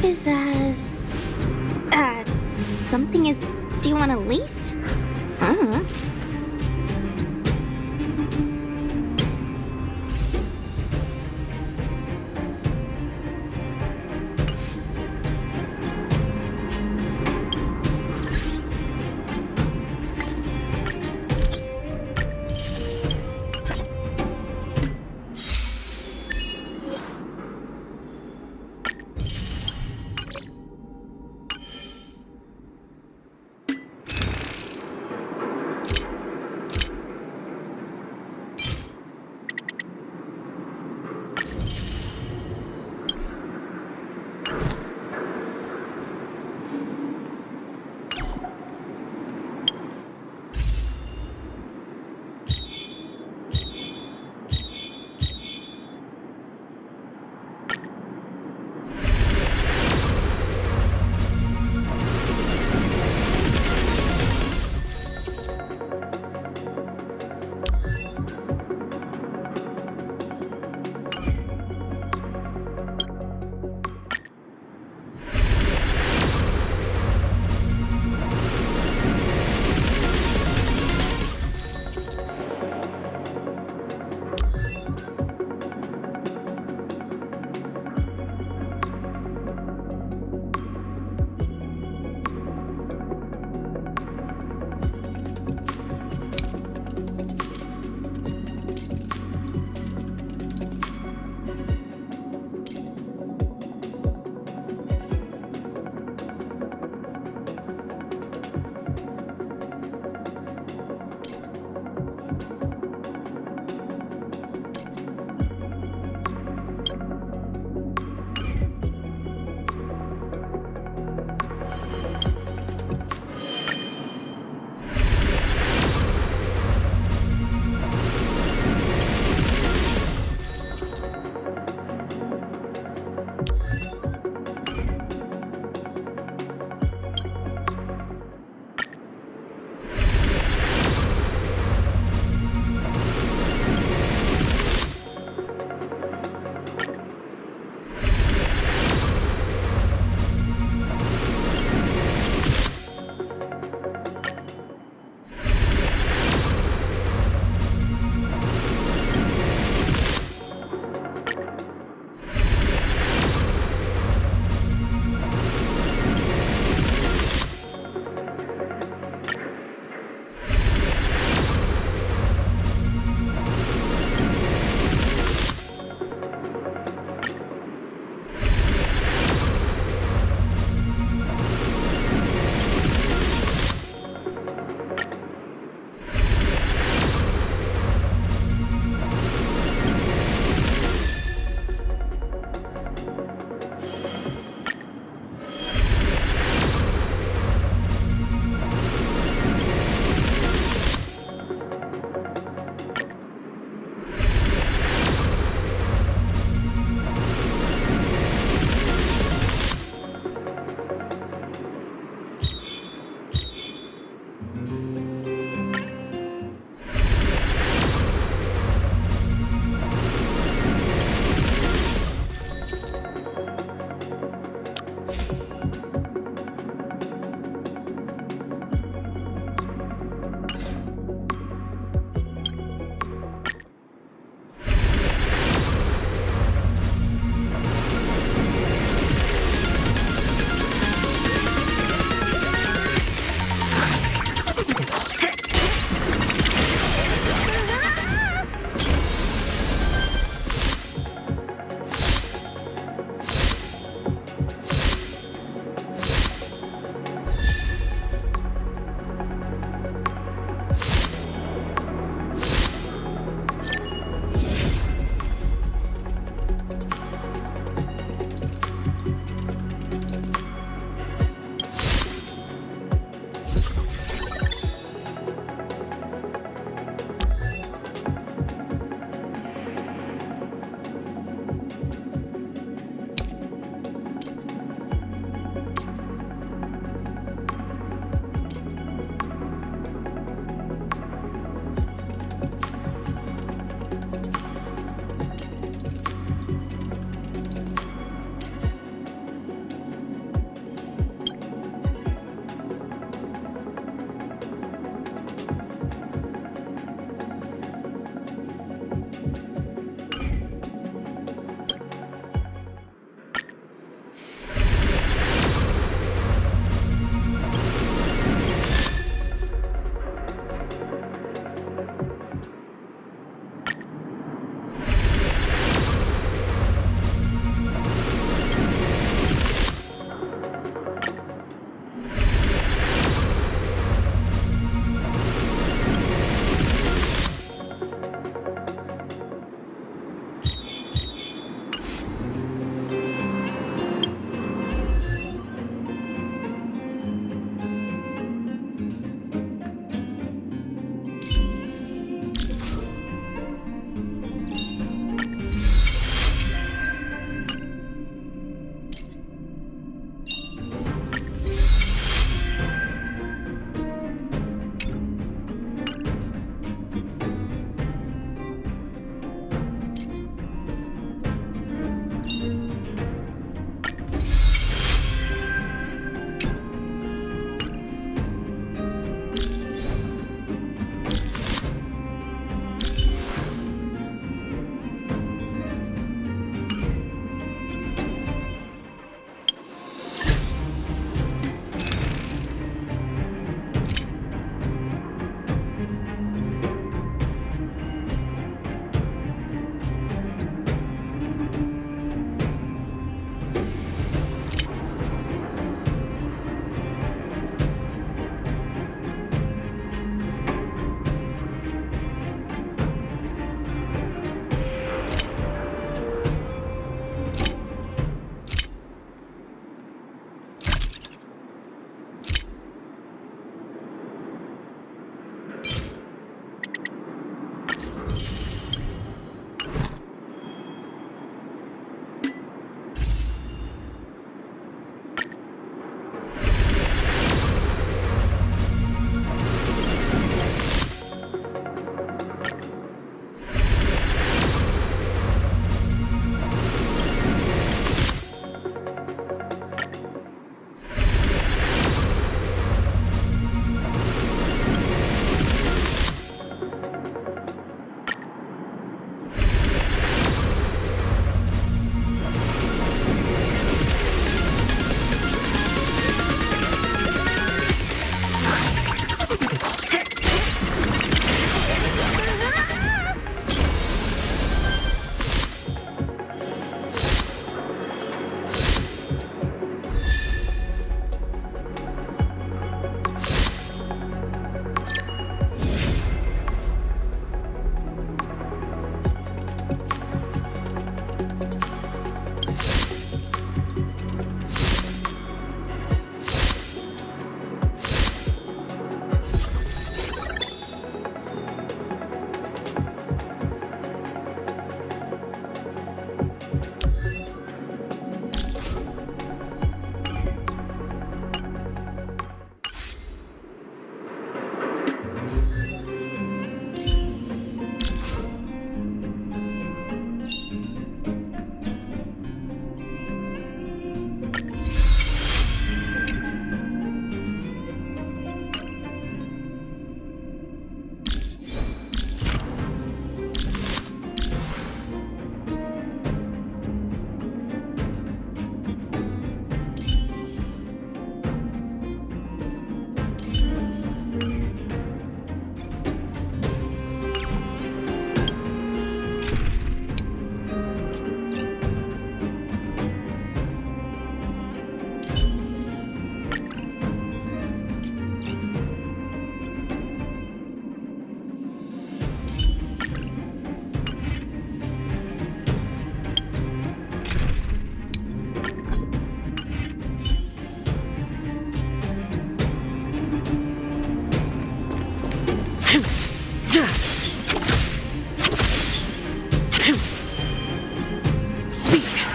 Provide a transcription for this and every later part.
is as... something is due on a leaf?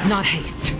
not haste.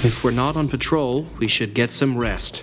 If we're not on patrol, we should get some rest.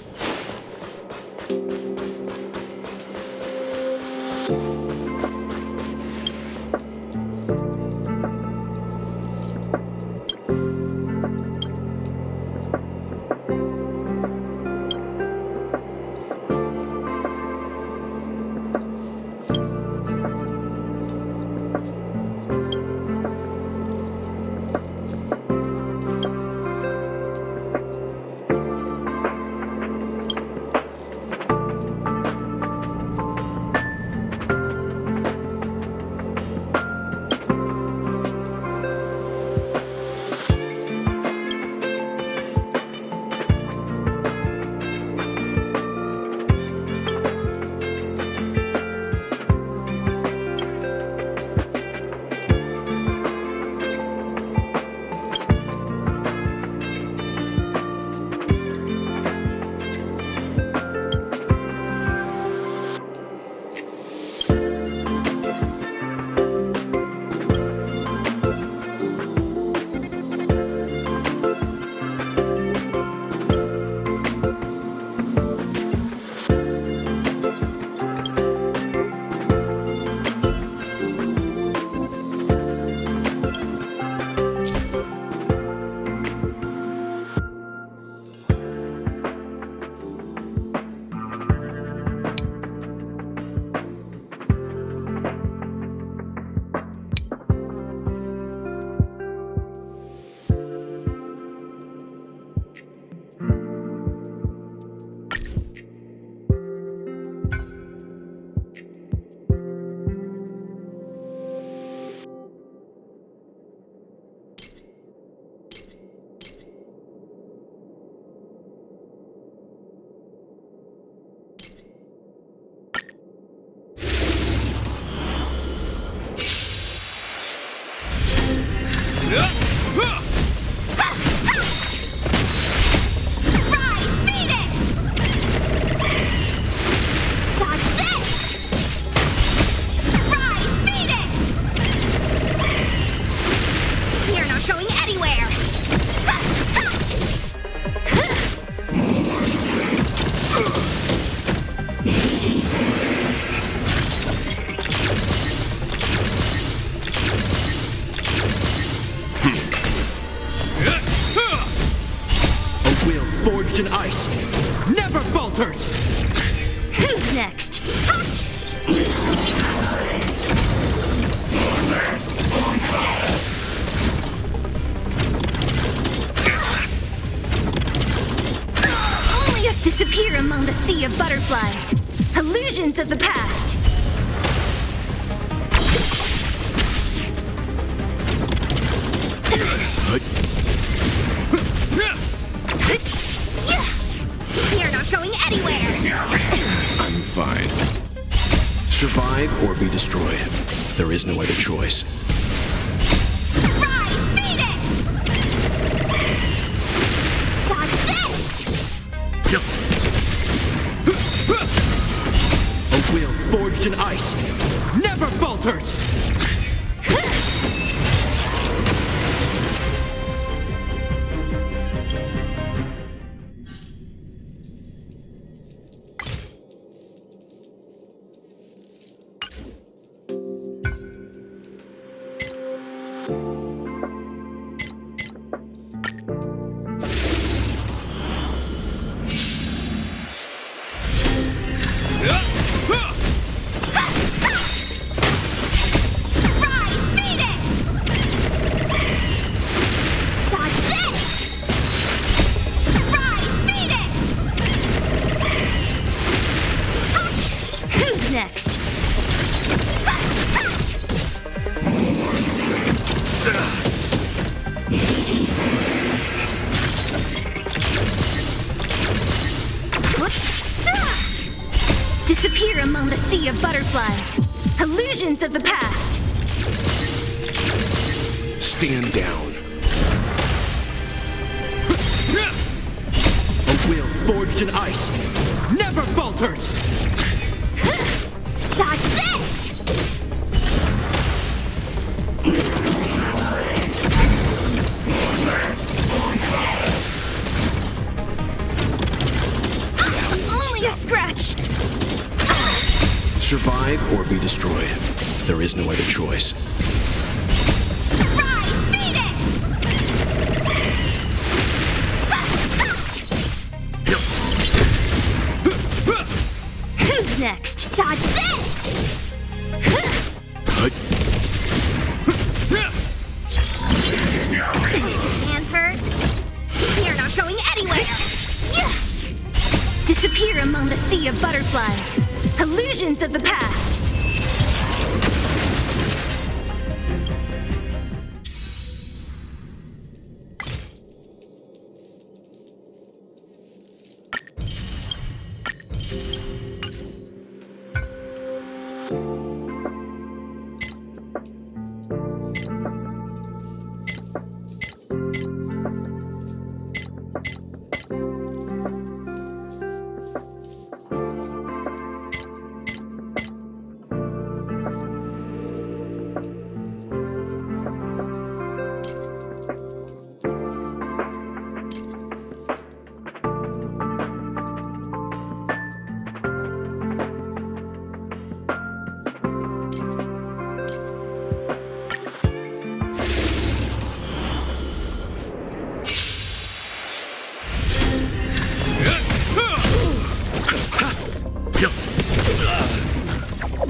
Rise, Medicus! Dodge this! Rise, Medicus! You're not going anywhere! Forged in ice, never falters! Who's next? Only us disappear among the sea of butterflies. Illusions of the past. You're not going anywhere! I'm fine. Survive or be destroyed. There is no other choice. Rise, Medicus! Dodge this! A will forged in ice, never falters! Rise, Medicus! Dodge this! Rise, Medicus! Who's next? Disappear among the sea of butterflies. Illusions of the past. Stand down. A will forged in ice, never falters! Dodge this! Only a scratch! Survive or be destroyed. There is no other choice. Rise, Medicus! Who's next? Dodge this! Hands hurt? You're not going anywhere! Disappear among the sea of butterflies. Illusions of the past.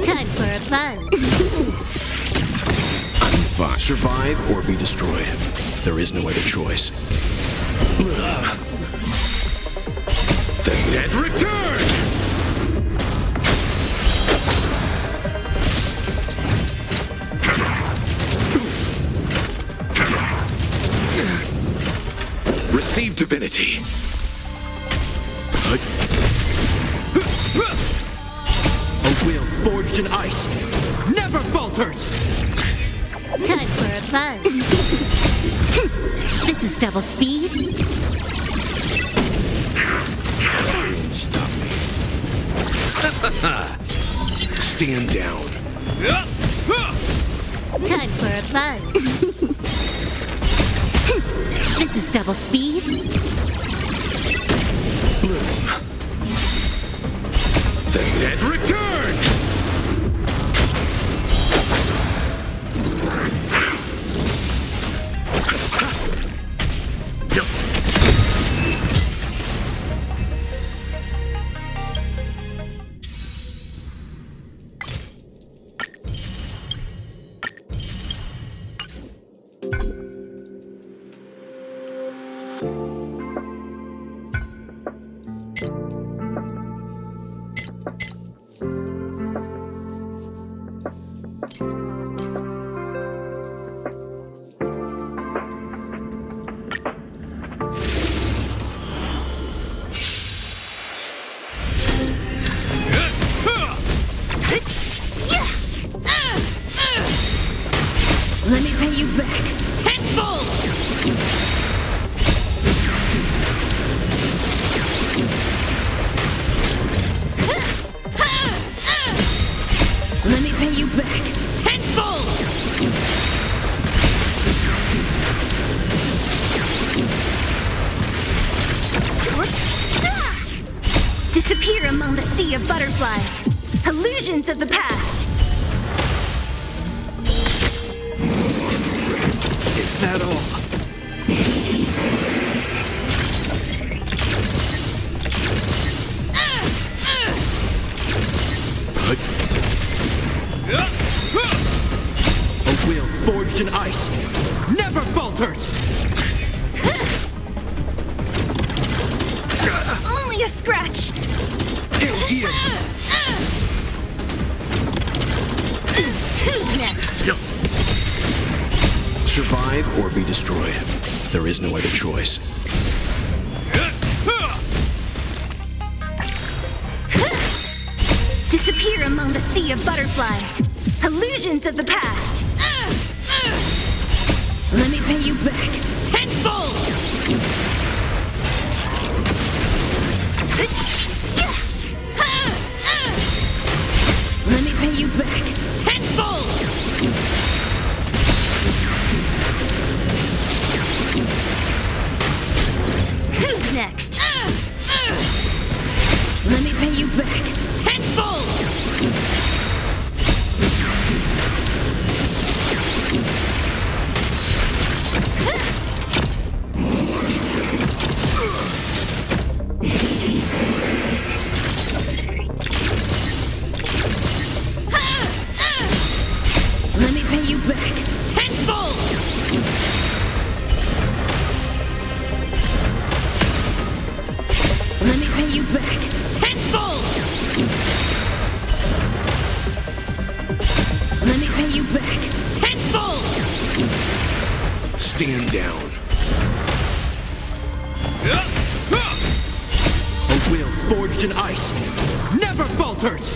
Time for a fun. I'm fine. Survive or be destroyed. There is no other choice. The dead return! Receive divinity. A will forged in ice, never falters! Time for a fun. This is double speed. Stop me. Stand down. Time for a buzz. This is double speed. The dead return! Let me pay you back tenfold! Let me pay you back tenfold! Disappear among the sea of butterflies. Illusions of the past. Is that all? A will forged in ice never falters! Only a scratch. Who's next? Survive or be destroyed. There is no other choice. Disappear among the sea of butterflies. Illusions of the past. Let me pay you back tenfold! Let me pay you back tenfold! Who's next? Let me pay you back tenfold! Let me pay you back tenfold! Let me pay you back tenfold! Let me pay you back tenfold! Stand down. A will forged in ice never falters!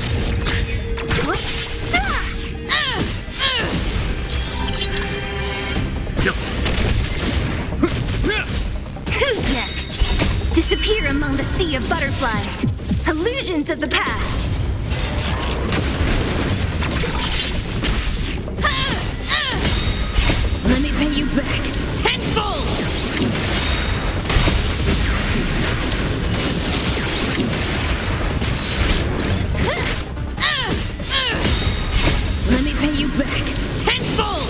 Who's next? Disappear among the sea of butterflies. Illusions of the past. Let me pay you back tenfold! Let me pay you back tenfold!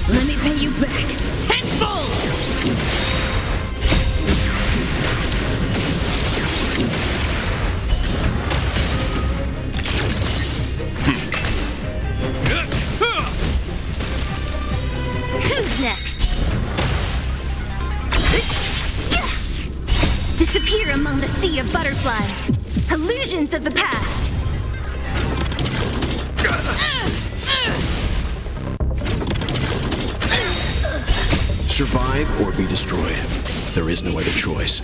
Let me pay you back tenfold! Survive or be destroyed. There is no other choice.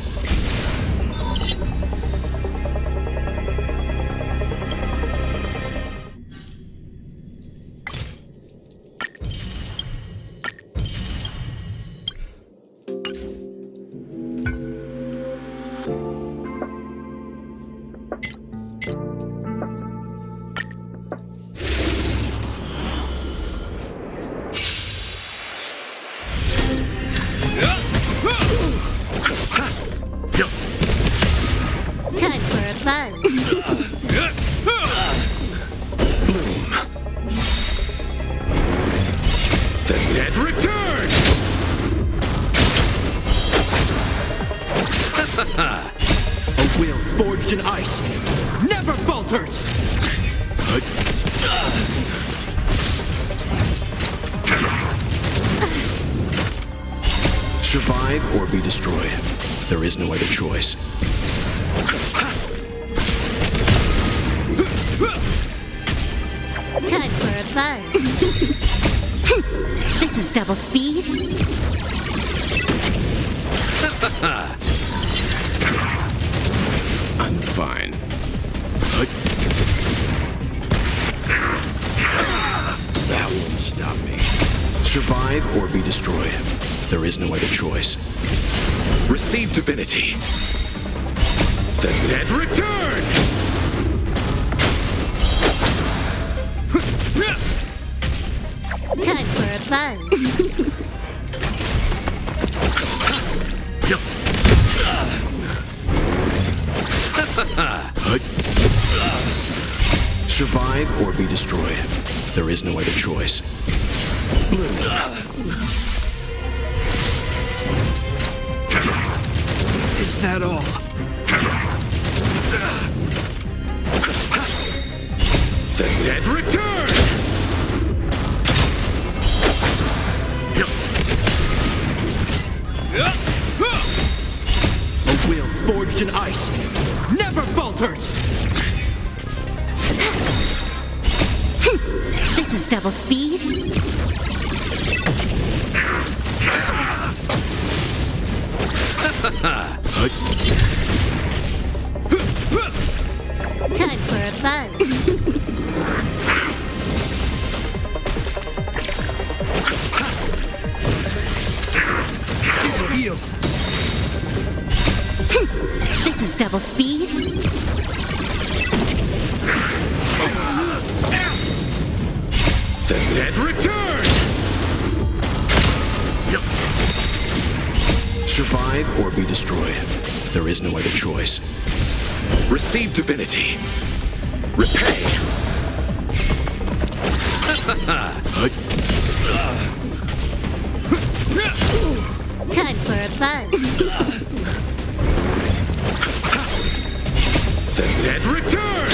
Time for a fun. The dead return! A will forged in ice never falters! Survive or be destroyed. There is no other choice. Time for a fun. This is double speed. I'm fine. That won't stop me. Survive or be destroyed. There is no other choice. Receive divinity. The dead return! Time for a fun. Survive or be destroyed. There is no other choice. Is that all? The dead return! A will forged in ice never falters! This is double speed. Time for a fun. Heal. This is double speed. The dead return! Survive or be destroyed. There is no other choice. Receive divinity. Repay. Time for a fun. The dead return!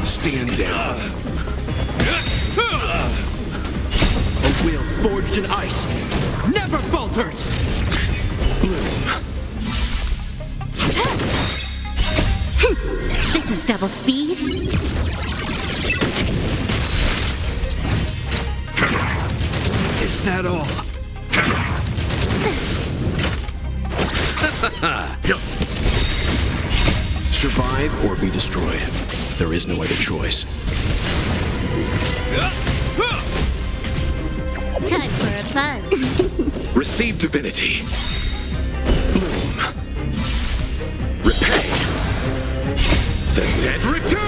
Stand down. A will forged in ice never falters! This is double speed. Is that all? Survive or be destroyed. There is no other choice. Time for a fun. Receive divinity. Repay. The dead return!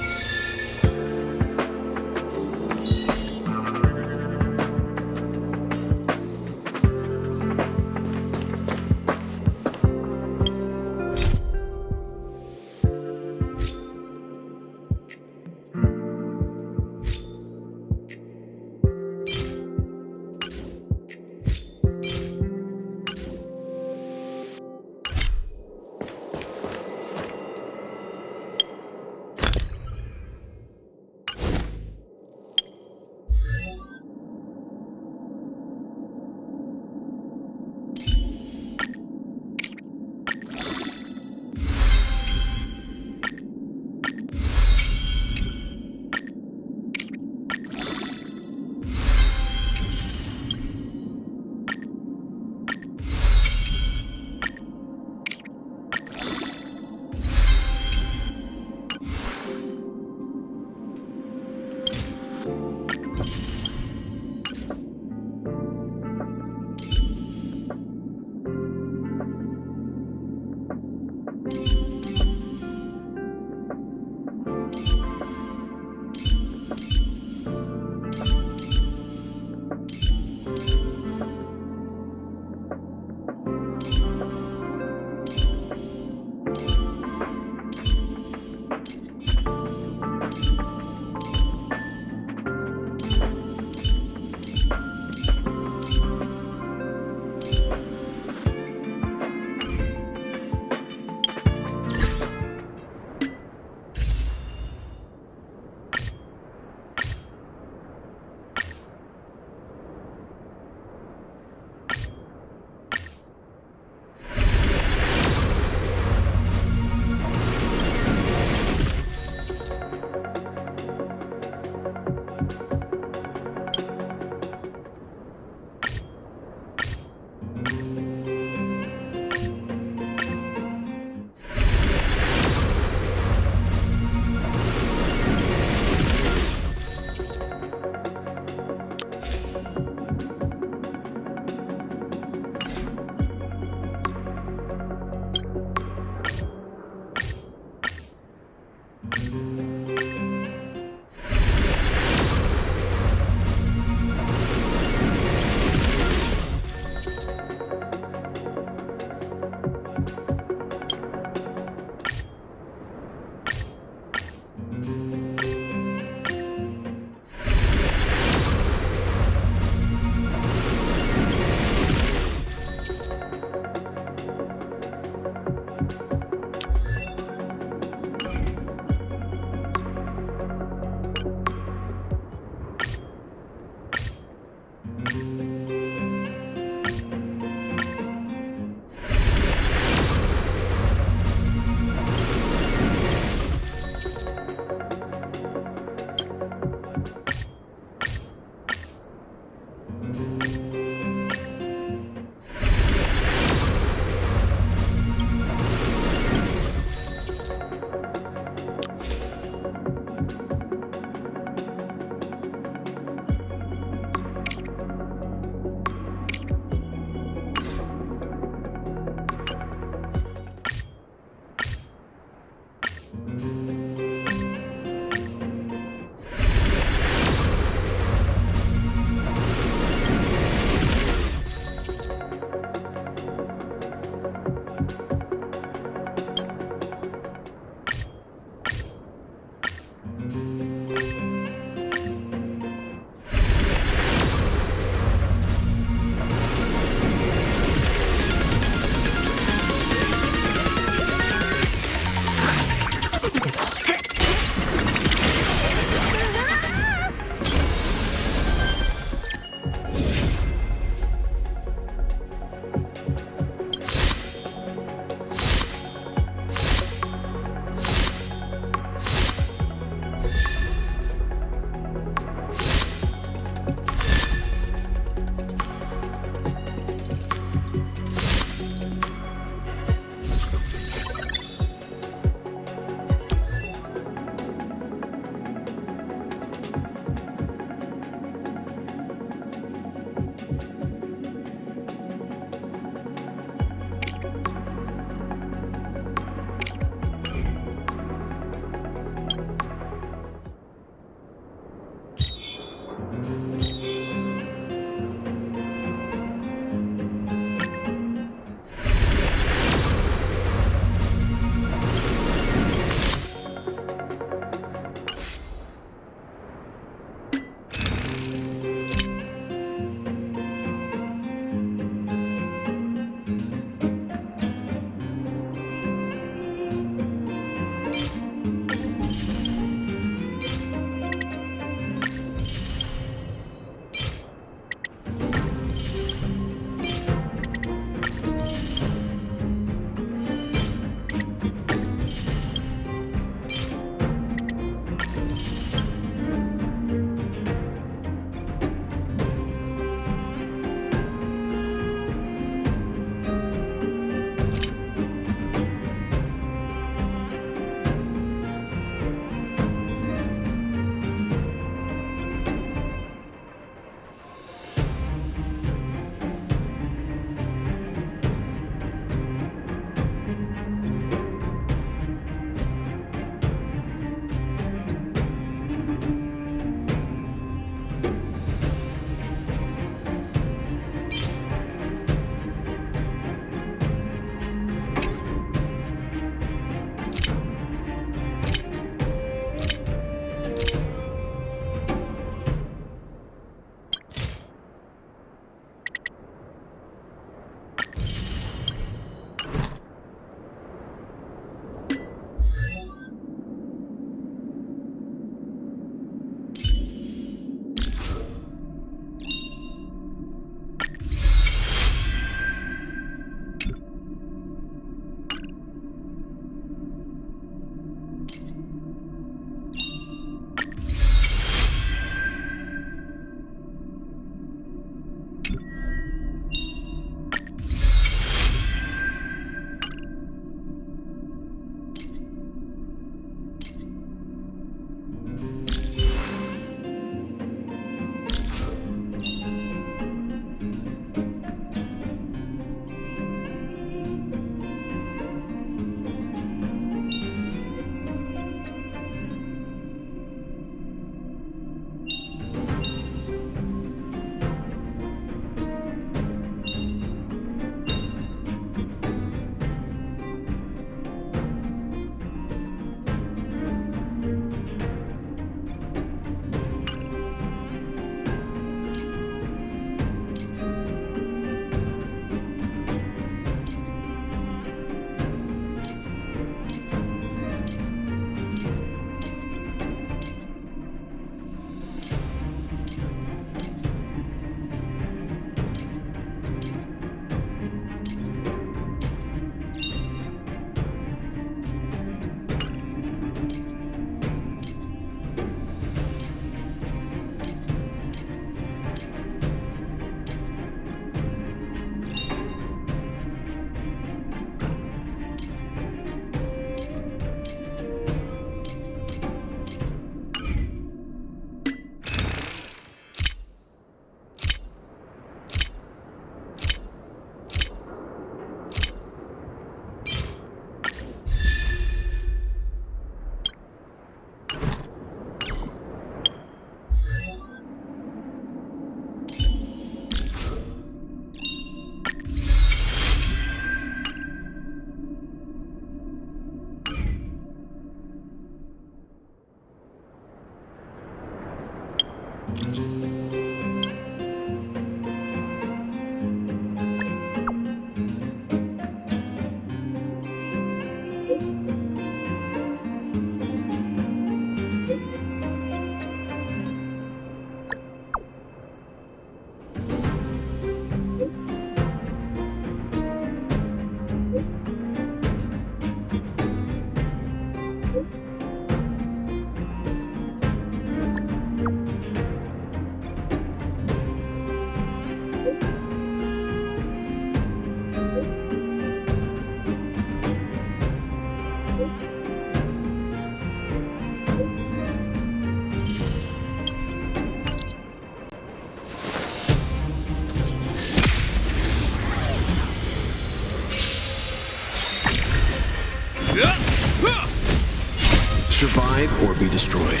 Survive or be destroyed.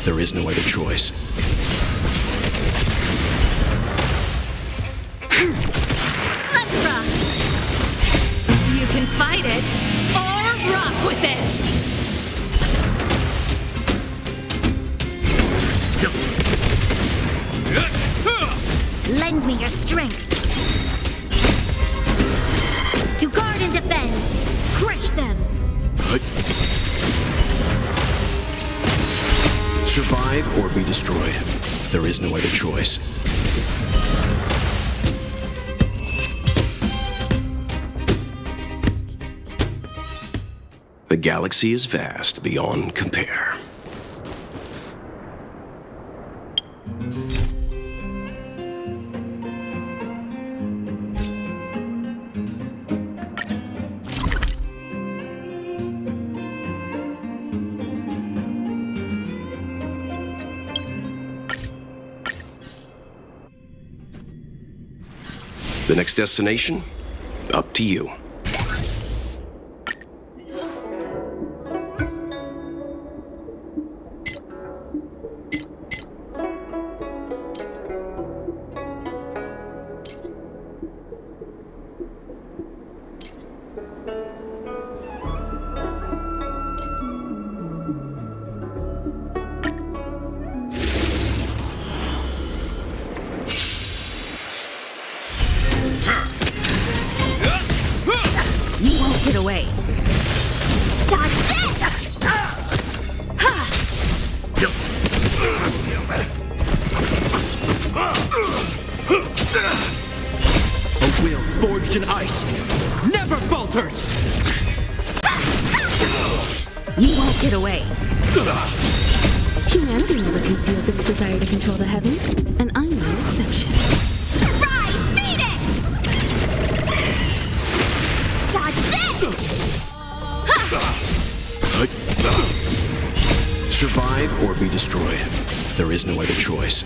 There is no other choice. Let's rock! You can fight it, or rock with it! Lend me your strength. To guard and defend. Crush them. Survive or be destroyed. There is no other choice. The galaxy is vast beyond compare. The next destination? Up to you. Get away. Dodge this! A will forged in ice never falters! You won't get away. Humanity never conceals its desire to control the heavens, and I'm no exception. Rise, Venus! Dodge this! Survive or be destroyed. There is no other choice.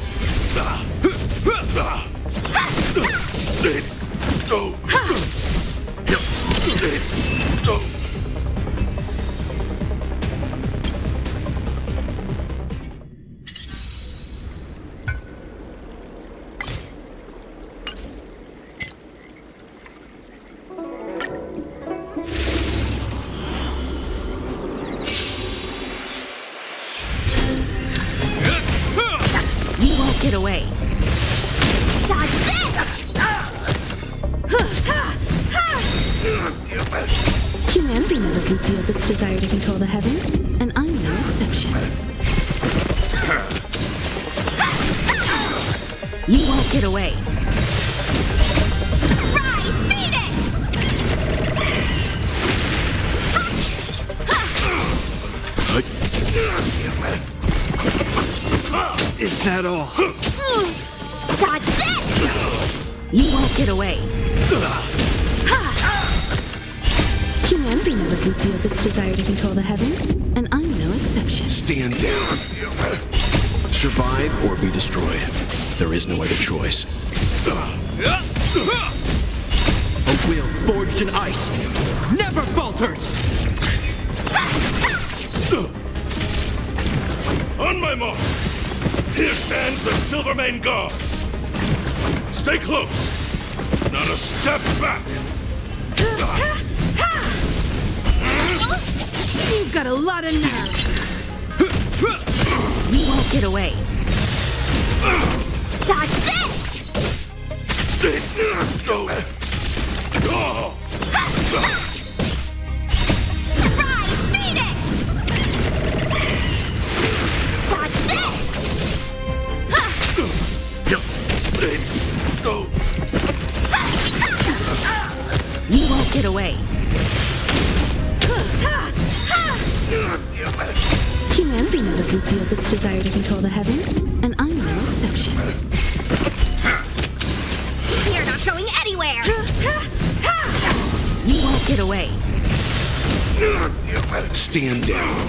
You won't get away. Dodge this! Humanity never conceals its desire to control the heavens, and I'm no exception. You won't get away. Rise, Venus! Is that all? Dodge this! You won't get away. Humanity never conceals its desire to control the heavens, and I'm no exception. Stand down. Survive or be destroyed. There is no other choice. A will forged in ice never falters! On my mark! Here stands the Silvermane Guard! Stay close! Not a step back! You've got a lot of nerve. You won't get away. Dodge this! Rise, Venus! Dodge this! You won't get away. Humanity never conceals its desire to control the heavens, and I'm no exception. get away. Stand down.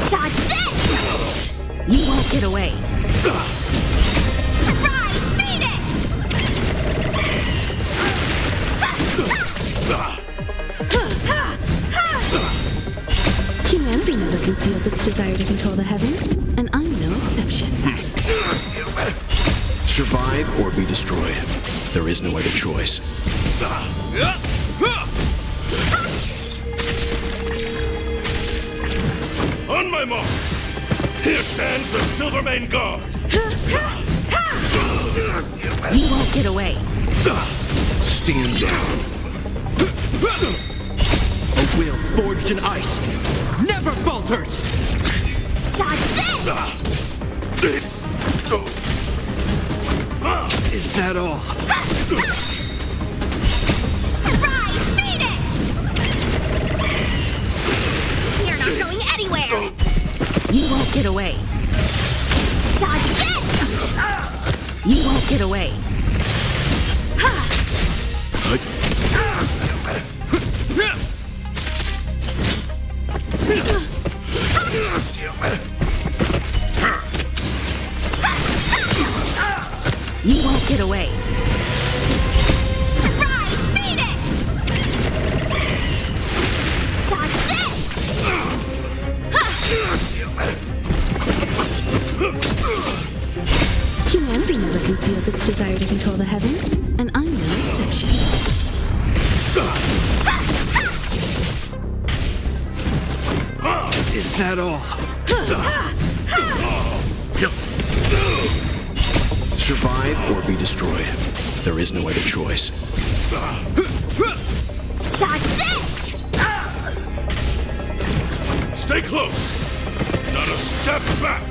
Dodge this! You won't get away. Rise, Medicus! Humanity never conceals its desire to control the heavens, and I'm no exception. Survive or be destroyed. There is no other choice. On my mark! Here stands the Silvermane Guard! You won't get away. Stand down. A will forged in ice never falters! Dodge this! Is that all? Rise, Medicus! You're not going anywhere! You won't get away. Dodge this! You won't get away. You won't get away. Rise, Medicus! Dodge this! Humanity never conceals its desire to control the heavens, and I'm no exception. Is that all? Survive or be destroyed. There is no other choice. Dodge this! Stay close! Not a step back!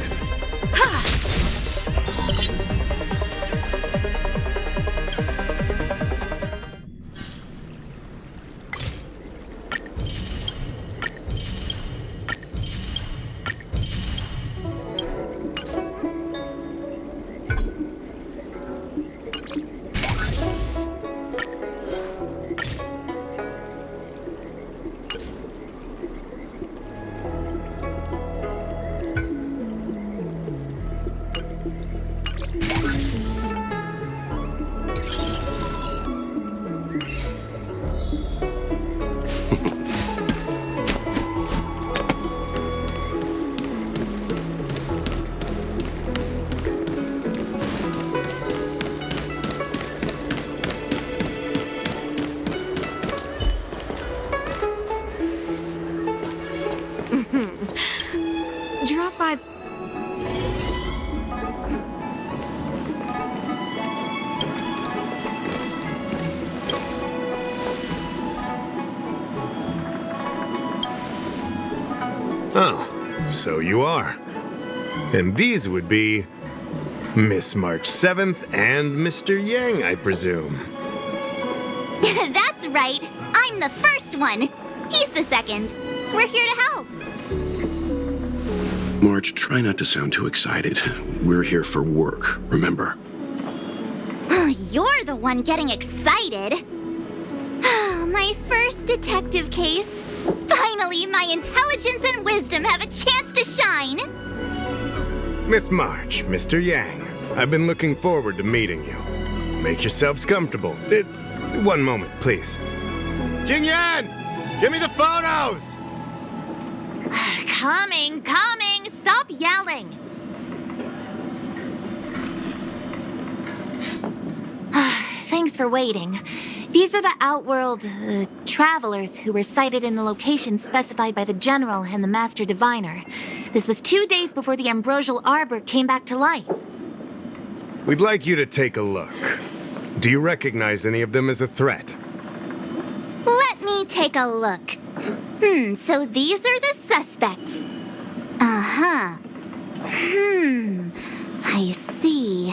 Drop by. Oh, so you are. And these would be Miss March 7th and Mr. Yang, I presume. That's right. I'm the first one. He's the second. We're here to help. March, try not to sound too excited. We're here for work, remember? You're the one getting excited. My first detective case. Finally, my intelligence and wisdom have a chance to shine. Miss March, Mr. Yang, I've been looking forward to meeting you. Make yourselves comfortable. One moment, please. Xīngqióng! Give me the photos! Coming. Stop yelling. Thanks for waiting. These are the Outworld travelers who were sighted in the location specified by the General and the Master Diviner. This was 2 days before the Ambrosial Arbor came back to life. We'd like you to take a look. Do you recognize any of them as a threat? Let me take a look. So these are the suspects. Uh-huh. I see.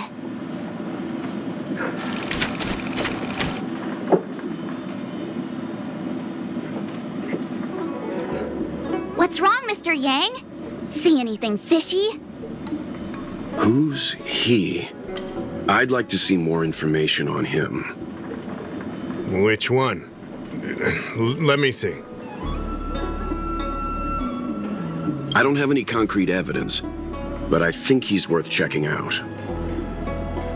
What's wrong, Mr. Yang? See anything fishy? Who's he? I'd like to see more information on him. Which one? Let me see. I don't have any concrete evidence, but I think he's worth checking out.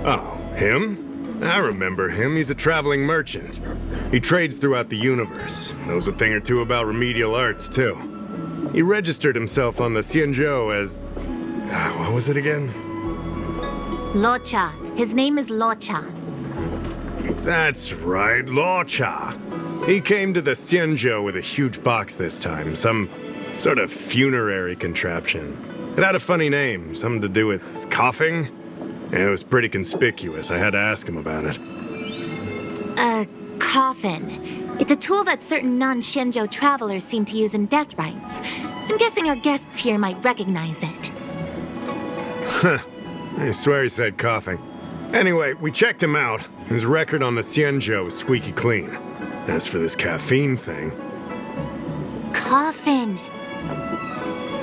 Oh, him? I remember him. He's a traveling merchant. He trades throughout the universe. Knows a thing or two about remedial arts, too. He registered himself on the Xīngqióng as... what was it again? Locha. His name is Locha. That's right, Locha. He came to the Xīngqióng with a huge box this time. Some sort of funerary contraption. It had a funny name. Something to do with coughing? It was pretty conspicuous. I had to ask him about it. A coffin. It's a tool that certain non-Xīngqióng travelers seem to use in death rites. I'm guessing our guests here might recognize it. Huh. I swear he said coughing. Anyway, we checked him out. His record on the Xīngqióng was squeaky clean. As for this caffeine thing... Coffin.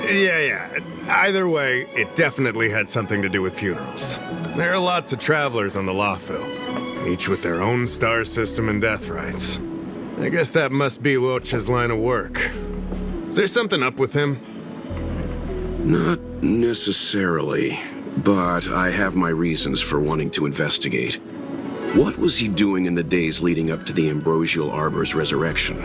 Yeah. Either way, it definitely had something to do with funerals. There are lots of travelers on the Lafu, each with their own star system and death rites. I guess that must be Locha's line of work. Is there something up with him? Not necessarily, but I have my reasons for wanting to investigate. What was he doing in the days leading up to the Ambrosial Arbor's resurrection?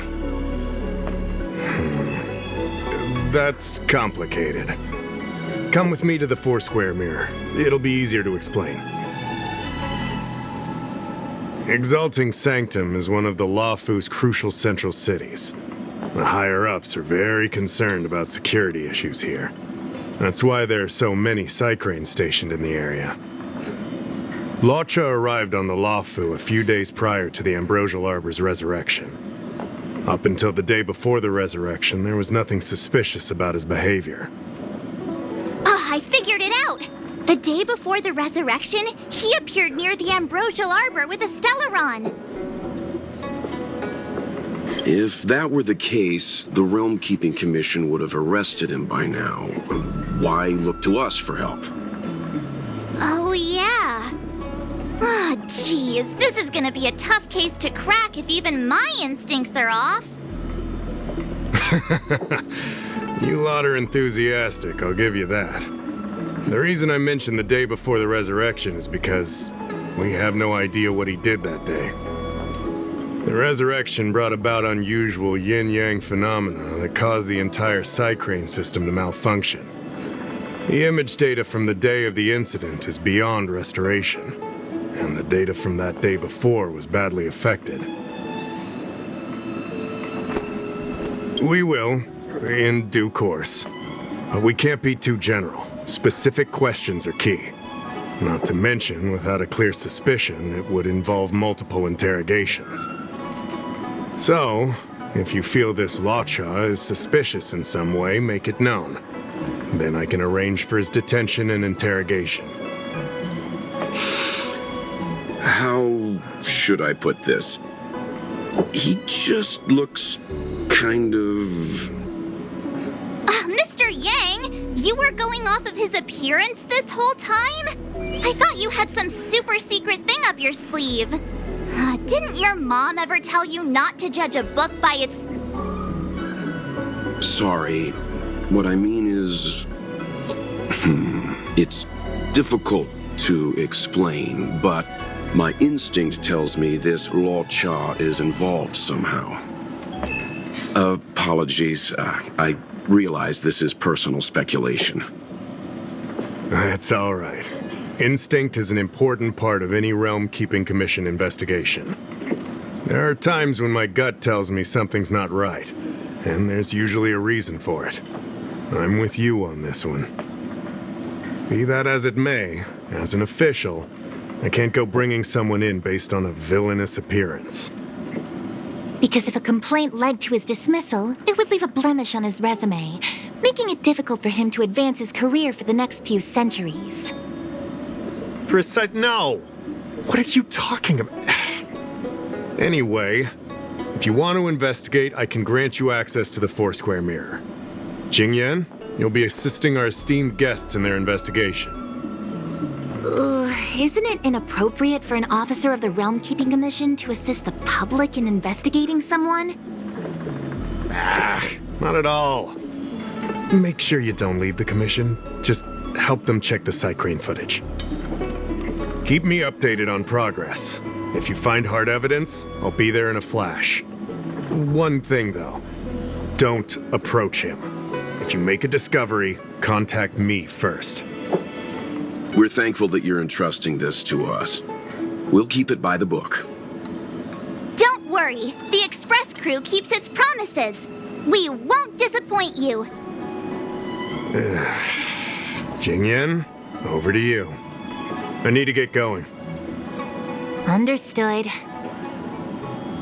That's complicated. Come with me to the Foursquare Mirror. It'll be easier to explain. Exalting Sanctum is one of the Lafu's crucial central cities. The higher-ups are very concerned about security issues here. That's why there are so many Psycranes stationed in the area. Locha arrived on the Lafu a few days prior to the Ambrosial Arbor's resurrection. Up until the day before the resurrection, there was nothing suspicious about his behavior. I figured it out! The day before the resurrection, he appeared near the Ambrosial Arbor with a Stellaron. If that were the case, the Realm Keeping Commission would have arrested him by now. Why look to us for help? Oh, yeah. Ah, geez, this is gonna be a tough case to crack if even my instincts are off. You lot are enthusiastic, I'll give you that. The reason I mentioned the day before the resurrection is because we have no idea what he did that day. The resurrection brought about unusual yin-yang phenomena that caused the entire Psycrane system to malfunction. The image data from the day of the incident is beyond restoration, and the data from that day before was badly affected. We will, in due course, but we can't be too general. Specific questions are key. Not to mention, without a clear suspicion, it would involve multiple interrogations. So, if you feel this Locha is suspicious in some way, make it known. Then I can arrange for his detention and interrogation. How should I put this? He just looks kind of... Mr. Yang, you were going off of his appearance this whole time? I thought you had some super secret thing up your sleeve. Didn't your mom ever tell you not to judge a book by its... Sorry. What I mean is... it's difficult to explain, but my instinct tells me this Locha is involved somehow. Apologies. I realize this is personal speculation. That's all right. Instinct is an important part of any Realm Keeping Commission investigation. There are times when my gut tells me something's not right, and there's usually a reason for it. I'm with you on this one. Be that as it may, as an official, I can't go bringing someone in based on a villainous appearance. Because if a complaint led to his dismissal, it would leave a blemish on his resume, making it difficult for him to advance his career for the next few centuries. No! What are you talking about? Anyway, if you want to investigate, I can grant you access to the Foursquare Mirror. Jingyan, you'll be assisting our esteemed guests in their investigation. Isn't it inappropriate for an officer of the Realm Keeping Commission to assist the public in investigating someone? Not at all. Make sure you don't leave the commission. Just help them check the Xīngqióng footage. Keep me updated on progress. If you find hard evidence, I'll be there in a flash. One thing, though. Don't approach him. If you make a discovery, contact me first. We're thankful that you're entrusting this to us. We'll keep it by the book. Don't worry. The Express crew keeps its promises. We won't disappoint you. Xīngqióng, over to you. I need to get going. Understood.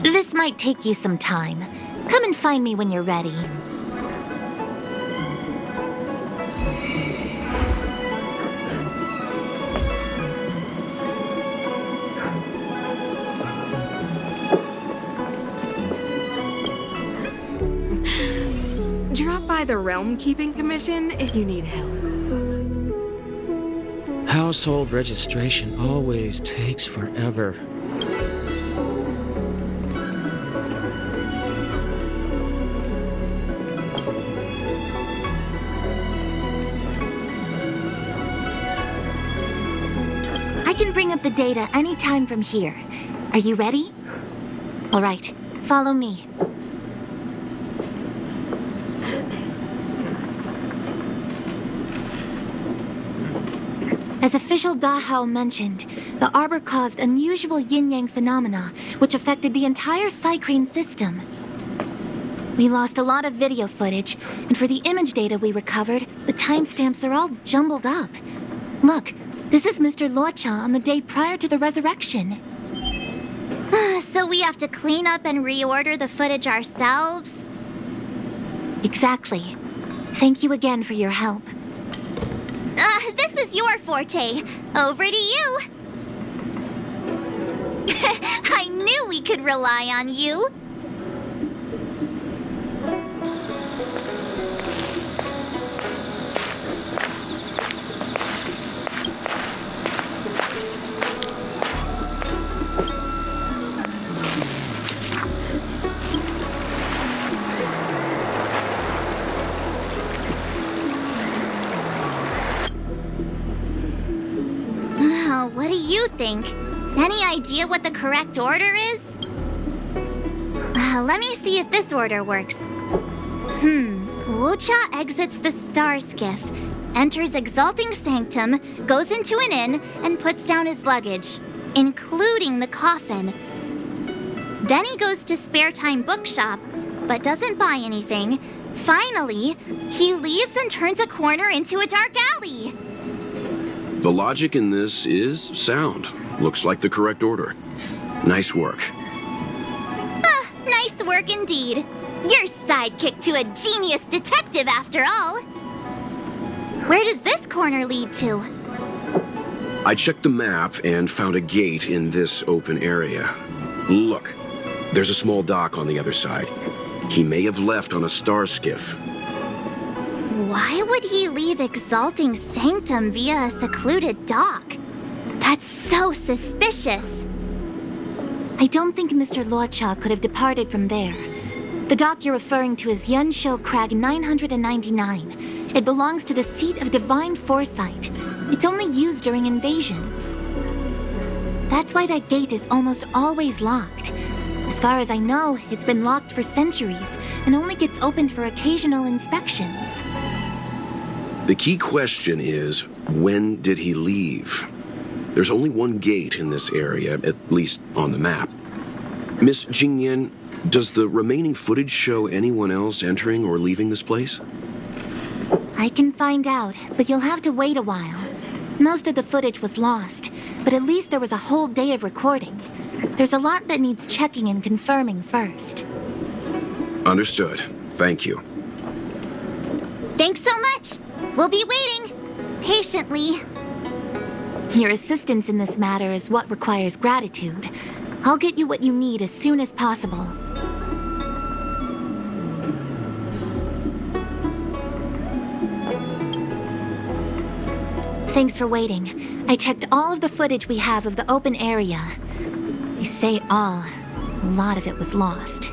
This might take you some time. Come and find me when you're ready. Drop by the Realm Keeping Commission if you need help. Household registration always takes forever. I can bring up the data anytime from here. Are you ready? All right, follow me. As official Dahao mentioned, the arbor caused unusual yin-yang phenomena, which affected the entire Xīngqióng system. We lost a lot of video footage, and for the image data we recovered, the timestamps are all jumbled up. Look, this is Mr. Locha on the day prior to the resurrection. So we have to clean up and reorder the footage ourselves? Exactly. Thank you again for your help. This is your forte. Over to you. I knew we could rely on you. What do you think? Any idea what the correct order is? Let me see if this order works. Locha exits the star skiff, enters Exalting Sanctum, goes into an inn, and puts down his luggage, including the coffin. Then he goes to Spare Time Bookshop, but doesn't buy anything. Finally, he leaves and turns a corner into a dark alley. The logic in this is sound. Looks like the correct order. Nice work. Nice work indeed. You're sidekick to a genius detective after all. Where does this corner lead to? I checked the map and found a gate in this open area. Look, there's a small dock on the other side. He may have left on a star skiff. Why would he leave Exalting Sanctum via a secluded dock? That's so suspicious. I don't think Mr. Locha could have departed from there. The dock you're referring to is Yunsho Crag 999. It belongs to the seat of divine foresight. It's only used during invasions. That's why that gate is almost always locked. As far as I know, it's been locked for centuries and only gets opened for occasional inspections. The key question is, when did he leave? There's only one gate in this area, at least on the map. Miss Xīngqióng, does the remaining footage show anyone else entering or leaving this place? I can find out, but you'll have to wait a while. Most of the footage was lost, but at least there was a whole day of recording. There's a lot that needs checking and confirming first. Understood. Thank you. Thanks so much. We'll be waiting. Patiently. Your assistance in this matter is what requires gratitude. I'll get you what you need as soon as possible. Thanks for waiting. I checked all of the footage we have of the open area. They say all. A lot of it was lost.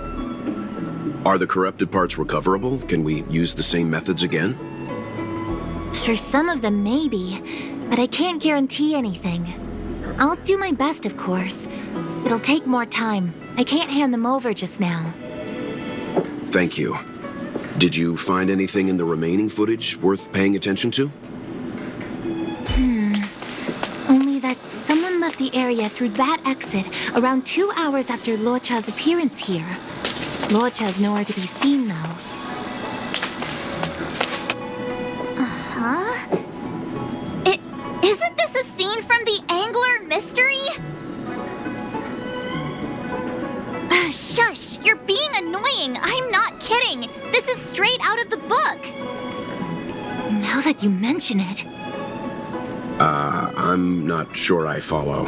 Are the corrupted parts recoverable? Can we use the same methods again? For some of them, maybe. But I can't guarantee anything. I'll do my best, of course. It'll take more time. I can't hand them over just now. Thank you. Did you find anything in the remaining footage worth paying attention to? Only that someone left the area through that exit around 2 hours after Locha's appearance here. Locha's nowhere to be seen, though. Isn't this a scene from the Angler mystery? Shush! You're being annoying! I'm not kidding! This is straight out of the book! Now that you mention it... I'm not sure I follow.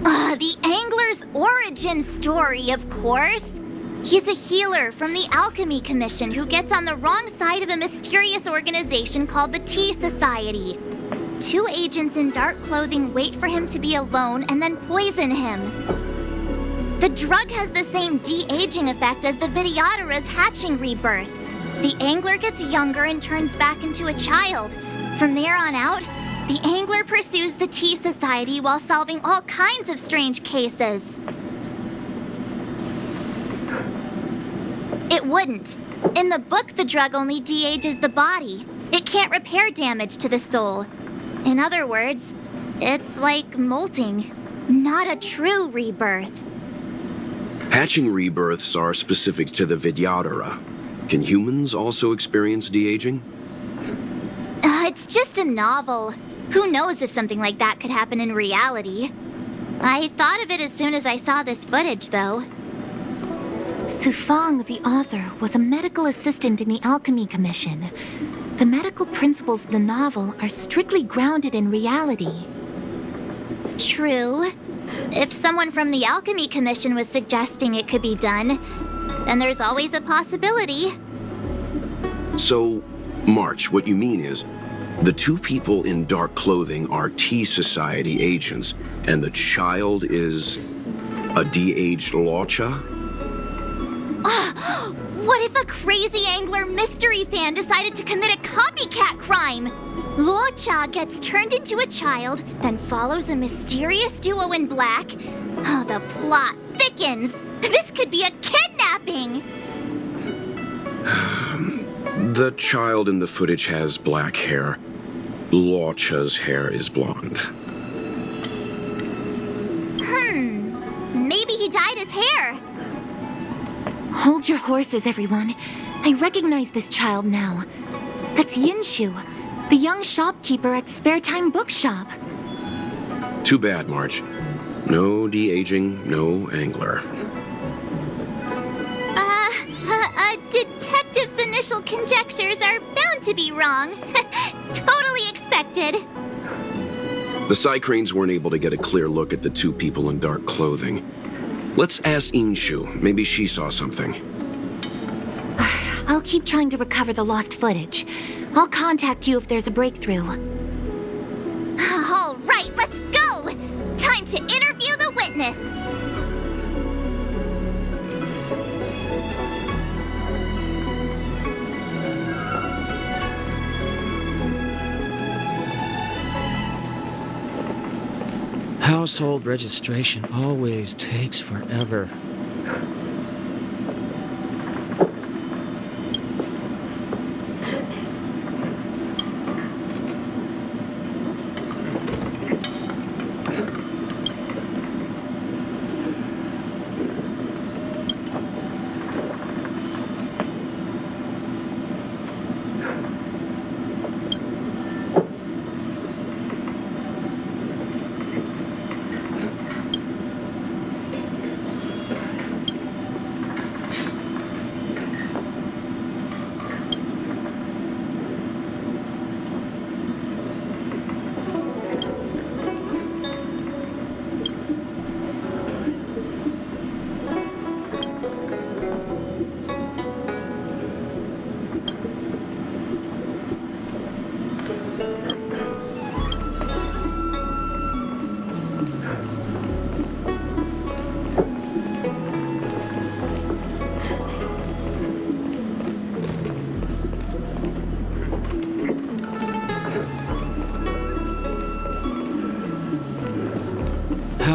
The Angler's origin story, of course! He's a healer from the Alchemy Commission who gets on the wrong side of a mysterious organization called the Tea Society. 2 agents in dark clothing wait for him to be alone and then poison him. The drug has the same de-aging effect as the Vidyadhara's hatching rebirth. The Angler gets younger and turns back into a child. From there on out, the Angler pursues the Tea Society while solving all kinds of strange cases. It wouldn't. In the book, the drug only de-ages the body. It can't repair damage to the soul. In other words, it's like molting, not a true rebirth. Hatching rebirths are specific to the Vidyadhara. Can humans also experience de-aging? It's just a novel. Who knows if something like that could happen in reality? I thought of it as soon as I saw this footage, though. Sufang, the author, was a medical assistant in the Alchemy Commission. The medical principles of the novel are strictly grounded in reality. True. If someone from the Alchemy Commission was suggesting it could be done, then there's always a possibility. So, March, what you mean is, the 2 people in dark clothing are Tea Society agents, and the child is a de-aged Locha? What if a crazy Angler mystery fan decided to commit a copycat crime? Locha gets turned into a child, then follows a mysterious duo in black. Oh, the plot thickens. This could be a kidnapping! The child in the footage has black hair. Locha's hair is blonde. Maybe he dyed his hair. Hold your horses, everyone. I recognize this child now. That's Yinshu, the young shopkeeper at Spare Time Bookshop. Too bad, March. No de-aging, no Angler. Detective's initial conjectures are bound to be wrong. Totally expected. The Psycranes weren't able to get a clear look at the 2 people in dark clothing. Let's ask Inshu. Maybe she saw something. I'll keep trying to recover the lost footage. I'll contact you if there's a breakthrough. All right, let's go! Time to interview the witness! Household registration always takes forever.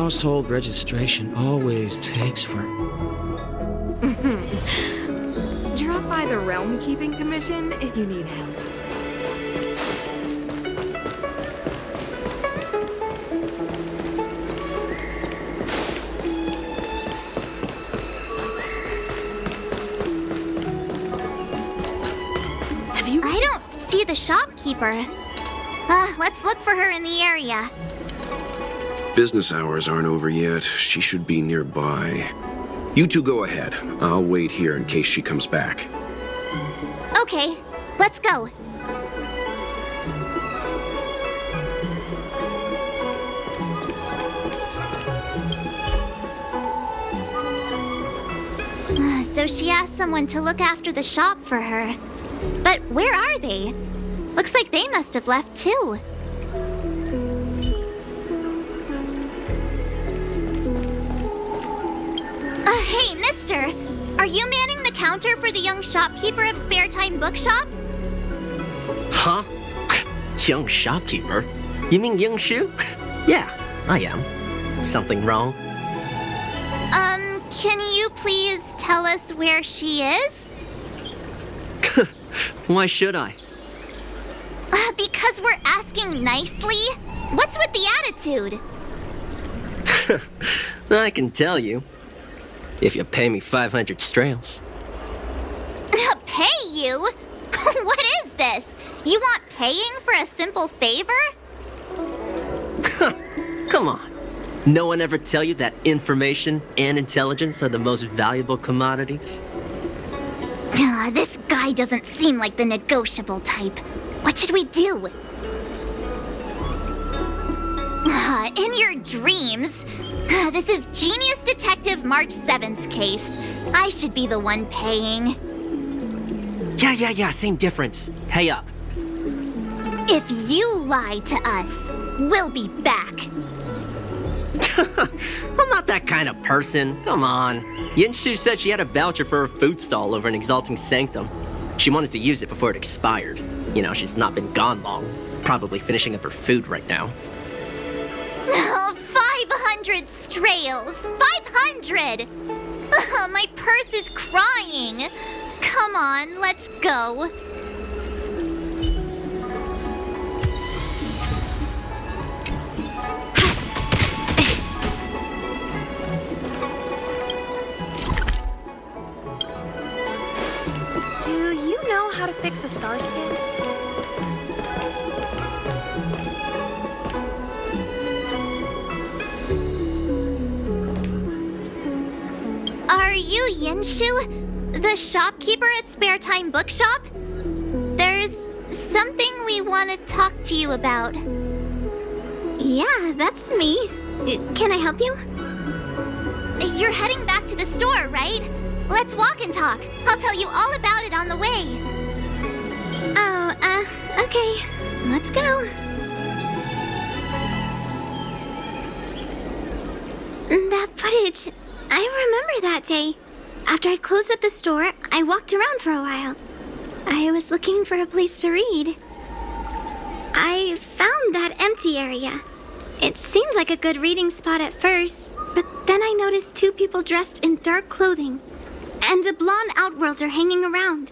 Household registration always takes for... Drop by the Realm Keeping Commission if you need help. I don't see the shopkeeper. Let's look for her in the area. Business hours aren't over yet. She should be nearby. You two go ahead. I'll wait here in case she comes back. Okay, let's go. So she asked someone to look after the shop for her. But where are they? Looks like they must have left too. Hey, mister! Are you manning the counter for the young shopkeeper of Spare Time Bookshop? Huh? Young shopkeeper? You mean Young Shu? Yeah, I am. Something wrong? Can you please tell us where she is? Why should I? Because we're asking nicely. What's with the attitude? I can tell you. If you pay me 500 strails. Pay you? What is this? You want paying for a simple favor? Come on. No one ever tell you that information and intelligence are the most valuable commodities? This guy doesn't seem like the negotiable type. What should we do? In your dreams. This is Genius Detective March 7th's case. I should be the one paying. Yeah, same difference. Pay up. If you lie to us, we'll be back. I'm not that kind of person. Come on. Yinshu said she had a voucher for her food stall over in Exalting Sanctum. She wanted to use it before it expired. You know, she's not been gone long. Probably finishing up her food right now. 500 strails! 500! My purse is crying. Come on, let's go. Do you know how to fix a star skin? Are you Yinshu, the shopkeeper at Spare Time Bookshop? There's something we want to talk to you about. Yeah, that's me. Can I help you? You're heading back to the store, right? Let's walk and talk. I'll tell you all about it on the way. Oh, okay. Let's go. That footage, I remember that day. After I closed up the store, I walked around for a while. I was looking for a place to read. I found that empty area. It seemed like a good reading spot at first, but then I noticed two people dressed in dark clothing and a blonde outworlder hanging around.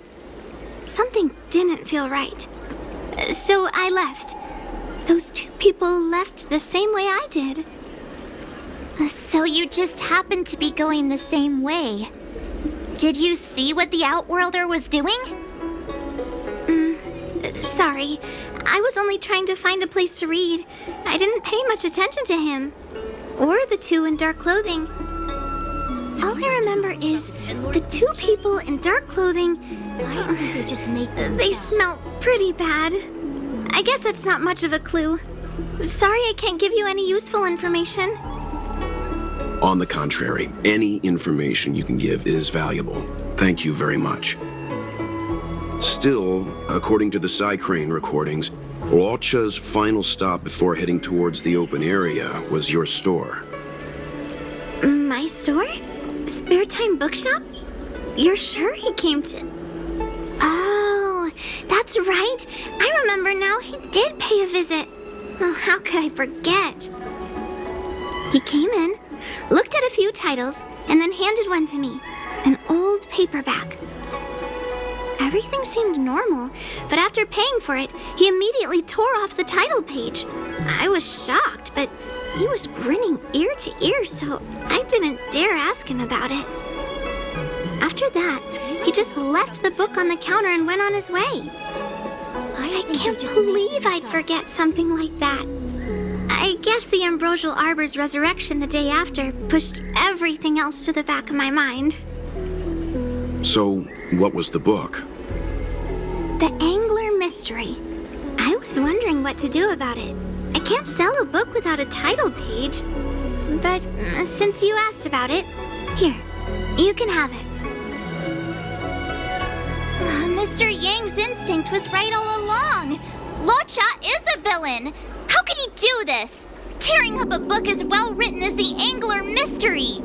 Something didn't feel right. So I left. Those two people left the same way I did. So you just happened to be going the same way. Did you see what the Outworlder was doing? Sorry. I was only trying to find a place to read. I didn't pay much attention to him. Or the two in dark clothing. All I remember is the two people in dark clothing. They just make them. They smell pretty bad. I guess that's not much of a clue. Sorry I can't give you any useful information. On the contrary, any information you can give is valuable. Thank you very much. Still, according to the Xīngqióng recordings, Locha's final stop before heading towards the open area was your store. My store? Spare Time Bookshop? You're sure he came to... Oh, that's right. I remember now. He did pay a visit. Oh, how could I forget? He came in, looked at a few titles, and then handed one to me. An old paperback. Everything seemed normal, but after paying for it, he immediately tore off the title page. I was shocked, but he was grinning ear to ear, so I didn't dare ask him about it. After that, he just left the book on the counter and went on his way. I can't believe I'd forget something like that. I guess the Ambrosial Arbor's resurrection the day after pushed everything else to the back of my mind. So, what was the book? The Angler Mystery. I was wondering what to do about it. I can't sell a book without a title page. But since you asked about it, here, you can have it. Mr. Yang's instinct was right all along. Locha is a villain. How could he do this? Tearing up a book as well written as the Angler Mystery.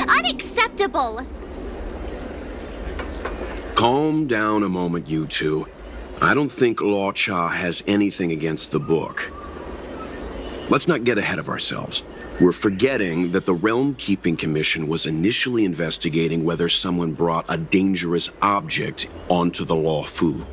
Unacceptable. Calm down a moment, you two. I don't think Locha has anything against the book. Let's not get ahead of ourselves. We're forgetting that the Realm Keeping Commission was initially investigating whether someone brought a dangerous object onto the Law Fu.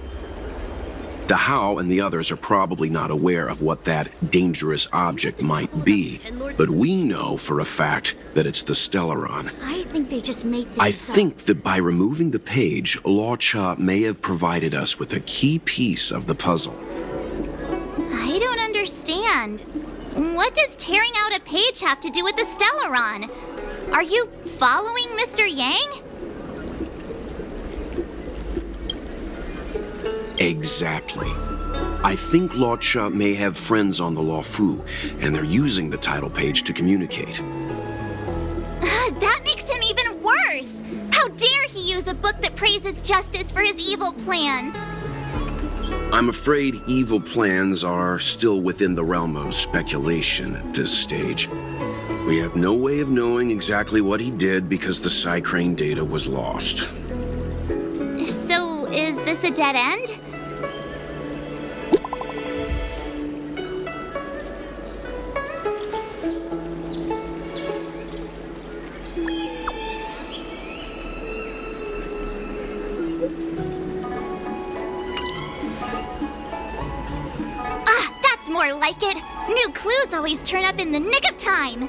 The How and the others are probably not aware of what that dangerous object might be, but we know for a fact that it's the Stellaron. I think they just made things I think that by removing the page, Locha may have provided us with a key piece of the puzzle. I don't understand. What does tearing out a page have to do with the Stellaron? Are you following Mr. Yang? Exactly. I think Locha may have friends on the Law Fu, and they're using the title page to communicate. That makes him even worse! How dare he use a book that praises justice for his evil plans? I'm afraid evil plans are still within the realm of speculation at this stage. We have no way of knowing exactly what he did because the Psycrane data was lost. So, is this a dead end? More like it. New clues always turn up in the nick of time.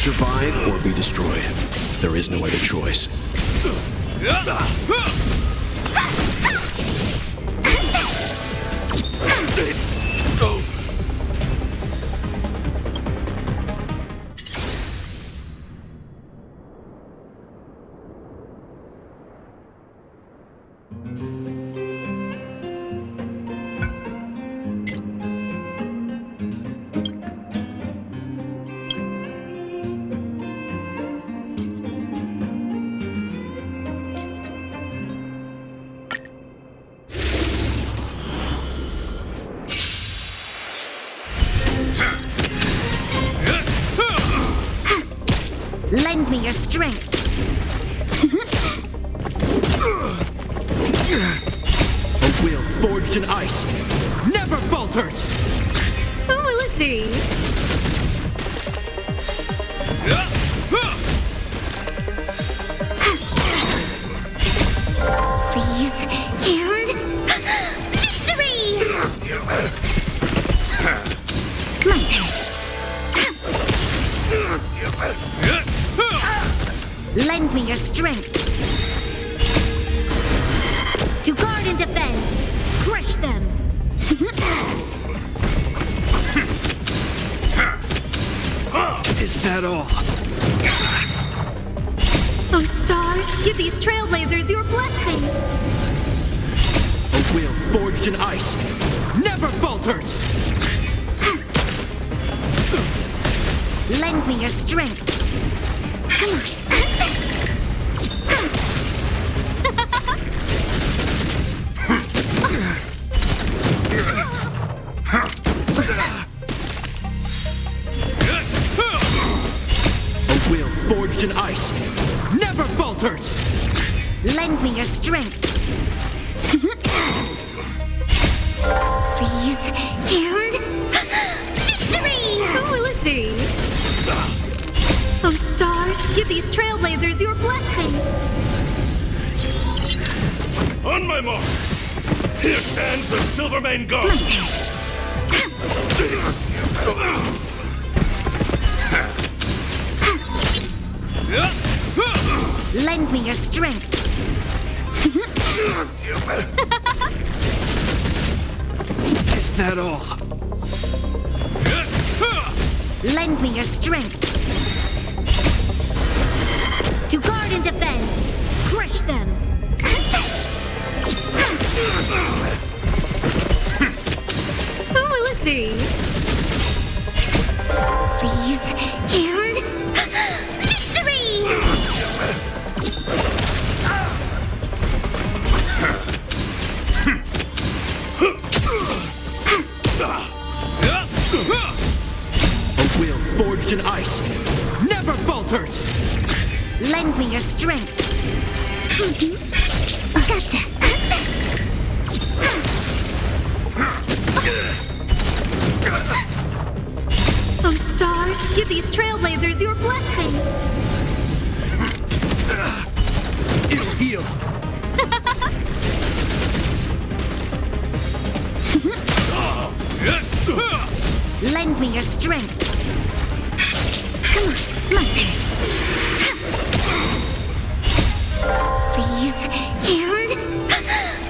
Survive or be destroyed. There is no other choice. Lend me your strength. A will forged in ice never falters! Who will it be? Please, and victory! My turn. Lend me your strength. To guard and defend. Crush them. Is that all? Oh, stars, give these trailblazers your blessing. A will forged in ice never falters! Lend me your strength. A will forged in ice never falters! Lend me your strength. Please, and victory! Who will it be? Oh, stars, give these trailblazers your blessing. On my mark! Here stands the Silvermane Guard! Lend me your strength. Is that all? Lend me your strength. To guard and defend. Crush them. Who will it be? Please, and victory! A will forged in ice never falters! Lend me your strength. Gotcha. Oh, stars, give these trailblazers your blessing. It'll heal. Lend me your strength. Come on, my turn. Please, and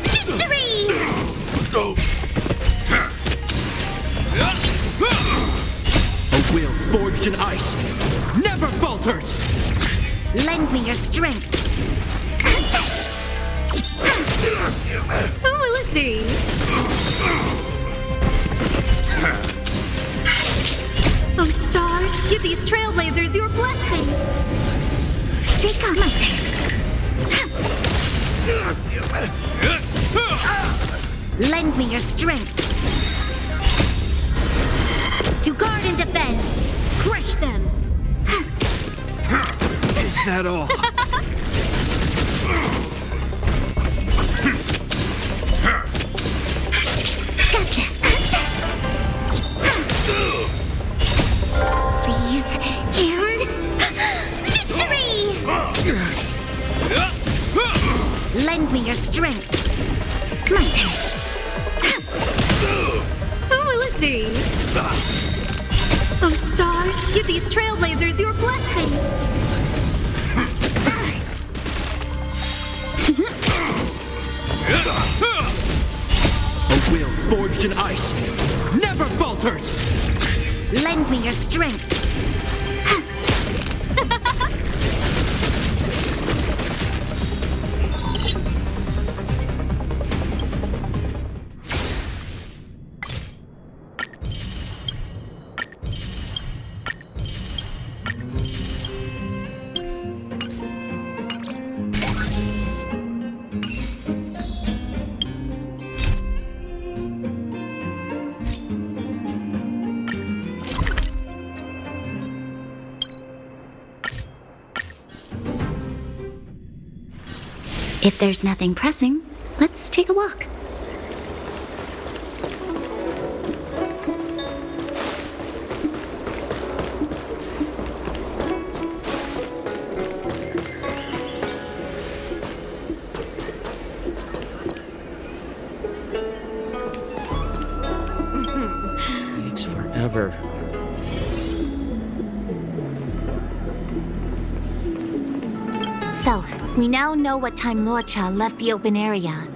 victory! A will forged in ice never falters! Lend me your strength. Who will it be? Oh, stars, give these trailblazers your blessing. Pick up my turn. Lend me your strength. To guard and defend. Crush them. Is that all? Gotcha. Please, and victory! Lend me your strength. My turn. Who will it be? Oh, stars, give these trailblazers your blessing. A will forged in ice never falters! Lend me your strength. If there's nothing pressing, let's take a walk. Takes forever. So, we now know what time Locha left the open area.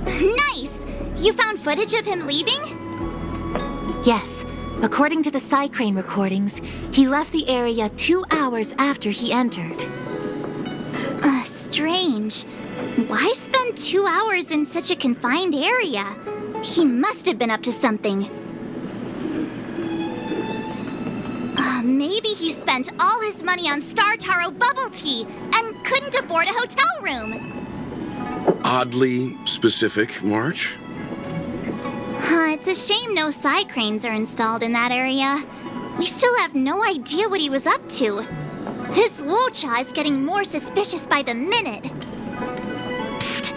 Nice! You found footage of him leaving? Yes. According to the Xīngqióng recordings, he left the area 2 hours after he entered. Strange. Why spend 2 hours in such a confined area? He must have been up to something. Maybe he spent all his money on Star Taro bubble tea and couldn't afford a hotel room. Oddly specific, March. It's a shame no Xīngqióngs are installed in that area. We still have no idea what he was up to. This Locha is getting more suspicious by the minute. Psst.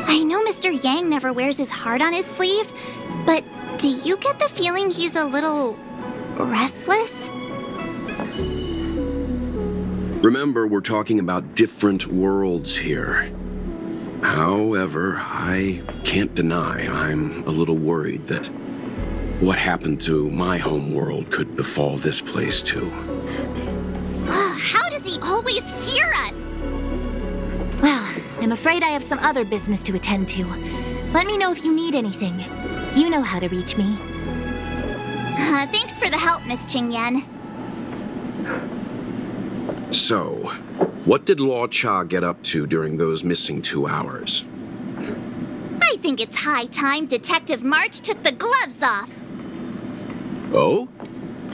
I know Mr. Yang never wears his heart on his sleeve, but do you get the feeling he's a little restless? Remember, we're talking about different worlds here. However, I can't deny I'm a little worried that what happened to my home world could befall this place too. How does he always hear us? Well, I'm afraid I have some other business to attend to. Let me know if you need anything. You know how to reach me. Thanks for the help, Miss Qingyan. So, what did Locha get up to during those missing 2 hours? I think it's high time Detective March took the gloves off. Oh?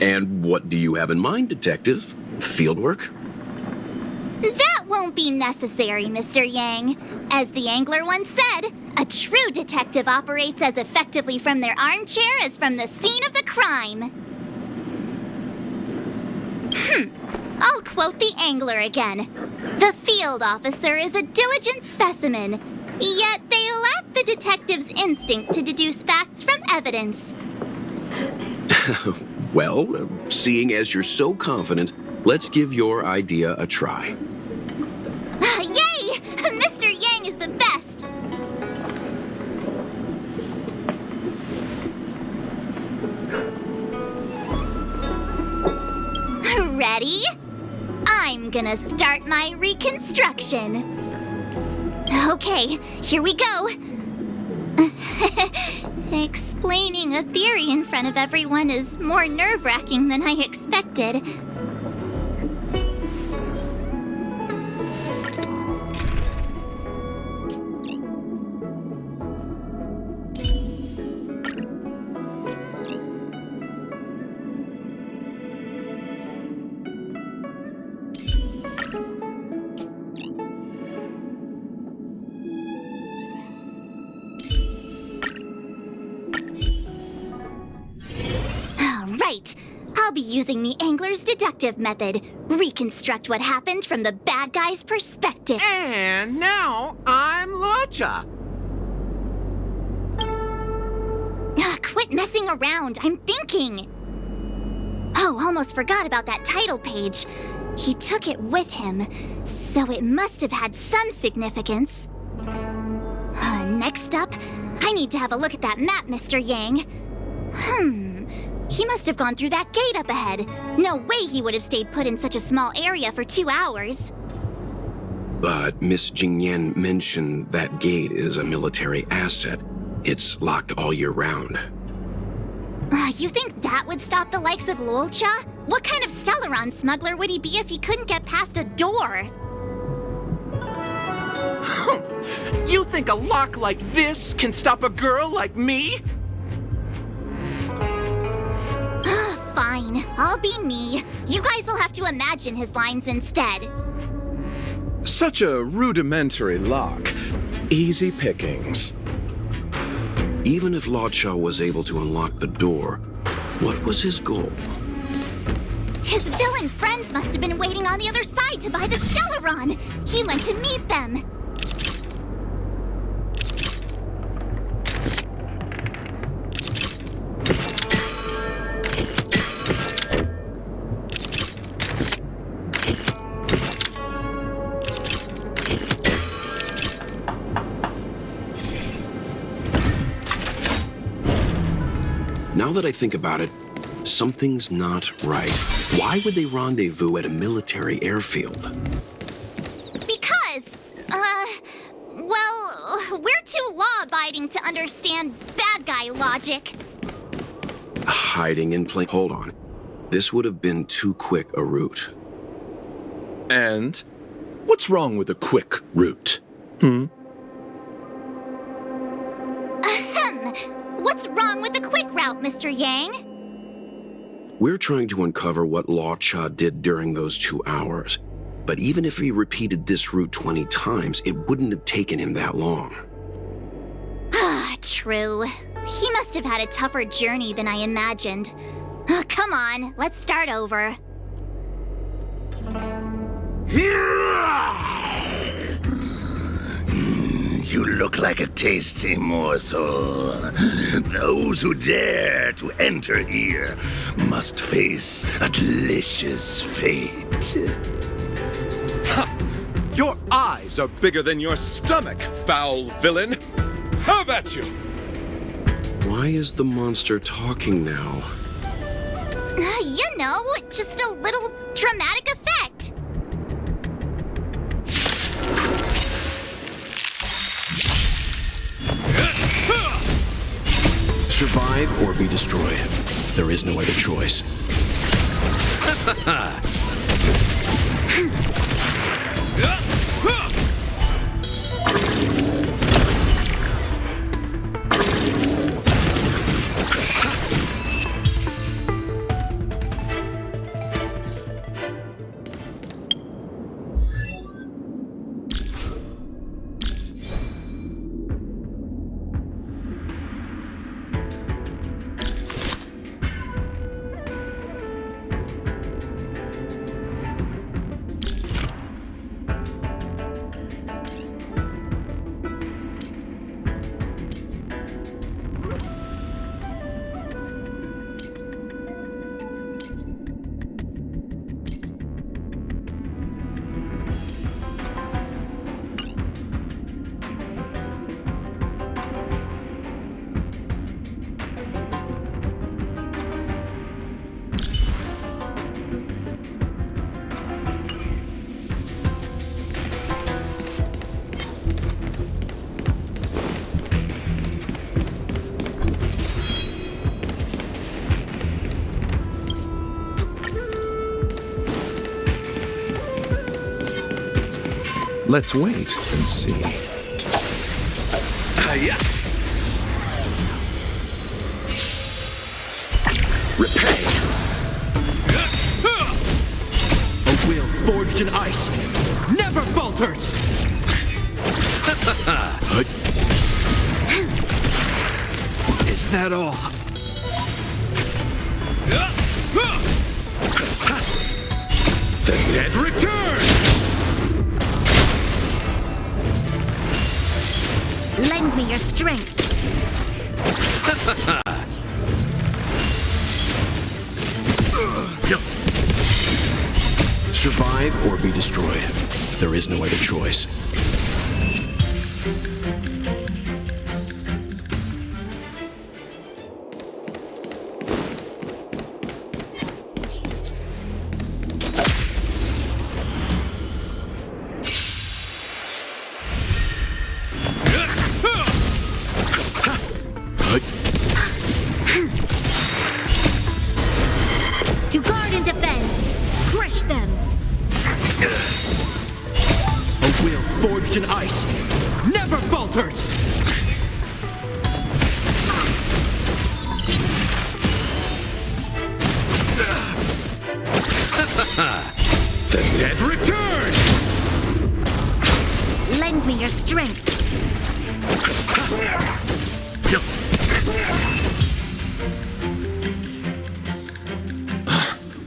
And what do you have in mind, Detective? Fieldwork? That won't be necessary, Mr. Yang. As the angler once said, a true detective operates as effectively from their armchair as from the scene of the crime. I'll quote the angler again. The field officer is a diligent specimen, yet they lack the detective's instinct to deduce facts from evidence. Well, seeing as you're so confident, let's give your idea a try. Yay! Mr. Yang is the best! Ready? I'm gonna start my reconstruction. Okay, here we go. Explaining a theory in front of everyone is more nerve-wracking than I expected. Right. I'll be using the angler's deductive method. Reconstruct what happened from the bad guy's perspective. And now I'm Locha. Quit messing around. I'm thinking. Oh, almost forgot about that title page. He took it with him, so it must have had some significance. Next up, I need to have a look at that map, Mr. Yang. He must have gone through that gate up ahead. No way he would have stayed put in such a small area for 2 hours. But Miss Xīngqióng mentioned that gate is a military asset. It's locked all year round. You think that would stop the likes of Locha? What kind of Stellaron smuggler would he be if he couldn't get past a door? You think a lock like this can stop a girl like me? Fine, I'll be me. You guys will have to imagine his lines instead. Such a rudimentary lock. Easy pickings. Even if Locha was able to unlock the door, what was his goal? His villain friends must have been waiting on the other side to buy the Stellaron. He went to meet them. Now that I think about it, something's not right. Why would they rendezvous at a military airfield? Because, well, we're too law-abiding to understand bad guy logic. Hiding in plain... Hold on. This would have been too quick a route. And what's wrong with a quick route? What's wrong with the quick route, Mr. Yang? We're trying to uncover what Locha did during those 2 hours. But even if he repeated this route 20 times, it wouldn't have taken him that long. True. He must have had a tougher journey than I imagined. Come on, let's start over. You look like a tasty morsel. Those who dare to enter here must face a delicious fate. Your eyes are bigger than your stomach, foul villain. Have at you! Why is the monster talking now? You know, just a little dramatic effect. Survive or be destroyed. There is no other choice. Let's wait and see. Yeah. Repay. A will forged in ice never falters. Is that all? The dead return! Lend me your strength. Survive or be destroyed. There is no other choice. them! A will forged in ice never falters! The dead return! Lend me your strength.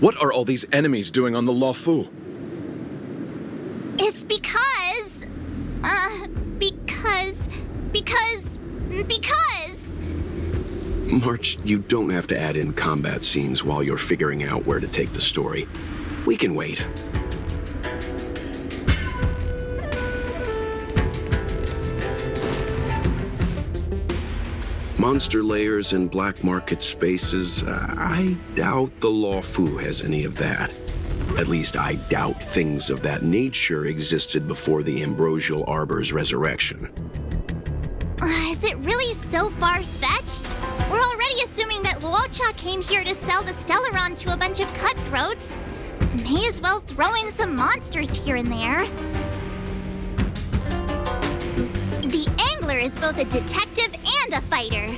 What are all these enemies doing on the Luofu? It's because... March, you don't have to add in combat scenes while you're figuring out where to take the story. We can wait. Monster layers and black market spaces, I doubt the Luofu has any of that. At least I doubt things of that nature existed before the Ambrosial Arbor's resurrection. Is it really so far-fetched? We're already assuming that Locha came here to sell the Stellaron to a bunch of cutthroats. May as well throw in some monsters here and there. The Angler is both a detective and a fighter.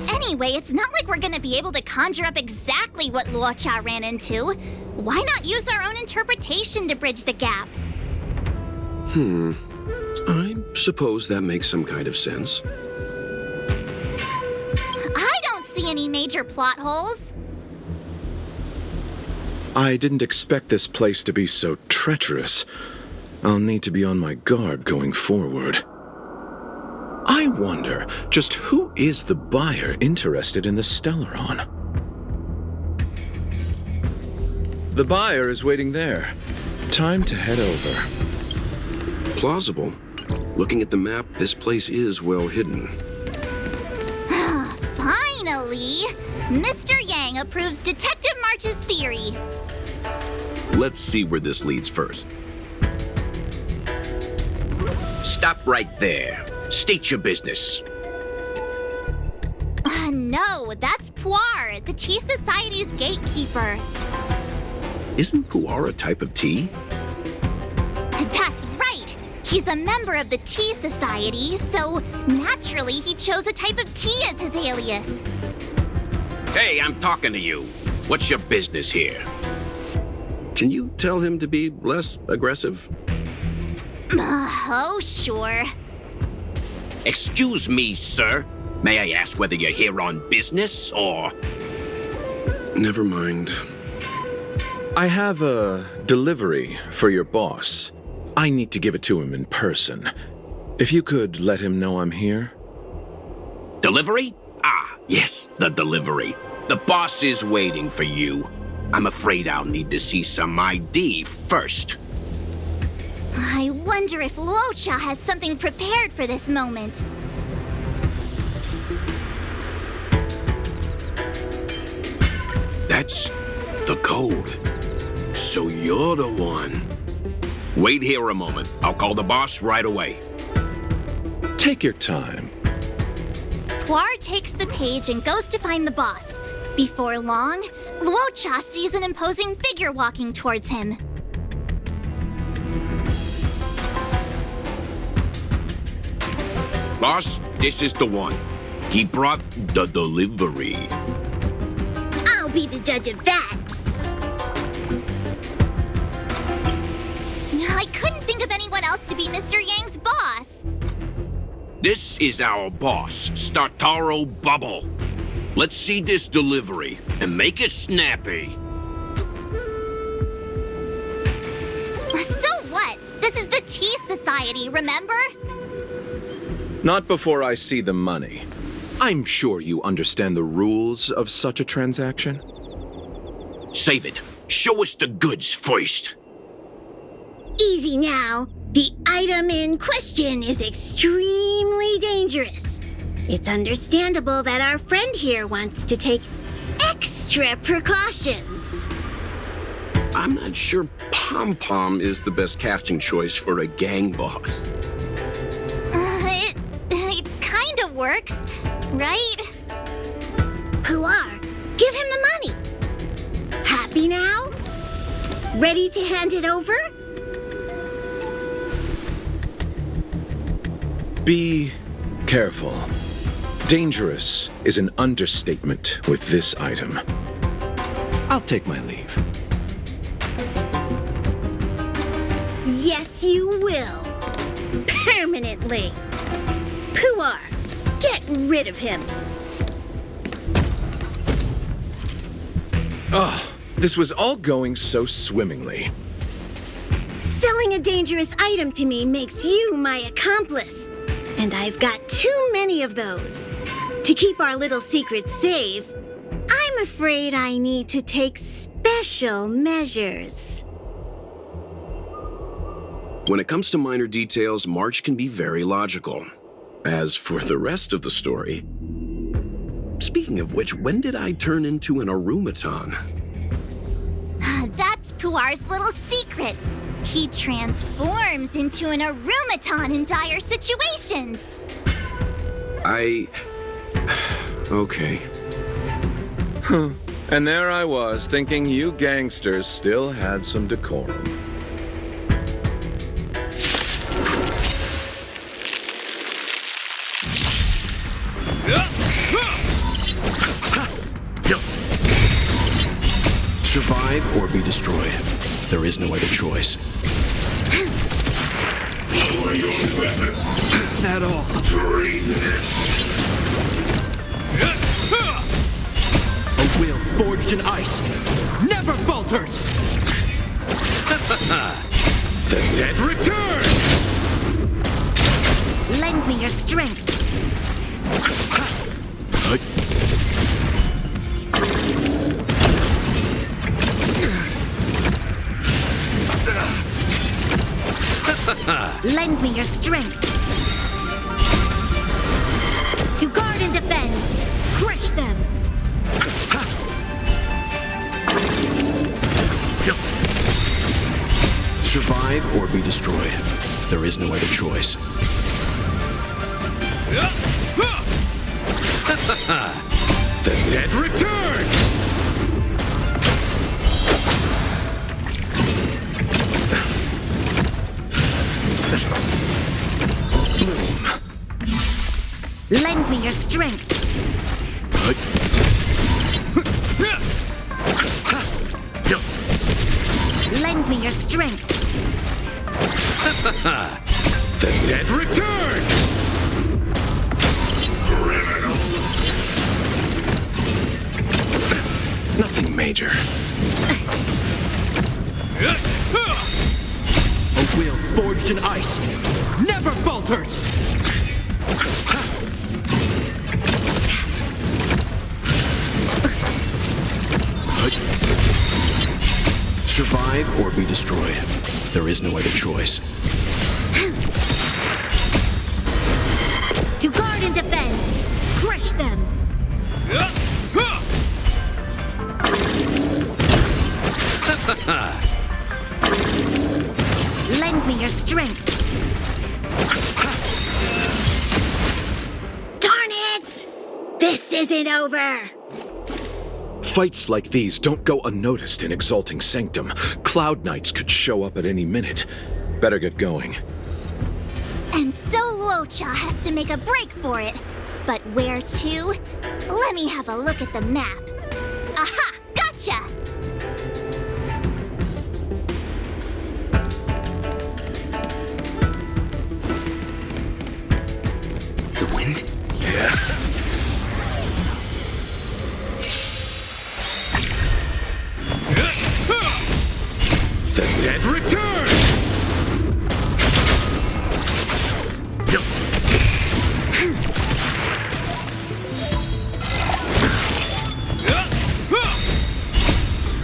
Anyway, it's not like we're gonna be able to conjure up exactly what Locha ran into. Why not use our own interpretation to bridge the gap? I suppose that makes some kind of sense. I don't see any major plot holes. I didn't expect this place to be so treacherous. I'll need to be on my guard going forward. I wonder, just who is the buyer interested in the Stellaron? The buyer is waiting there. Time to head over. Plausible. Looking at the map, this place is well hidden. Finally! Mr. Yang approves Detective March's theory. Let's see where this leads first. Stop right there. State your business. No, that's Puar, the Tea Society's gatekeeper. Isn't Puar a type of tea? That's right! He's a member of the Tea Society, so naturally he chose a type of tea as his alias. Hey, I'm talking to you. What's your business here? Can you tell him to be less aggressive? Oh, sure. Excuse me, sir. May I ask whether you're here on business, or... Never mind. I have a delivery for your boss. I need to give it to him in person. If you could let him know I'm here. Delivery? Ah, yes, the delivery. The boss is waiting for you. I'm afraid I'll need to see some ID first. I wonder if Locha has something prepared for this moment. That's the code. So you're the one. Wait here a moment. I'll call the boss right away. Take your time. Puar takes the page and goes to find the boss. Before long, Locha sees an imposing figure walking towards him. Boss, this is the one. He brought the delivery. I'll be the judge of that. I couldn't think of anyone else to be Mr. Yang's boss. This is our boss, Startaro Bubble. Let's see this delivery and make it snappy. So what? This is the Tea Society, remember? Not before I see the money. I'm sure you understand the rules of such a transaction. Save it. Show us the goods first. Easy now. The item in question is extremely dangerous. It's understandable that our friend here wants to take extra precautions. I'm not sure Pom Pom is the best casting choice for a gang boss. It kinda works, right? Puar, give him the money. Happy now? Ready to hand it over? Be careful. Dangerous is an understatement with this item. I'll take my leave. Yes, you will. Permanently. Puar, get rid of him. Oh, this was all going so swimmingly. Selling a dangerous item to me makes you my accomplice. And I've got too many of those. To keep our little secret safe, I'm afraid I need to take special measures. When it comes to minor details, March can be very logical. As for the rest of the story... Speaking of which, when did I turn into an Arumaton? That's Puar's little secret. He transforms into an Arumaton in dire situations. Okay. Huh. And there I was, thinking you gangsters still had some decorum. Survive or be destroyed. There is no other choice. Lower your weapon. Is that all? Treasonous. A will forged in ice never falters! The dead return! Lend me your strength. Lend me your strength. To guard and defend. Crush them. Survive or be destroyed. There is no other choice. The dead return! Lend me your strength. Lend me your strength. The dead return! Criminal. Nothing major. A will forged in ice never falters! Survive or be destroyed. There is no other choice. To guard and defend. Crush them. Lend me your strength. Darn it! This isn't over! Fights like these don't go unnoticed in Exalting Sanctum. Cloud Knights could show up at any minute. Better get going. And so Locha has to make a break for it. But where to? Let me have a look at the map. Aha! Gotcha! The wind? Yeah. The dead return!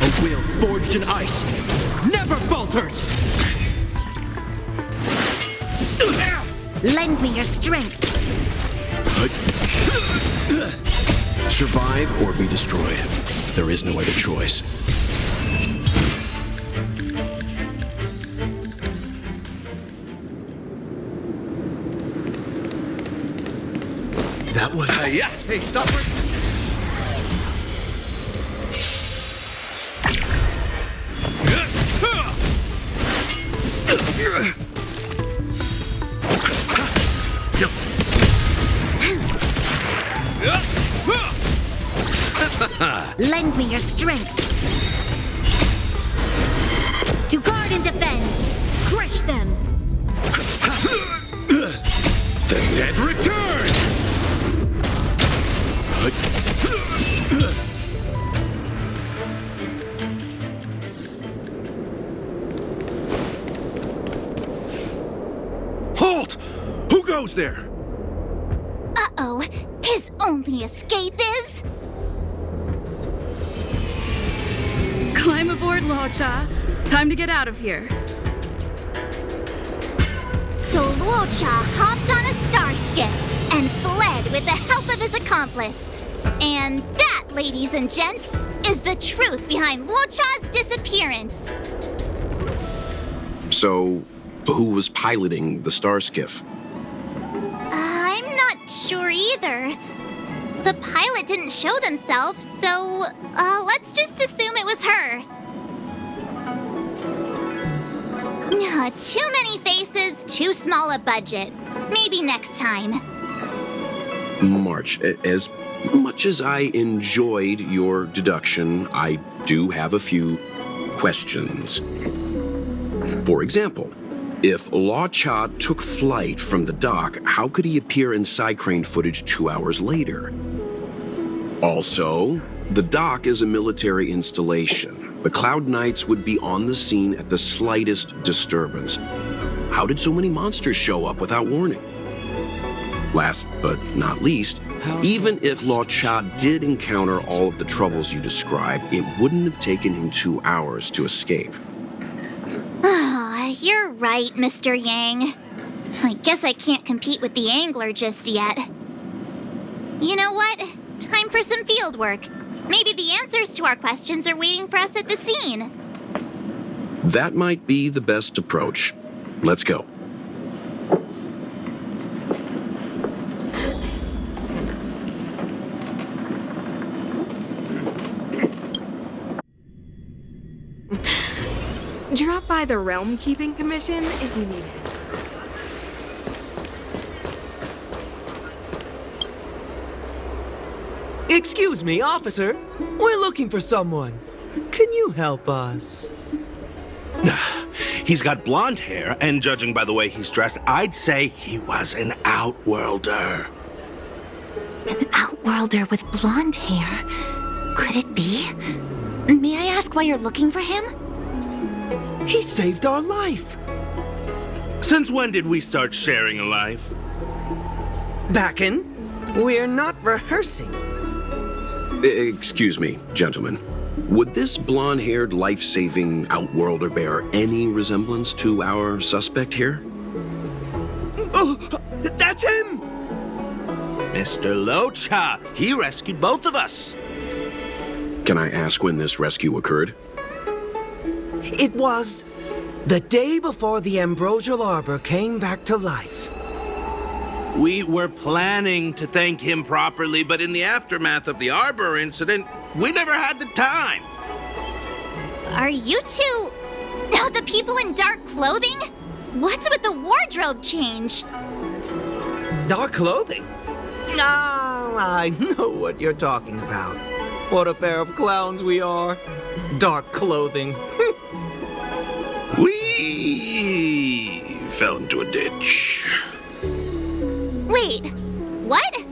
A will forged in ice never falters! Lend me your strength. Survive or be destroyed. There is no other choice. That was... Yes! Hey, stop it! me your strength. To guard and defend. Crush them. The dead return! Halt! Who goes there? Uh-oh. His only escape is... Climb aboard, Locha. Time to get out of here. So Locha hopped on a star skiff and fled with the help of his accomplice. And that, ladies and gents, is the truth behind Locha's disappearance. So, who was piloting the star skiff? I'm not sure either. The pilot didn't show themselves, so let's just assume it was her. Too many faces, too small a budget. Maybe next time. March, as much as I enjoyed your deduction, I do have a few questions. For example, if Locha took flight from the dock, how could he appear in side crane footage 2 hours later? Also, the dock is a military installation. The Cloud Knights would be on the scene at the slightest disturbance. How did so many monsters show up without warning? Last but not least, even if Locha did encounter all of the troubles you described, it wouldn't have taken him 2 hours to escape. You're right, Mr. Yang. I guess I can't compete with the angler just yet. You know what? Time for some field work. Maybe the answers to our questions are waiting for us at the scene. That might be the best approach. Let's go. Drop by the Realm Keeping Commission if you need it. Excuse me, officer. We're looking for someone. Can you help us? He's got blonde hair, and judging by the way he's dressed, I'd say he was an outworlder. An outworlder with blonde hair? Could it be? May I ask why you're looking for him? He saved our life. Since when did we start sharing a life? Backen, we're not rehearsing. Excuse me, gentlemen. Would this blonde-haired, life-saving outworlder bear any resemblance to our suspect here? Oh, that's him! Mr. Locha, he rescued both of us. Can I ask when this rescue occurred? It was the day before the Ambrosial Arbor came back to life. We were planning to thank him properly, but in the aftermath of the Arbor incident, we never had the time. Are you two... the people in dark clothing? What's with the wardrobe change? Dark clothing? Ah, I know what you're talking about. What a pair of clowns we are. Dark clothing. We fell into a ditch. Wait, what?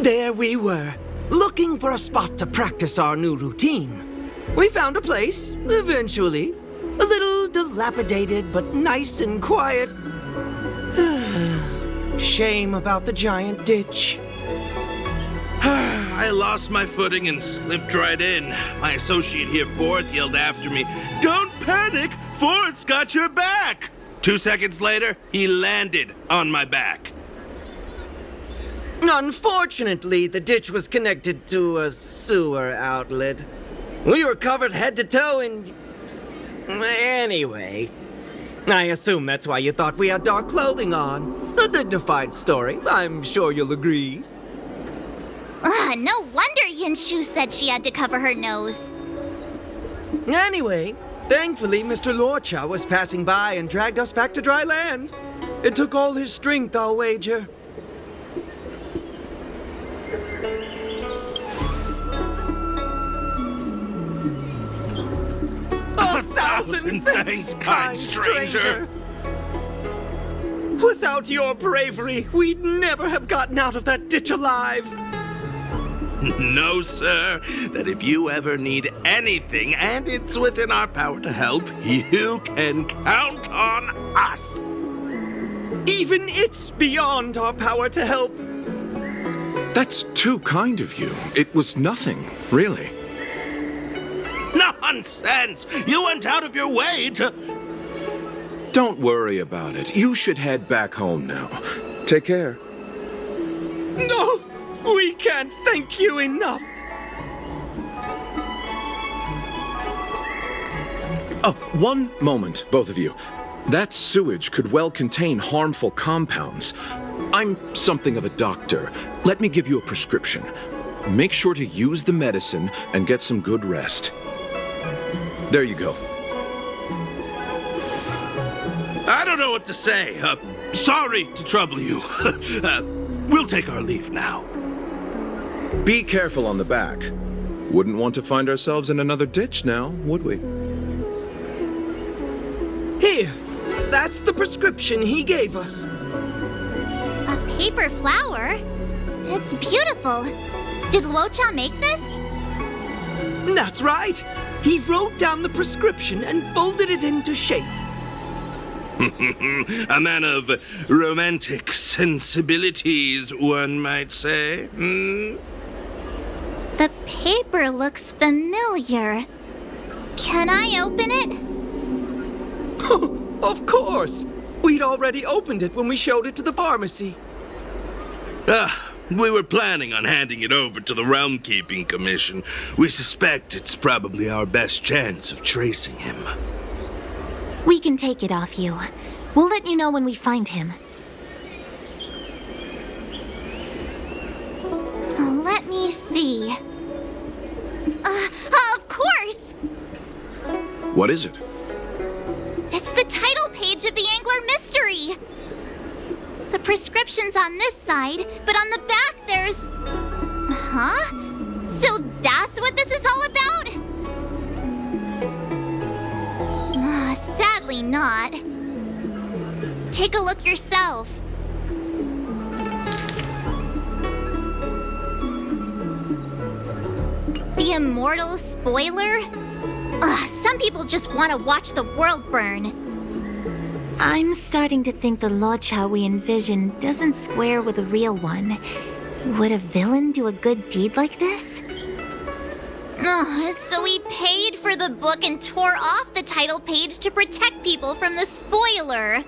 There we were, looking for a spot to practice our new routine. We found a place, eventually. A little dilapidated, but nice and quiet. Shame about the giant ditch. I lost my footing and slipped right in. My associate here, Fourth, yelled after me, "Don't panic! Fourth's got your back!" 2 seconds later, he landed on my back. Unfortunately, the ditch was connected to a sewer outlet. We were covered head to toe in... Anyway, I assume that's why you thought we had dark clothing on. A dignified story, I'm sure you'll agree. No wonder Yinshu said she had to cover her nose. Anyway, thankfully, Mr. Locha was passing by and dragged us back to dry land. It took all his strength, I'll wager. 1,000 thanks, kind stranger. Without your bravery, we'd never have gotten out of that ditch alive. No, sir. That if you ever need anything, and it's within our power to help, you can count on us. Even it's beyond our power to help. That's too kind of you. It was nothing, really. Nonsense! You went out of your way to... Don't worry about it. You should head back home now. Take care. No! We can't thank you enough! One moment, both of you. That sewage could well contain harmful compounds. I'm something of a doctor. Let me give you a prescription. Make sure to use the medicine and get some good rest. There you go. I don't know what to say. Sorry to trouble you. We'll take our leave now. Be careful on the back. Wouldn't want to find ourselves in another ditch now, would we? Here, that's the prescription he gave us. A paper flower? It's beautiful. Did Locha make this? That's right. He wrote down the prescription and folded it into shape. A man of romantic sensibilities, one might say. The paper looks familiar. Can I open it? Of course! We'd already opened it when we showed it to the pharmacy. We were planning on handing it over to the Realm Keeping Commission. We suspect it's probably our best chance of tracing him. We can take it off you. We'll let you know when we find him. Let me see. Of course! What is it? It's the title page of the Angler Mystery! The prescription's on this side, but on the back there's... Huh? So that's what this is all about? Sadly not. Take a look yourself. The immortal spoiler? Some people just want to watch the world burn. I'm starting to think the Locha we envision doesn't square with a real one. Would a villain do a good deed like this? So he paid for the book and tore off the title page to protect people from the spoiler.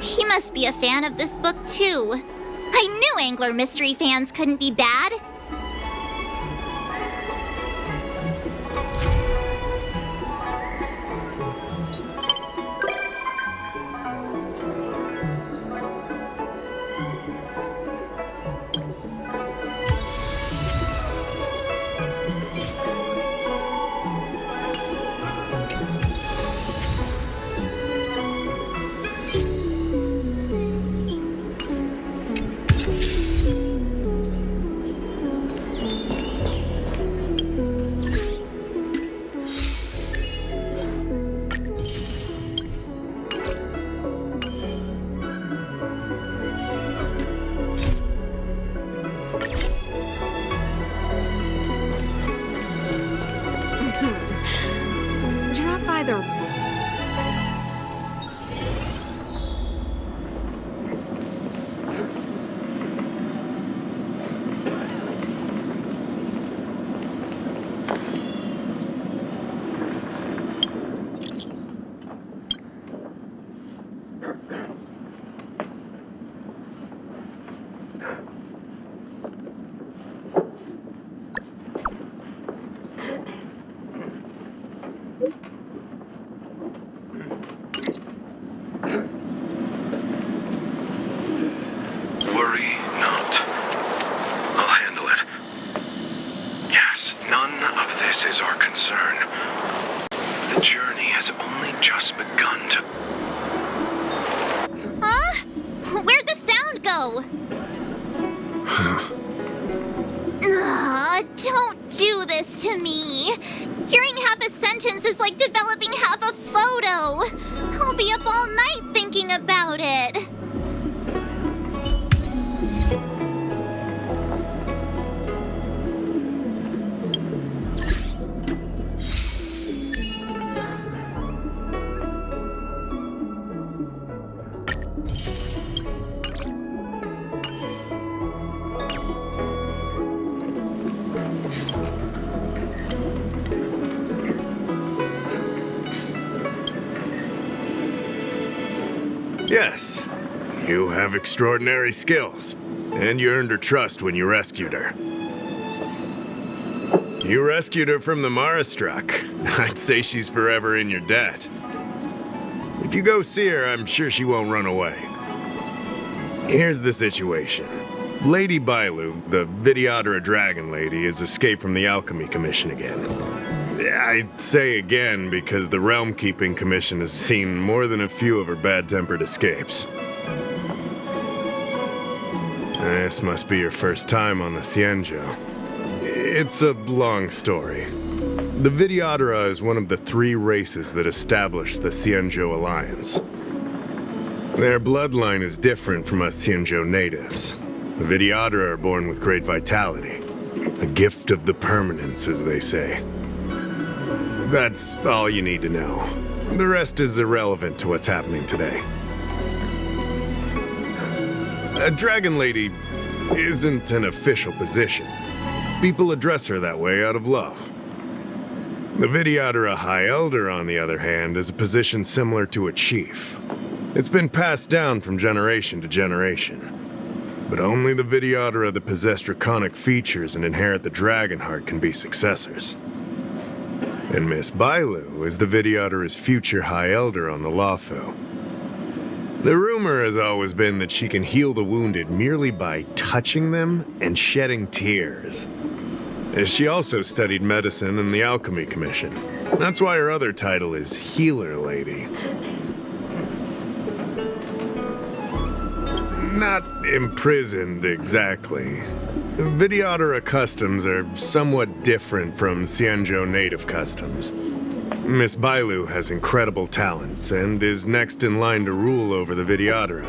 He must be a fan of this book too. I knew Angler Mystery fans couldn't be bad. Drop by the... Worry not. I'll handle it. Yes, none of this is our concern. The journey has only just begun to... Huh? Where'd the sound go? Don't do this to me. Hearing half a sentence is like developing half a photo. I'll be up all night thinking about it. Yes, you have extraordinary skills, and you earned her trust when you rescued her. You rescued her from the Marastruck. I'd say she's forever in your debt. If you go see her, I'm sure she won't run away. Here's the situation. Lady Bailu, the Videodora Dragon Lady, has escaped from the Alchemy Commission again. I say again because the Realm Keeping Commission has seen more than a few of her bad-tempered escapes. This must be your first time on the Xīngqióng. It's a long story. The Videodora is one of the 3 races that established the Xīngqióng Alliance. Their bloodline is different from us Xīngqióng natives. The Videodora are born with great vitality. A gift of the permanence, as they say. That's all you need to know. The rest is irrelevant to what's happening today. A Dragon Lady isn't an official position. People address her that way out of love. The Videodora High Elder, on the other hand, is a position similar to a chief. It's been passed down from generation to generation. But only the Videodora that possess draconic features and inherit the dragon heart can be successors. And Miss Bailu is the Videodora's future High Elder on the Lawfu. The rumor has always been that she can heal the wounded merely by touching them and shedding tears. She also studied medicine in the Alchemy Commission. That's why her other title is Healer Lady. Not imprisoned exactly. Videodora customs are somewhat different from Xīngqióng native customs. Miss Bailu has incredible talents and is next in line to rule over the Videodora.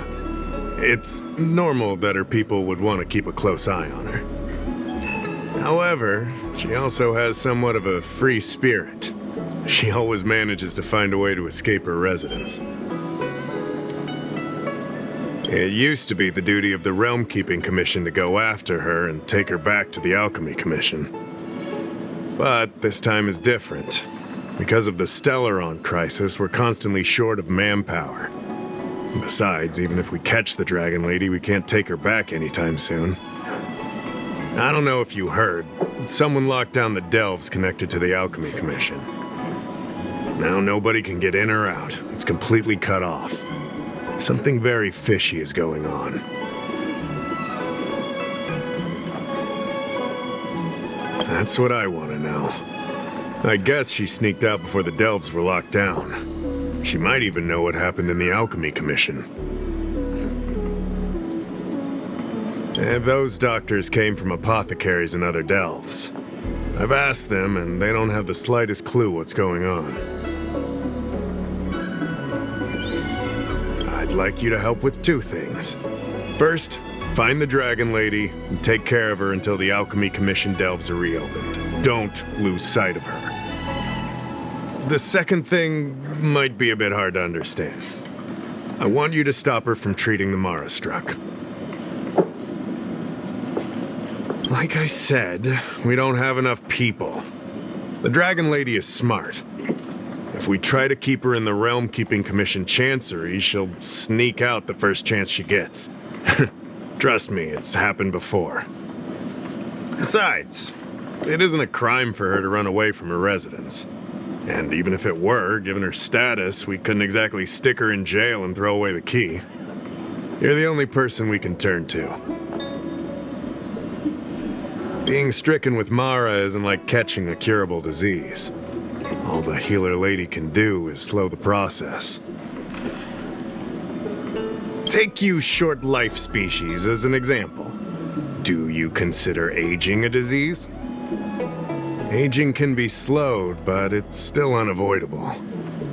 It's normal that her people would want to keep a close eye on her. However, she also has somewhat of a free spirit. She always manages to find a way to escape her residence. It used to be the duty of the Realm Keeping Commission to go after her and take her back to the Alchemy Commission. But this time is different. Because of the Stellaron crisis, we're constantly short of manpower. Besides, even if we catch the Dragon Lady, we can't take her back anytime soon. I don't know if you heard, someone locked down the delves connected to the Alchemy Commission. Now nobody can get in or out. It's completely cut off. Something very fishy is going on. That's what I want to know. I guess she sneaked out before the delves were locked down. She might even know what happened in the Alchemy Commission. And those doctors came from apothecaries and other delves. I've asked them, and they don't have the slightest clue what's going on. I'd like you to help with 2 things. First, find the Dragon Lady and take care of her until the Alchemy Commission delves are reopened. Don't lose sight of her. The second thing might be a bit hard to understand. I want you to stop her from treating the Marastruck. Like I said, we don't have enough people. The Dragon Lady is smart. If we try to keep her in the Realm Keeping Commission Chancery, she'll sneak out the first chance she gets. Trust me, it's happened before. Besides, it isn't a crime for her to run away from her residence. And even if it were, given her status, we couldn't exactly stick her in jail and throw away the key. You're the only person we can turn to. Being stricken with Mara isn't like catching a curable disease. All the Healer Lady can do is slow the process. Take you short life species as an example. Do you consider aging a disease? Aging can be slowed, but it's still unavoidable.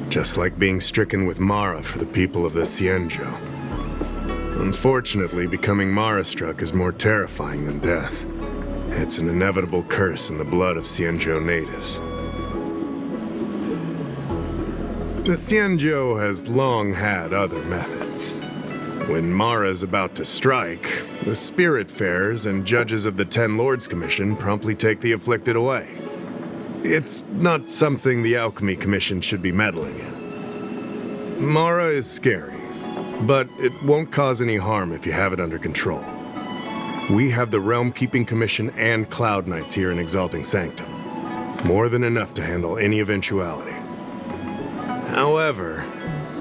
Just like being stricken with Mara for the people of the Xīngqióng. Unfortunately, becoming Mara-struck is more terrifying than death. It's an inevitable curse in the blood of Xīngqióng natives. The Xīngqióng has long had other methods. When Mara is about to strike, the Spiritfarers and judges of the Ten Lords Commission promptly take the afflicted away. It's not something the Alchemy Commission should be meddling in. Mara is scary, but it won't cause any harm if you have it under control. We have the Realm Keeping Commission and Cloud Knights here in Exalting Sanctum. More than enough to handle any eventuality. However,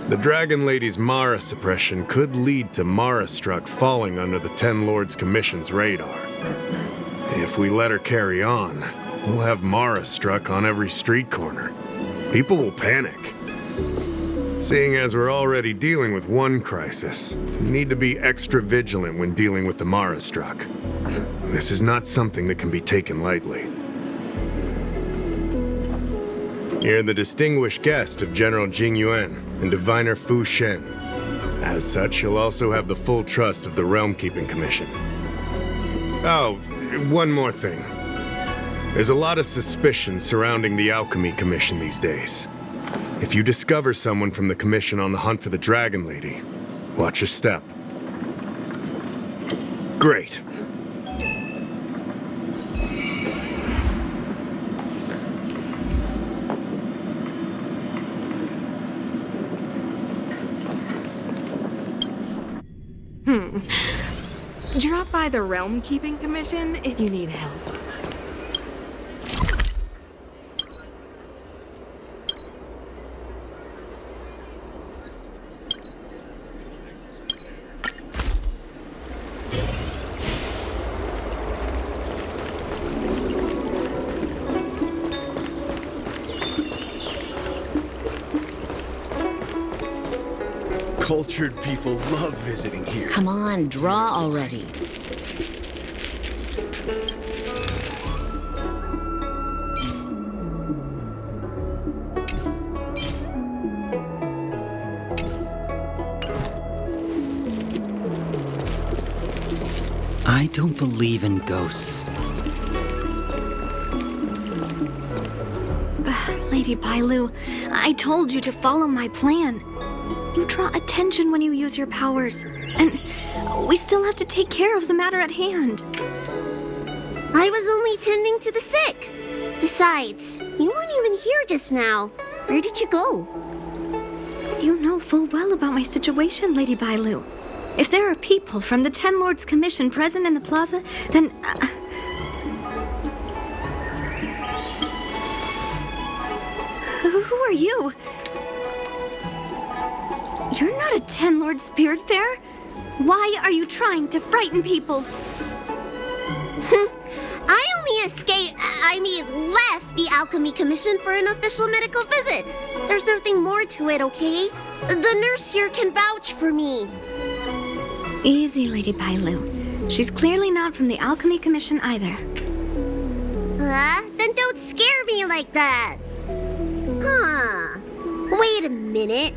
the Dragon Lady's Mara suppression could lead to Mara-struck falling under the Ten Lords Commission's radar. If we let her carry on, we'll have Mara-struck on every street corner. People will panic. Seeing as we're already dealing with one crisis, we need to be extra vigilant when dealing with the Mara-struck. This is not something that can be taken lightly. You're the distinguished guest of General Jing Yuan and Diviner Fu Shen. As such, you'll also have the full trust of the Realm Keeping Commission. Oh, one more thing. There's a lot of suspicion surrounding the Alchemy Commission these days. If you discover someone from the Commission on the hunt for the Dragon Lady, watch your step. Great. Drop by the Realm Keeping Commission if you need help. Cultured people love visiting here. Come on, draw already. I don't believe in ghosts. Lady Bailu, I told you to follow my plan. You draw attention when you use your powers, and we still have to take care of the matter at hand. I was only tending to the sick. Besides, you weren't even here just now. Where did you go? You know full well about my situation, Lady Bailu. If there are people from the Ten Lords Commission present in the plaza, then... Who are you? You're not a Ten Lord Spiritfarer. Why are you trying to frighten people? I only left the Alchemy Commission for an official medical visit. There's nothing more to it, okay? The nurse here can vouch for me. Easy, Lady Bailu. She's clearly not from the Alchemy Commission either. Then don't scare me like that. Huh. Wait a minute.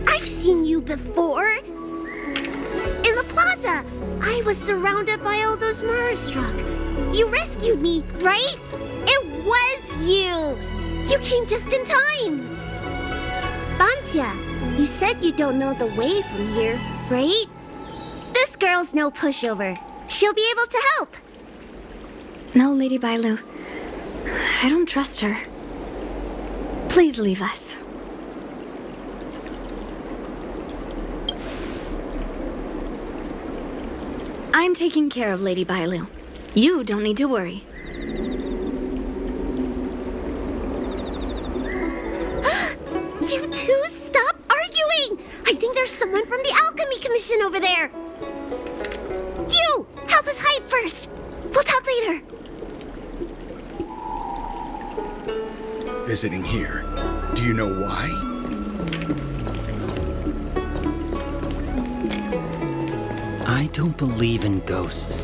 I've seen you before. In the plaza, I was surrounded by all those Mara-struck. You rescued me, right? It was you. You came just in time. Bansia, you said you don't know the way from here, right? This girl's no pushover. She'll be able to help. No, Lady Bailu. I don't trust her. Please leave us. I'm taking care of Lady Bailu. You don't need to worry. You two, stop arguing! I think there's someone from the Alchemy Commission over there. You! Help us hide first! We'll talk later. Visiting here. Do you know why? I don't believe in ghosts.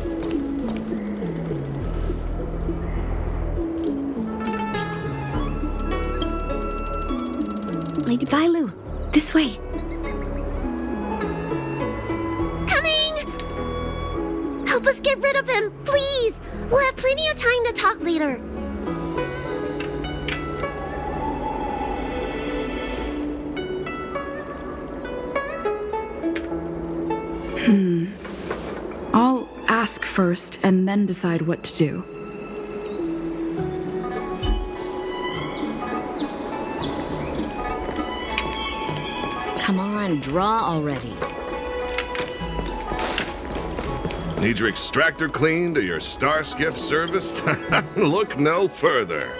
Lady Bailu, this way. Coming! Help us get rid of him, please! We'll have plenty of time to talk later. I'll ask first and then decide what to do. Come on, draw already. Need your extractor cleaned or your star skiff serviced? Look no further.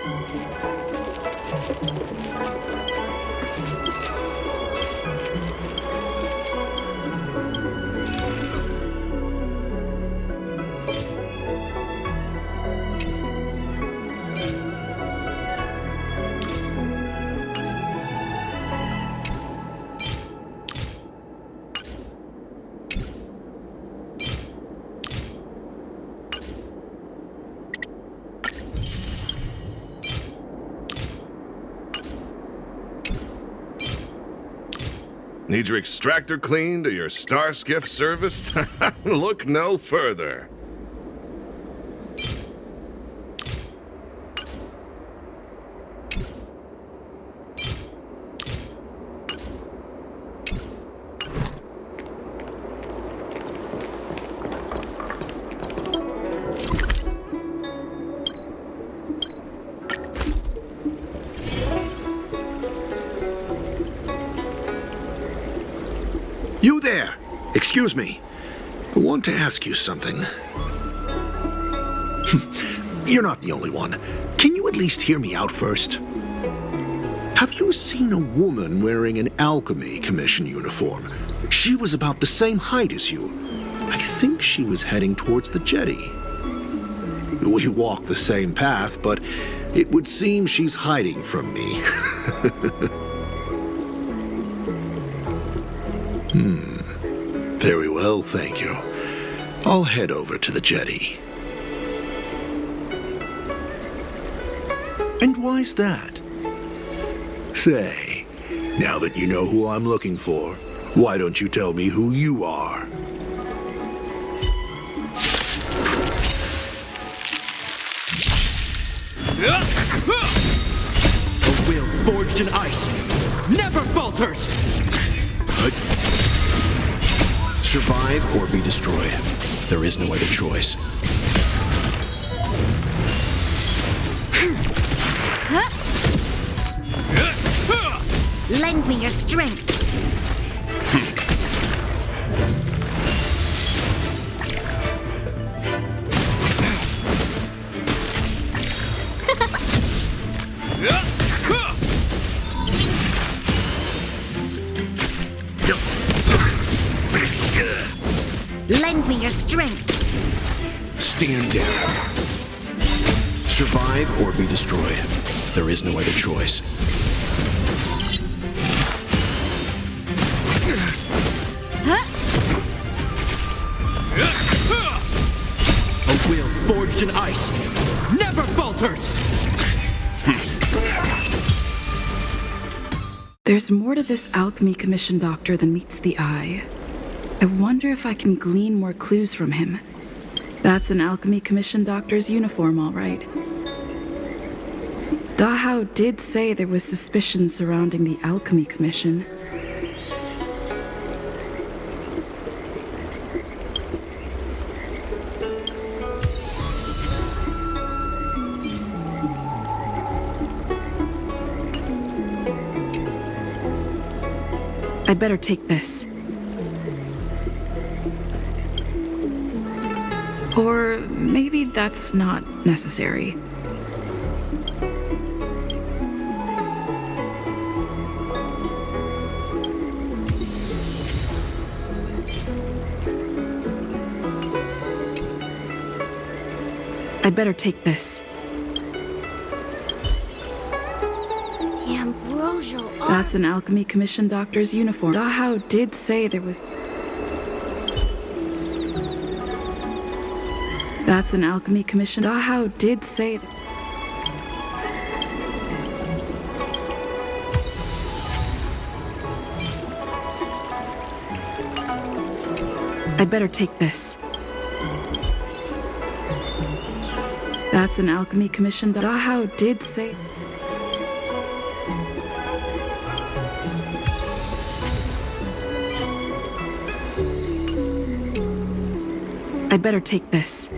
Need your extractor cleaned or your star skiff serviced? Look no further. You there! Excuse me. I want to ask you something. You're not the only one. Can you at least hear me out first? Have you seen a woman wearing an alchemy commission uniform? She was about the same height as you. I think she was heading towards the jetty. We walk the same path, but it would seem she's hiding from me. Very well, thank you. I'll head over to the jetty. And why's that? Say, now that you know who I'm looking for, why don't you tell me who you are? A will forged in ice never falters! Survive or be destroyed. There is no other choice. Lend me your strength. Lend me your strength. Stand down. Survive or be destroyed. There is no other choice. A will forged in ice never falters! There's more to this alchemy commission doctor than meets the eye. I wonder if I can glean more clues from him. That's an alchemy commission doctor's uniform, all right. Dahao did say there was suspicion surrounding the alchemy commission. I'd better take this. Or maybe that's not necessary. I'd better take this. The ambrosial art. That's an alchemy commission doctor's uniform. Dahao did say there was... That's an alchemy commission. Dahao did say that... I'd better take this. That's an alchemy commission. Dahao did say... I'd better take this.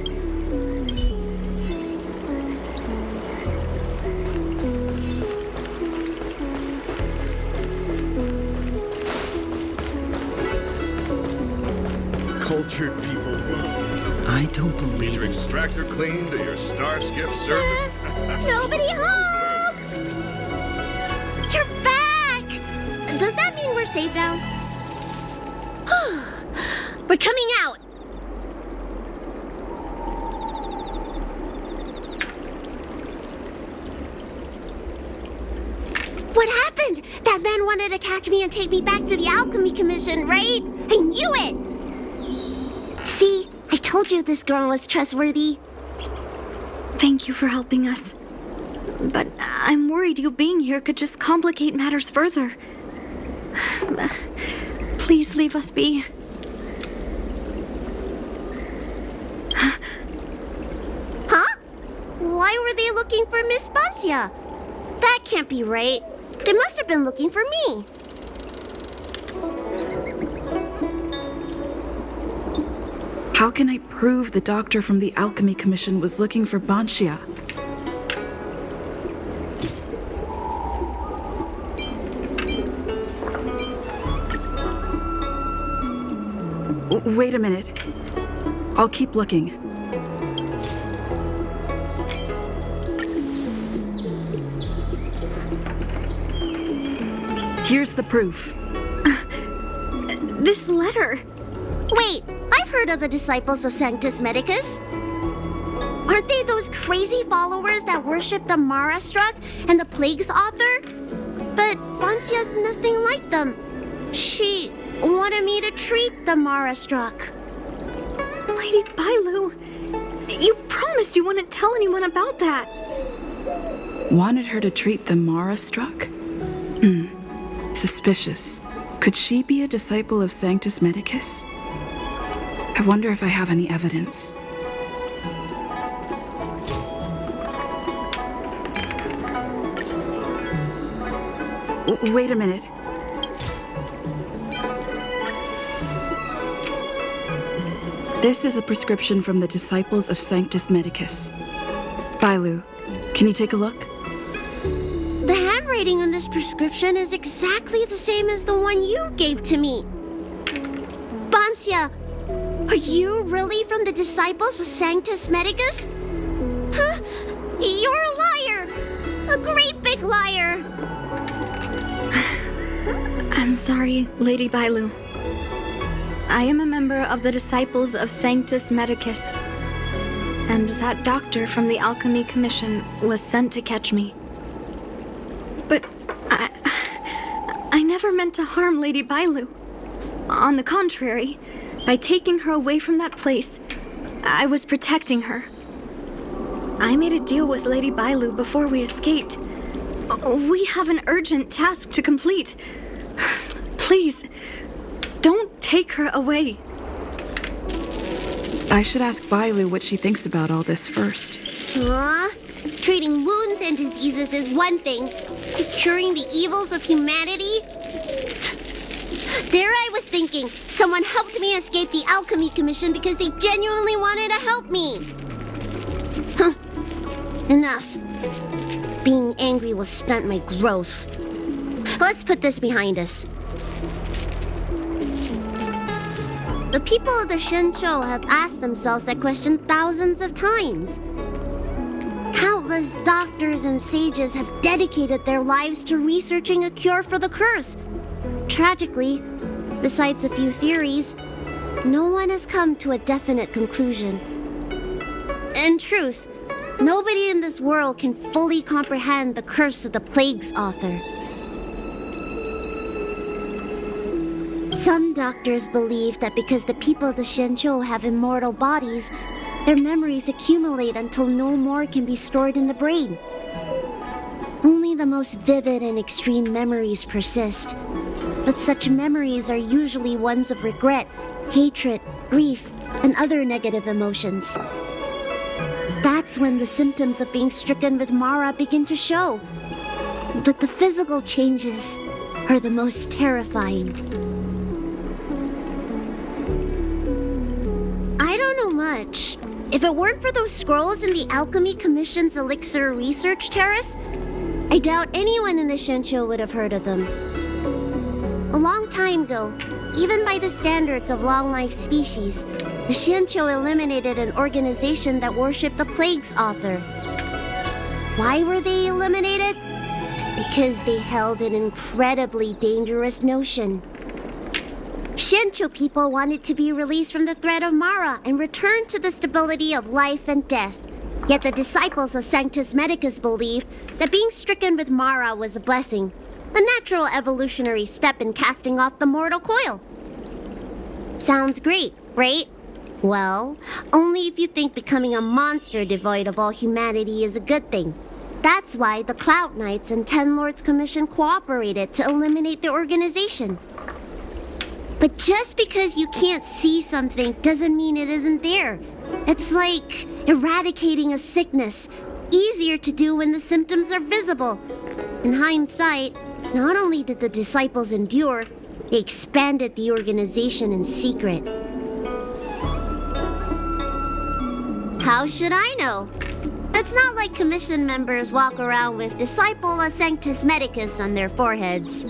Cultured people love. I don't believe your extractor cleaned or your Starskip serviced? Nobody home! You're back! Does that mean we're safe now? We're coming out! What happened? That man wanted to catch me and take me back to the Alchemy Commission, right? I knew it! See? I told you this girl was trustworthy. Thank you for helping us. But I'm worried you being here could just complicate matters further. Please leave us be. Huh? Why were they looking for Miss Bancia? That can't be right. They must have been looking for me. How can I prove the doctor from the Alchemy Commission was looking for Bancia? Wait a minute. I'll keep looking. Here's the proof. This letter. Wait, I've heard of the disciples of Sanctus Medicus. Aren't they those crazy followers that worship the Mara Struck and the Plague's author? But Bancia's nothing like them. She wanted me to treat the Mara Struck. Lady Bailu, you promised you wouldn't tell anyone about that. Wanted her to treat the Mara Struck? Suspicious. Could she be a disciple of Sanctus Medicus? I wonder if I have any evidence. Wait a minute. This is a prescription from the disciples of Sanctus Medicus. Bailu, can you take a look? The handwriting on this prescription is exactly the same as the one you gave to me. Bancia, are you really from the disciples of Sanctus Medicus? Huh? You're a liar! A great big liar! I'm sorry, Lady Bailu. I am a member of the Disciples of Sanctus Medicus, and that doctor from the Alchemy Commission was sent to catch me. But I never meant to harm Lady Bailu. On the contrary, by taking her away from that place, I was protecting her. I made a deal with Lady Bailu before we escaped. We have an urgent task to complete. Please, don't take her away. I should ask Bailu what she thinks about all this first. Treating wounds and diseases is one thing. Curing the evils of humanity? There I was thinking, someone helped me escape the Alchemy Commission because they genuinely wanted to help me. Enough. Being angry will stunt my growth. Let's put this behind us. The people of the Xīngqióng have asked themselves that question thousands of times. Countless doctors and sages have dedicated their lives to researching a cure for the curse. Tragically, besides a few theories, no one has come to a definite conclusion. In truth, nobody in this world can fully comprehend the curse of the Plague's author. Some doctors believe that because the people of the Xīngqióng have immortal bodies, their memories accumulate until no more can be stored in the brain. Only the most vivid and extreme memories persist. But such memories are usually ones of regret, hatred, grief, and other negative emotions. That's when the symptoms of being stricken with Mara begin to show. But the physical changes are the most terrifying. I don't know much. If it weren't for those scrolls in the Alchemy Commission's Elixir Research Terrace, I doubt anyone in the Xīngqióng would have heard of them. A long time ago, even by the standards of long-life species, the Xīngqióng eliminated an organization that worshipped the Plague's author. Why were they eliminated? Because they held an incredibly dangerous notion. Xīngqióng people wanted to be released from the threat of Mara and return to the stability of life and death. Yet the disciples of Sanctus Medicus believed that being stricken with Mara was a blessing, a natural evolutionary step in casting off the mortal coil. Sounds great, right? Well, only if you think becoming a monster devoid of all humanity is a good thing. That's why the Cloud Knights and Ten Lords Commission cooperated to eliminate the organization. But just because you can't see something doesn't mean it isn't there. It's like eradicating a sickness, easier to do when the symptoms are visible. In hindsight, not only did the disciples endure, they expanded the organization in secret. How should I know? It's not like commission members walk around with Disciple of Sanctus Medicus on their foreheads.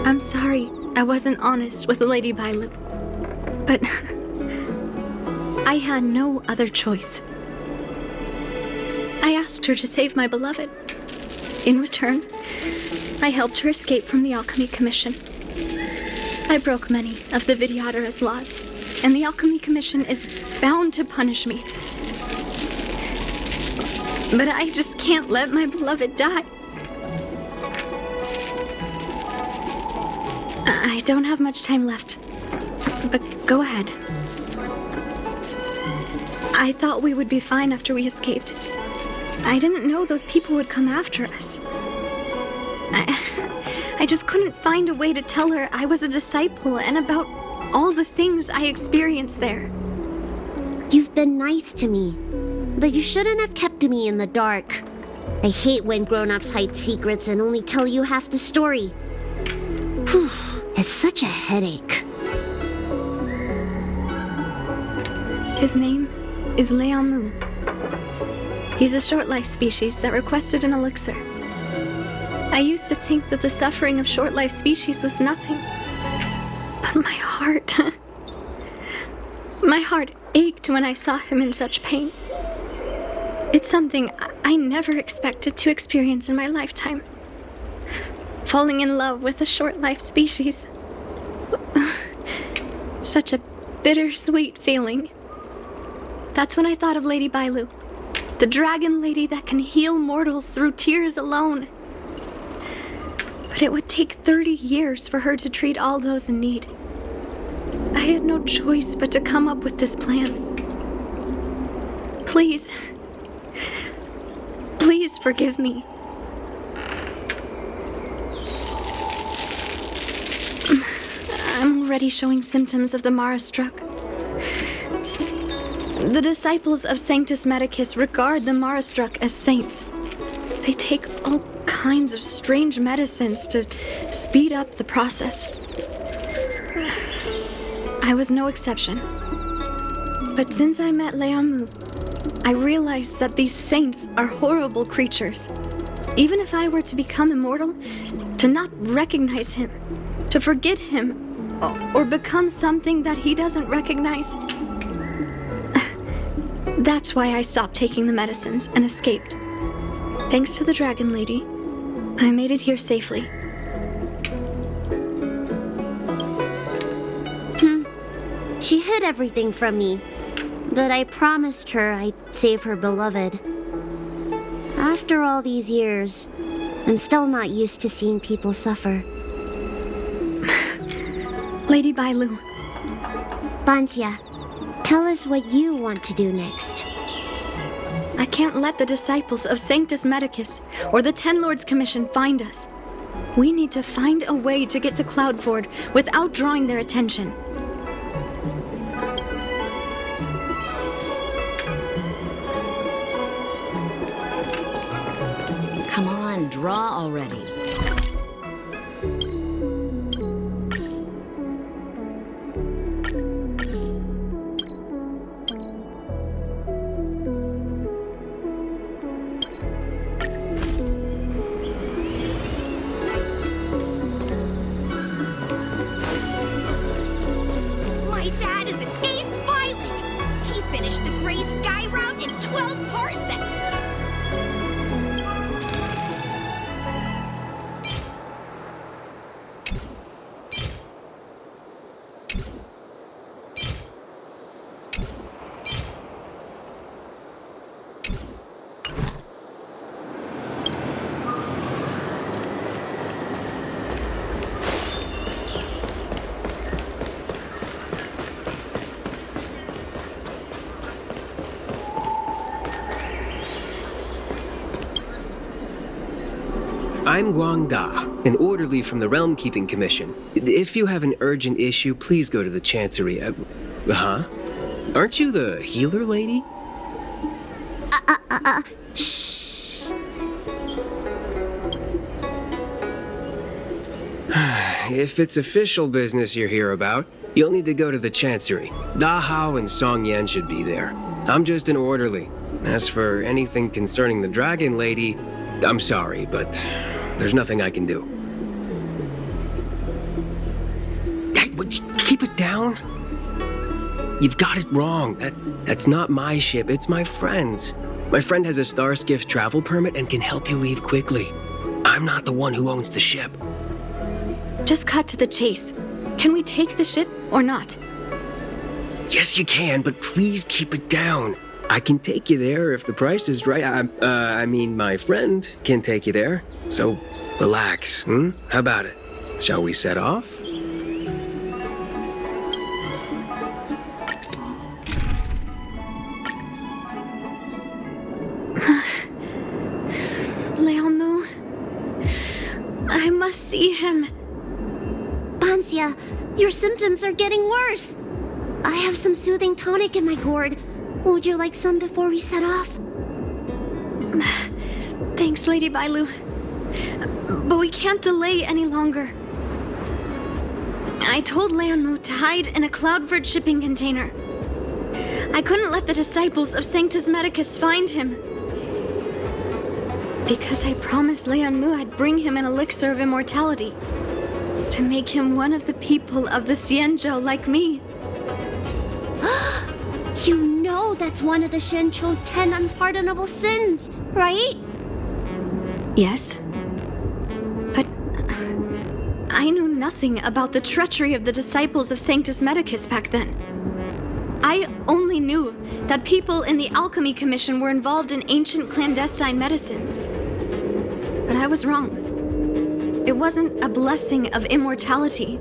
I'm sorry I wasn't honest with Lady Bailu, but I had no other choice. I asked her to save my beloved. In return, I helped her escape from the Alchemy Commission. I broke many of the Vidyadhara's laws, and the Alchemy Commission is bound to punish me. But I just can't let my beloved die. I don't have much time left, but go ahead. I thought we would be fine after we escaped. I didn't know those people would come after us. I just couldn't find a way to tell her I was a disciple and about all the things I experienced there. You've been nice to me, but you shouldn't have kept me in the dark. I hate when grown-ups hide secrets and only tell you half the story. Whew, it's such a headache. His name is Leamu. He's a short-life species that requested an elixir. I used to think that the suffering of short-life species was nothing. But my heart... my heart ached when I saw him in such pain. It's something I never expected to experience in my lifetime. Falling in love with a short-life species. Such a bittersweet feeling. That's when I thought of Lady Bailu, the dragon lady that can heal mortals through tears alone. But it would take 30 years for her to treat all those in need. I had no choice but to come up with this plan. Please, please forgive me. I'm already showing symptoms of the Mara struck. The disciples of Sanctus Medicus regard the Mara struck as saints. They take all kinds of strange medicines to speed up the process. I was no exception. But since I met Leamu, I realized that these saints are horrible creatures. Even if I were to become immortal, to not recognize him, to forget him, or become something that he doesn't recognize. That's why I stopped taking the medicines and escaped. Thanks to the Dragon Lady, I made it here safely. She hid everything from me, but I promised her I'd save her beloved. After all these years, I'm still not used to seeing people suffer. Lady Bailu, Bansia, tell us what you want to do next. I can't let the disciples of Sanctus Medicus or the Ten Lords Commission find us. We need to find a way to get to Cloudford without drawing their attention. Come on, draw already. My dad is an ace pilot! He finished the Gray Sky route in 12 parsecs! I'm Guang Da, an orderly from the Realm Keeping Commission. If you have an urgent issue, please go to the Chancery. Huh? Aren't you the healer lady? Shh. If it's official business you're here about, you'll need to go to the Chancery. Da Hao and Song Yan should be there. I'm just an orderly. As for anything concerning the Dragon Lady, I'm sorry, but there's nothing I can do. Hey, keep it down. You've got it wrong. That's not my ship, it's my friend's. My friend has a Starskiff travel permit and can help you leave quickly. I'm not the one who owns the ship. Just cut to the chase. Can we take the ship or not? Yes, you can, but please keep it down. I can take you there if the price is right. I mean, my friend can take you there. So, relax, hmm? How about it? Shall we set off? Liaomu, I must see him. Bansia, your symptoms are getting worse. I have some soothing tonic in my gourd. Would you like some before we set off? Thanks, Lady Bailu. But we can't delay any longer. I told Lianmu to hide in a Cloudford shipping container. I couldn't let the disciples of Sanctus Medicus find him. Because I promised Lianmu I'd bring him an elixir of immortality. To make him one of the people of the Xianzhou like me. You know that's one of the Shencho's 10 unpardonable sins, right? Yes. But I knew nothing about the treachery of the disciples of Sanctus Medicus back then. I only knew that people in the Alchemy Commission were involved in ancient clandestine medicines. But I was wrong. It wasn't a blessing of immortality.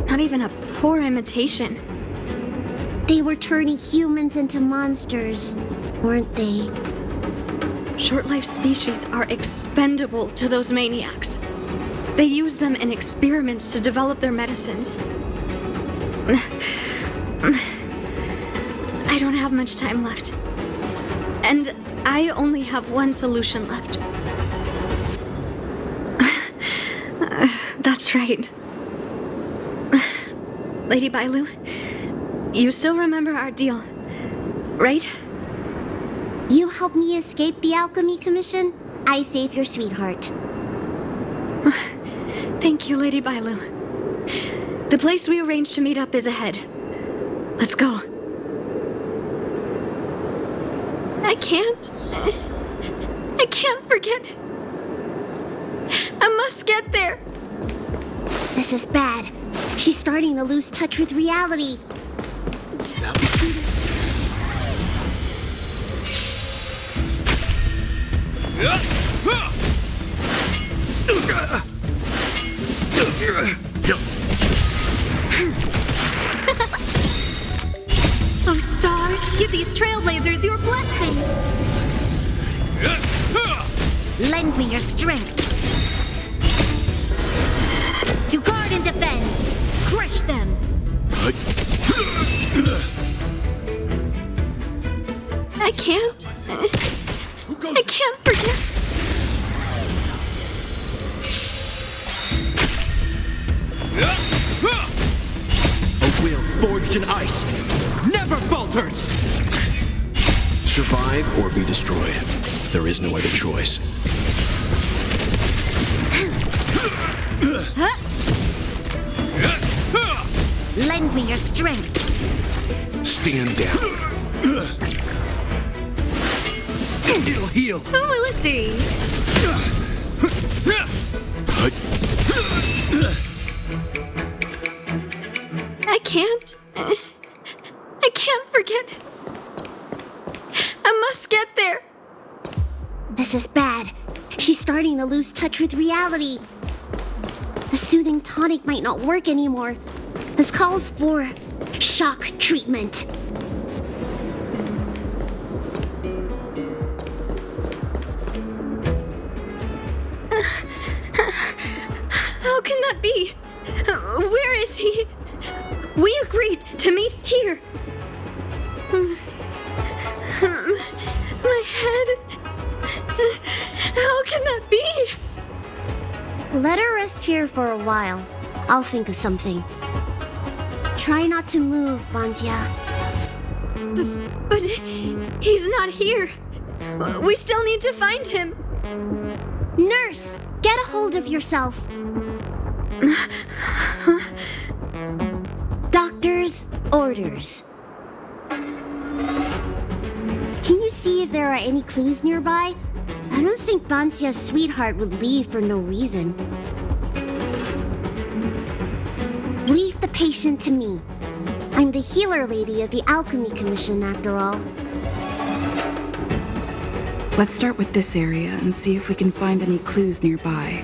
Not even a poor imitation. They were turning humans into monsters, weren't they? Short-life species are expendable to those maniacs. They use them in experiments to develop their medicines. I don't have much time left. And I only have one solution left. That's right. Lady Bailu, you still remember our deal, right? You help me escape the Alchemy Commission, I save your sweetheart. Thank you, Lady Bailu. The place we arranged to meet up is ahead. Let's go. I can't forget. I must get there. This is bad. She's starting to lose touch with reality. trailblazers your blessing. Lend me your strength. To guard and defend. Crush them. I can't. I can't forget. A will forged in ice never falters! Survive or be destroyed. There is no other choice. Lend me your strength. Stand down. It'll heal. Who will it be? I can't. I can't forget it. I must get there. This is bad. She's starting to lose touch with reality. The soothing tonic might not work anymore. This calls for shock treatment. How can that be? Where is he? We agreed to meet here. My head. How can that be? Let her rest here for a while. I'll think of something. Try not to move, Bansia. But he's not here. We still need to find him. Nurse, get a hold of yourself. Doctor's orders. Can you see if there are any clues nearby? I don't think Bansia's sweetheart would leave for no reason. Leave the patient to me. I'm the healer lady of the Alchemy Commission, after all. Let's start with this area and see if we can find any clues nearby.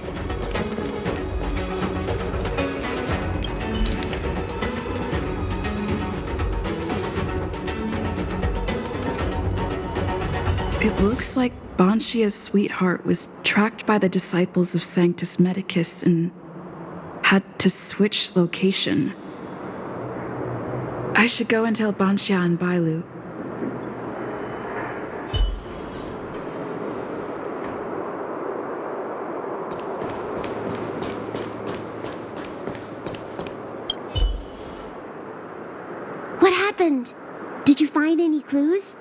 It looks like Banshia's sweetheart was tracked by the disciples of Sanctus Medicus and had to switch location. I should go and tell Banshia and Bailu. What happened? Did you find any clues?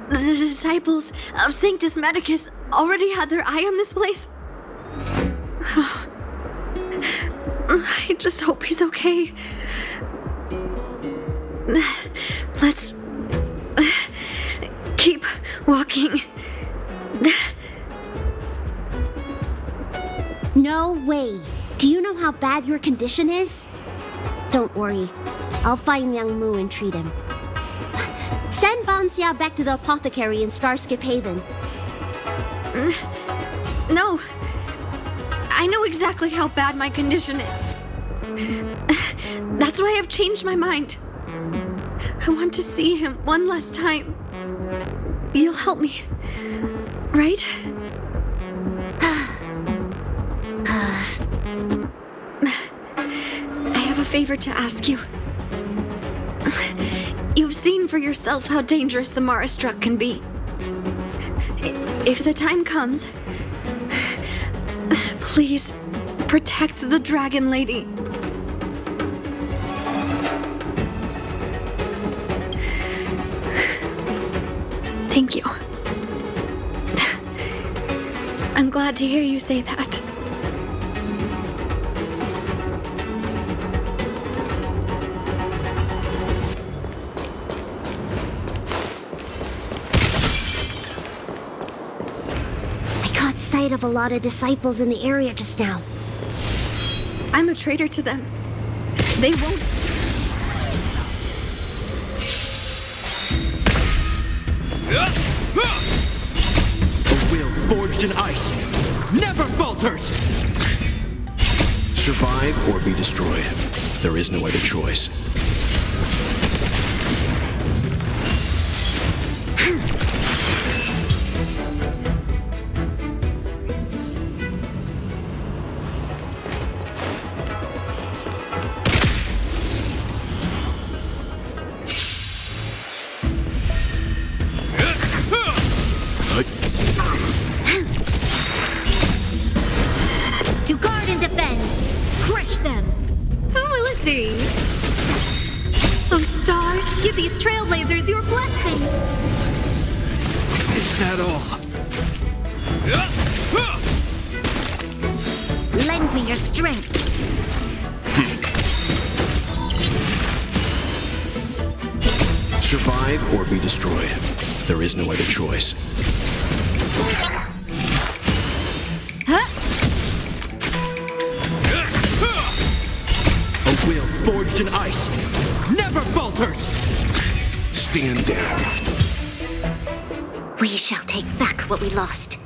The disciples of Sanctus Medicus already had their eye on this place. I just hope he's okay. Let's keep walking. No way. Do you know how bad your condition is? Don't worry. I'll find Young Mu and treat him. Send Bansia back to the apothecary in Starskip Haven. No. I know exactly how bad my condition is. That's why I've changed my mind. I want to see him one last time. You'll help me, right? I have a favor to ask you. You've seen for yourself how dangerous the Mara Struck can be. If the time comes, please protect the Dragon Lady. Thank you. I'm glad to hear you say that. Of a lot of disciples in the area just now. I'm a traitor to them. They won't. A will forged in ice never falters! Survive or be destroyed. There is no other choice. To guard and defend. Crush them. Who will it be? Oh, stars, give these trailblazers your blessing. Is that all? Lend me your strength. Survive or be destroyed. There is no other choice. A will forged in ice never falters! Stand down. We shall take back what we lost.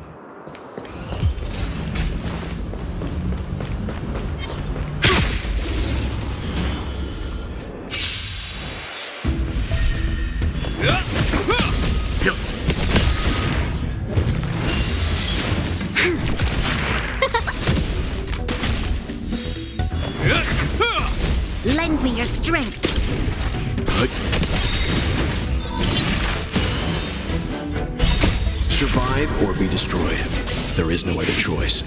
Lend me your strength. Survive or be destroyed. There is no other choice.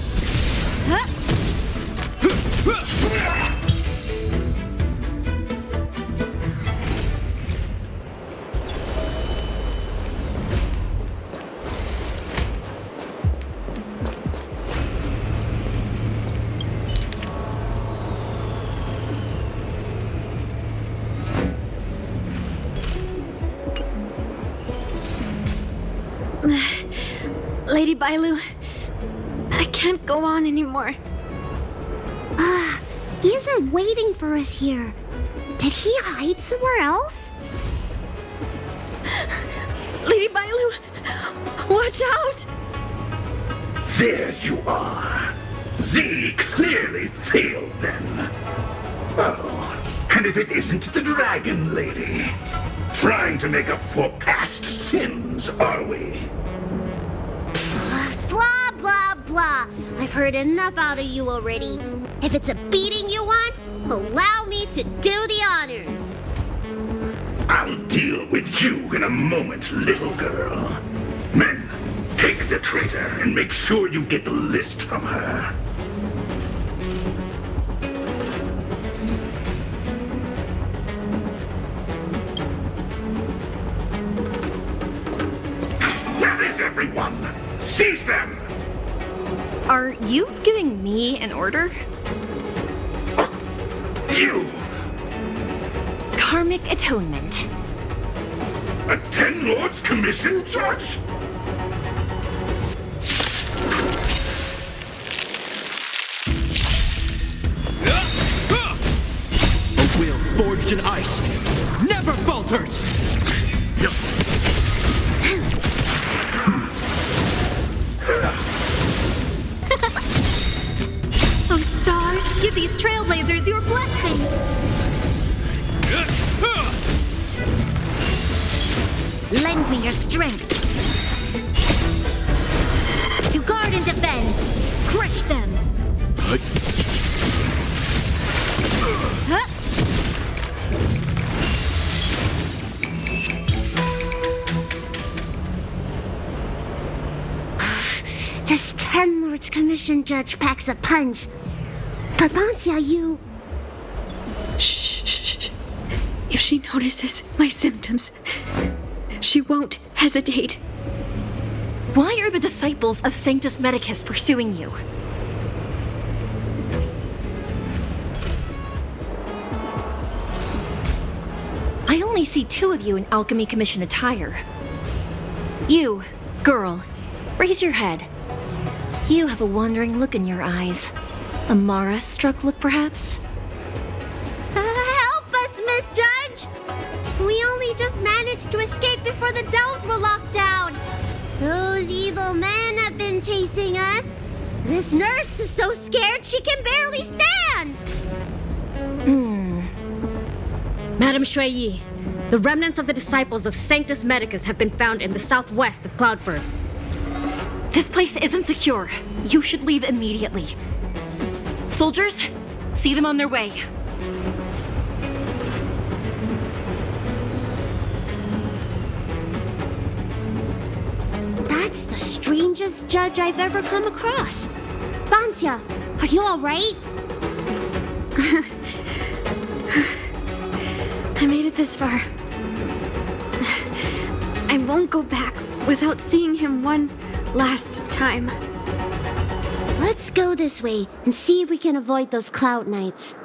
Lady Bailu, I can't go on anymore. He isn't waiting for us here. Did he hide somewhere else? Lady Bailu, watch out! There you are. Z clearly failed then. Oh, and if it isn't the Dragon Lady. Trying to make up for past sins, are we? Blah, blah, blah. I've heard enough out of you already. If it's a beating you want, allow me to do the honors. I'll deal with you in a moment, little girl. Men, take the traitor and make sure you get the list from her. Where is everyone? Seize them! Are you giving me an order? You! Karmic atonement. A Ten Lords Commission judge? A will forged in ice never falters! Oh, stars, give these trailblazers your blessing. Lend me your strength. To guard and defend. Crush them. This Ten Lords Commission judge packs a punch. Papancia, you... Shh. If she notices my symptoms, she won't hesitate. Why are the disciples of Sanctus Medicus pursuing you? I only see two of you in Alchemy Commission attire. You, girl, raise your head. You have a wandering look in your eyes. A Mara-struck look, perhaps? Help us, Miss Judge! We only just managed to escape before the dells were locked down. Those evil men have been chasing us. This nurse is so scared she can barely stand! Madam Shui, the remnants of the disciples of Sanctus Medicus have been found in the southwest of Cloudford. This place isn't secure. You should leave immediately. Soldiers, see them on their way. That's the strangest judge I've ever come across. Bansia, are you all right? I made it this far. I won't go back without seeing him one last time. Let's go this way and see if we can avoid those cloud nights.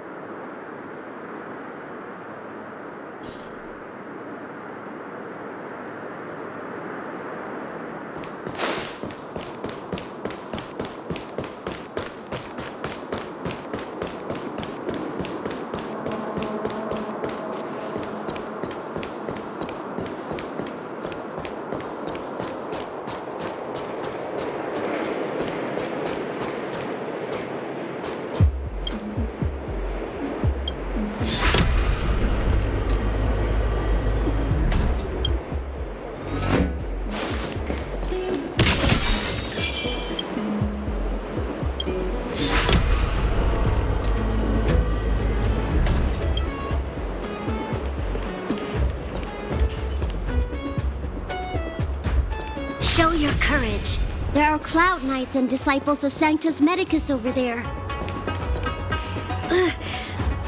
Show your courage. There are Cloud Knights and disciples of Sanctus Medicus over there.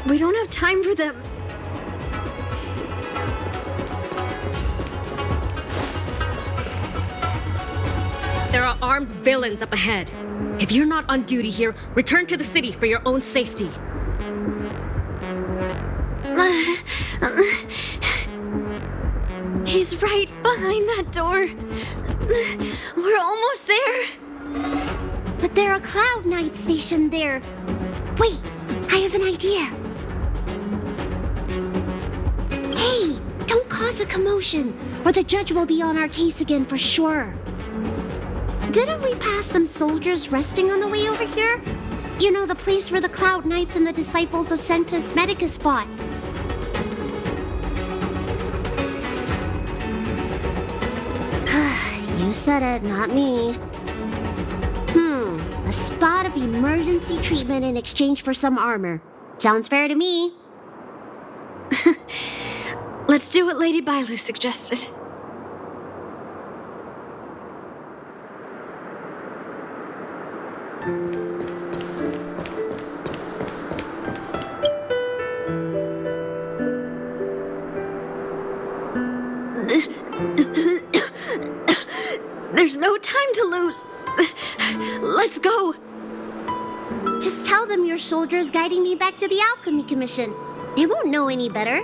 We don't have time for them. There are armed villains up ahead. If you're not on duty here, return to the city for your own safety. He's right behind that door. We're almost there. But there are Cloud Knights stationed there. Wait, I have an idea. Hey, don't cause a commotion, or the judge will be on our case again for sure. Didn't we pass some soldiers resting on the way over here? You know, the place where the Cloud Knights and the disciples of Sanctus Medicus fought. You said it, not me. A spot of emergency treatment in exchange for some armor. Sounds fair to me. Let's do what Lady Bailu suggested. There's no time to lose. Let's go. Just tell them your soldiers guiding me back to the Alchemy Commission. They won't know any better.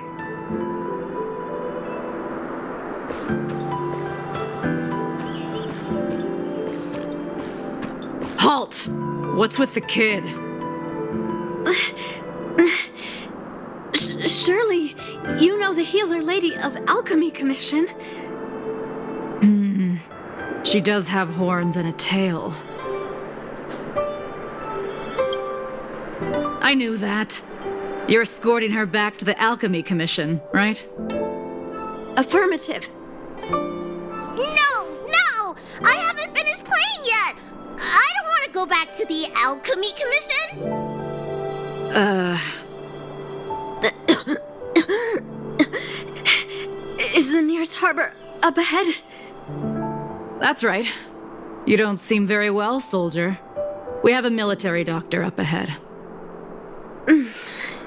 Halt! What's with the kid? Surely, you know the healer lady of Alchemy Commission. She does have horns and a tail. I knew that. You're escorting her back to the Alchemy Commission, right? Affirmative. No! I haven't finished playing yet! I don't want to go back to the Alchemy Commission! Is the nearest harbor up ahead? That's right. You don't seem very well, soldier. We have a military doctor up ahead.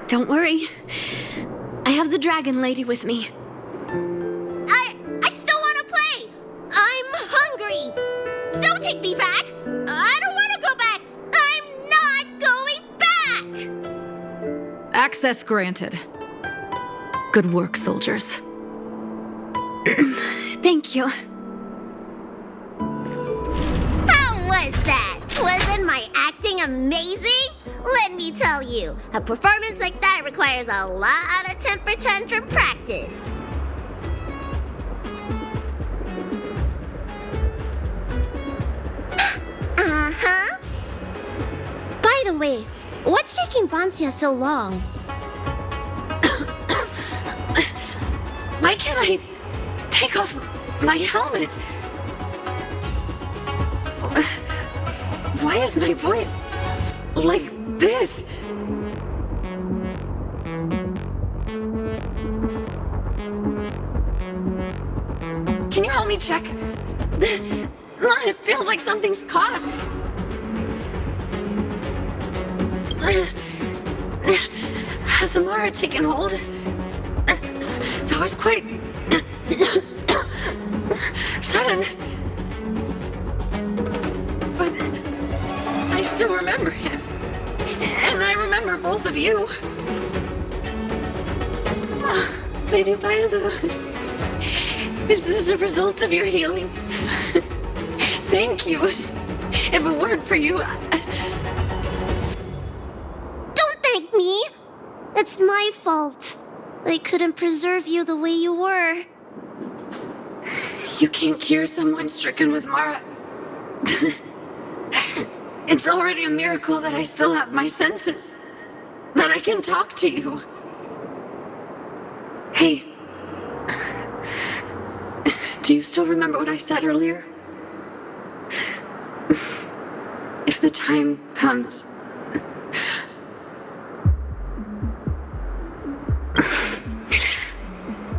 Don't worry. I have the dragon lady with me. I still want to play! I'm hungry! Don't take me back! I don't want to go back! I'm not going back! Access granted. Good work, soldiers. Thank you. How was that? Wasn't my acting amazing? Let me tell you, a performance like that requires a lot of temper tantrum practice. the way, what's taking Bansia so long? Why can't I take off my helmet? Why is my voice like this? Can you help me check? It feels like something's caught. Has Amara taken hold? That was quite sudden. But I still remember him. And I remember both of you. Lady Bailu, is this a result of your healing? Thank you. If it weren't for you, Don't thank me! It's my fault. I couldn't preserve you the way you were. You can't cure someone stricken with Mara. It's already a miracle that I still have my senses. That I can talk to you. Hey. Do you still remember what I said earlier? If the time comes...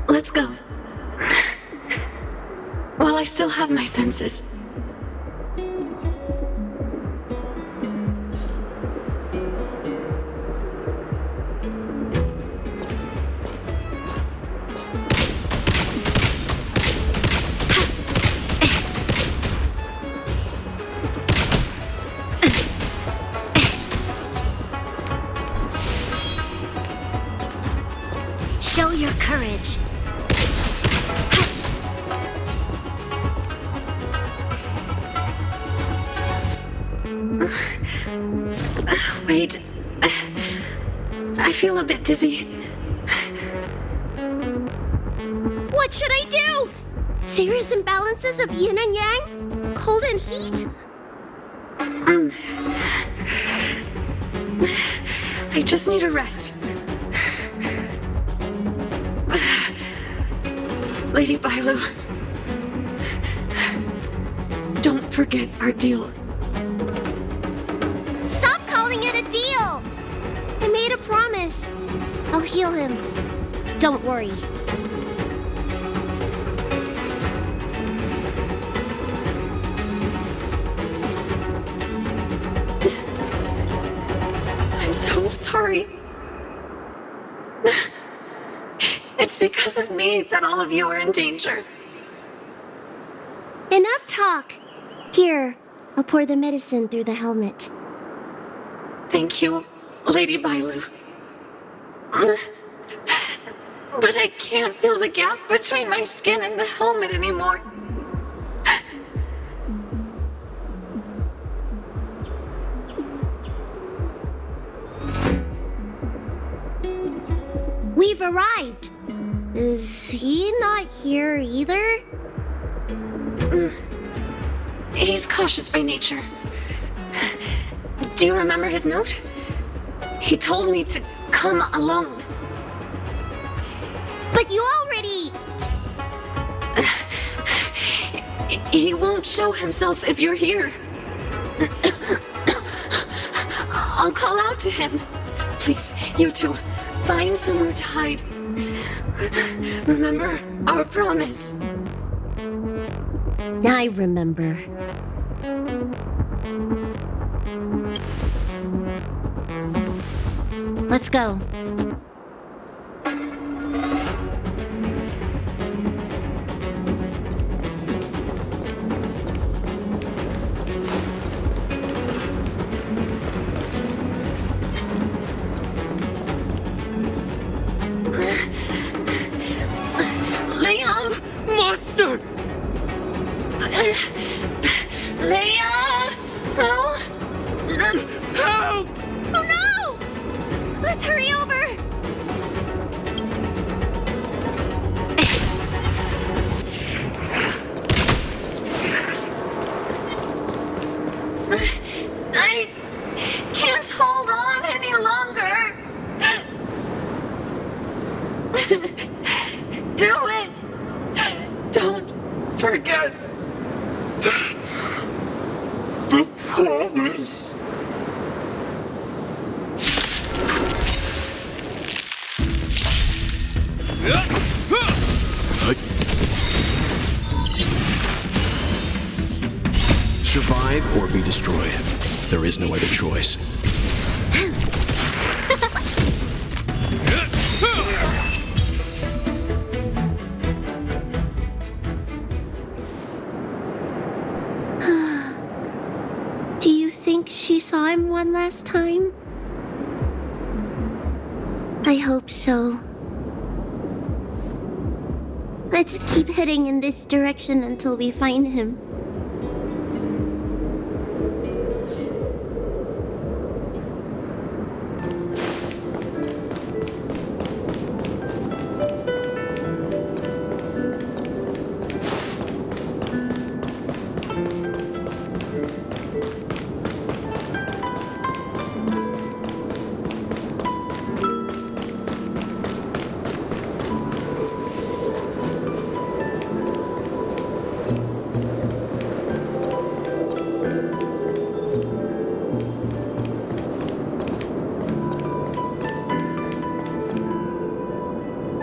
Let's go. While I still have my senses. Show your courage. Wait. I feel a bit dizzy. What should I do? Serious imbalances of yin and yang? Cold and heat? I just need a rest. Lady Bailu, don't forget our deal. Stop calling it a deal! I made a promise. I'll heal him. Don't worry. I'm so sorry. It's because of me that all of you are in danger. Enough talk. Here, I'll pour the medicine through the helmet. Thank you, Lady Bailu. But I can't feel the gap between my skin and the helmet anymore. We've arrived. Is he not here either? He's cautious by nature. Do you remember his note? He told me to come alone. But you already... He won't show himself if you're here. I'll call out to him. Please, you two, find somewhere to hide. Remember our promise. I remember. Let's go. Liam! Monster! Liam! Oh! Help! Oh no! Let's hurry over! I can't hold do it! Don't forget the promise. Survive or be destroyed. There is no other choice. Do you think she saw him one last time? I hope so. Let's keep heading in this direction until we find him.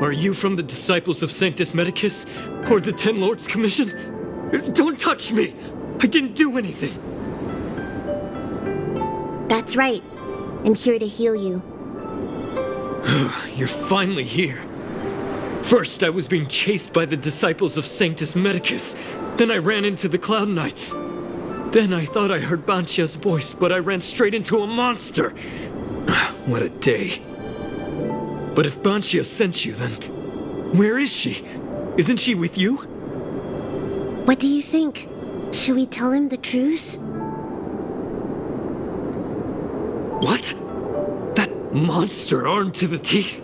Are you from the Disciples of Sanctus Medicus? Or the Ten Lords Commission? Don't touch me! I didn't do anything! That's right. I'm here to heal you. You're finally here. First, I was being chased by the Disciples of Sanctus Medicus. Then I ran into the Cloud Knights. Then I thought I heard Banchia's voice, but I ran straight into a monster. What a day. But if Banchia sent you, then where is she? Isn't she with you? What do you think? Should we tell him the truth? What? That monster armed to the teeth?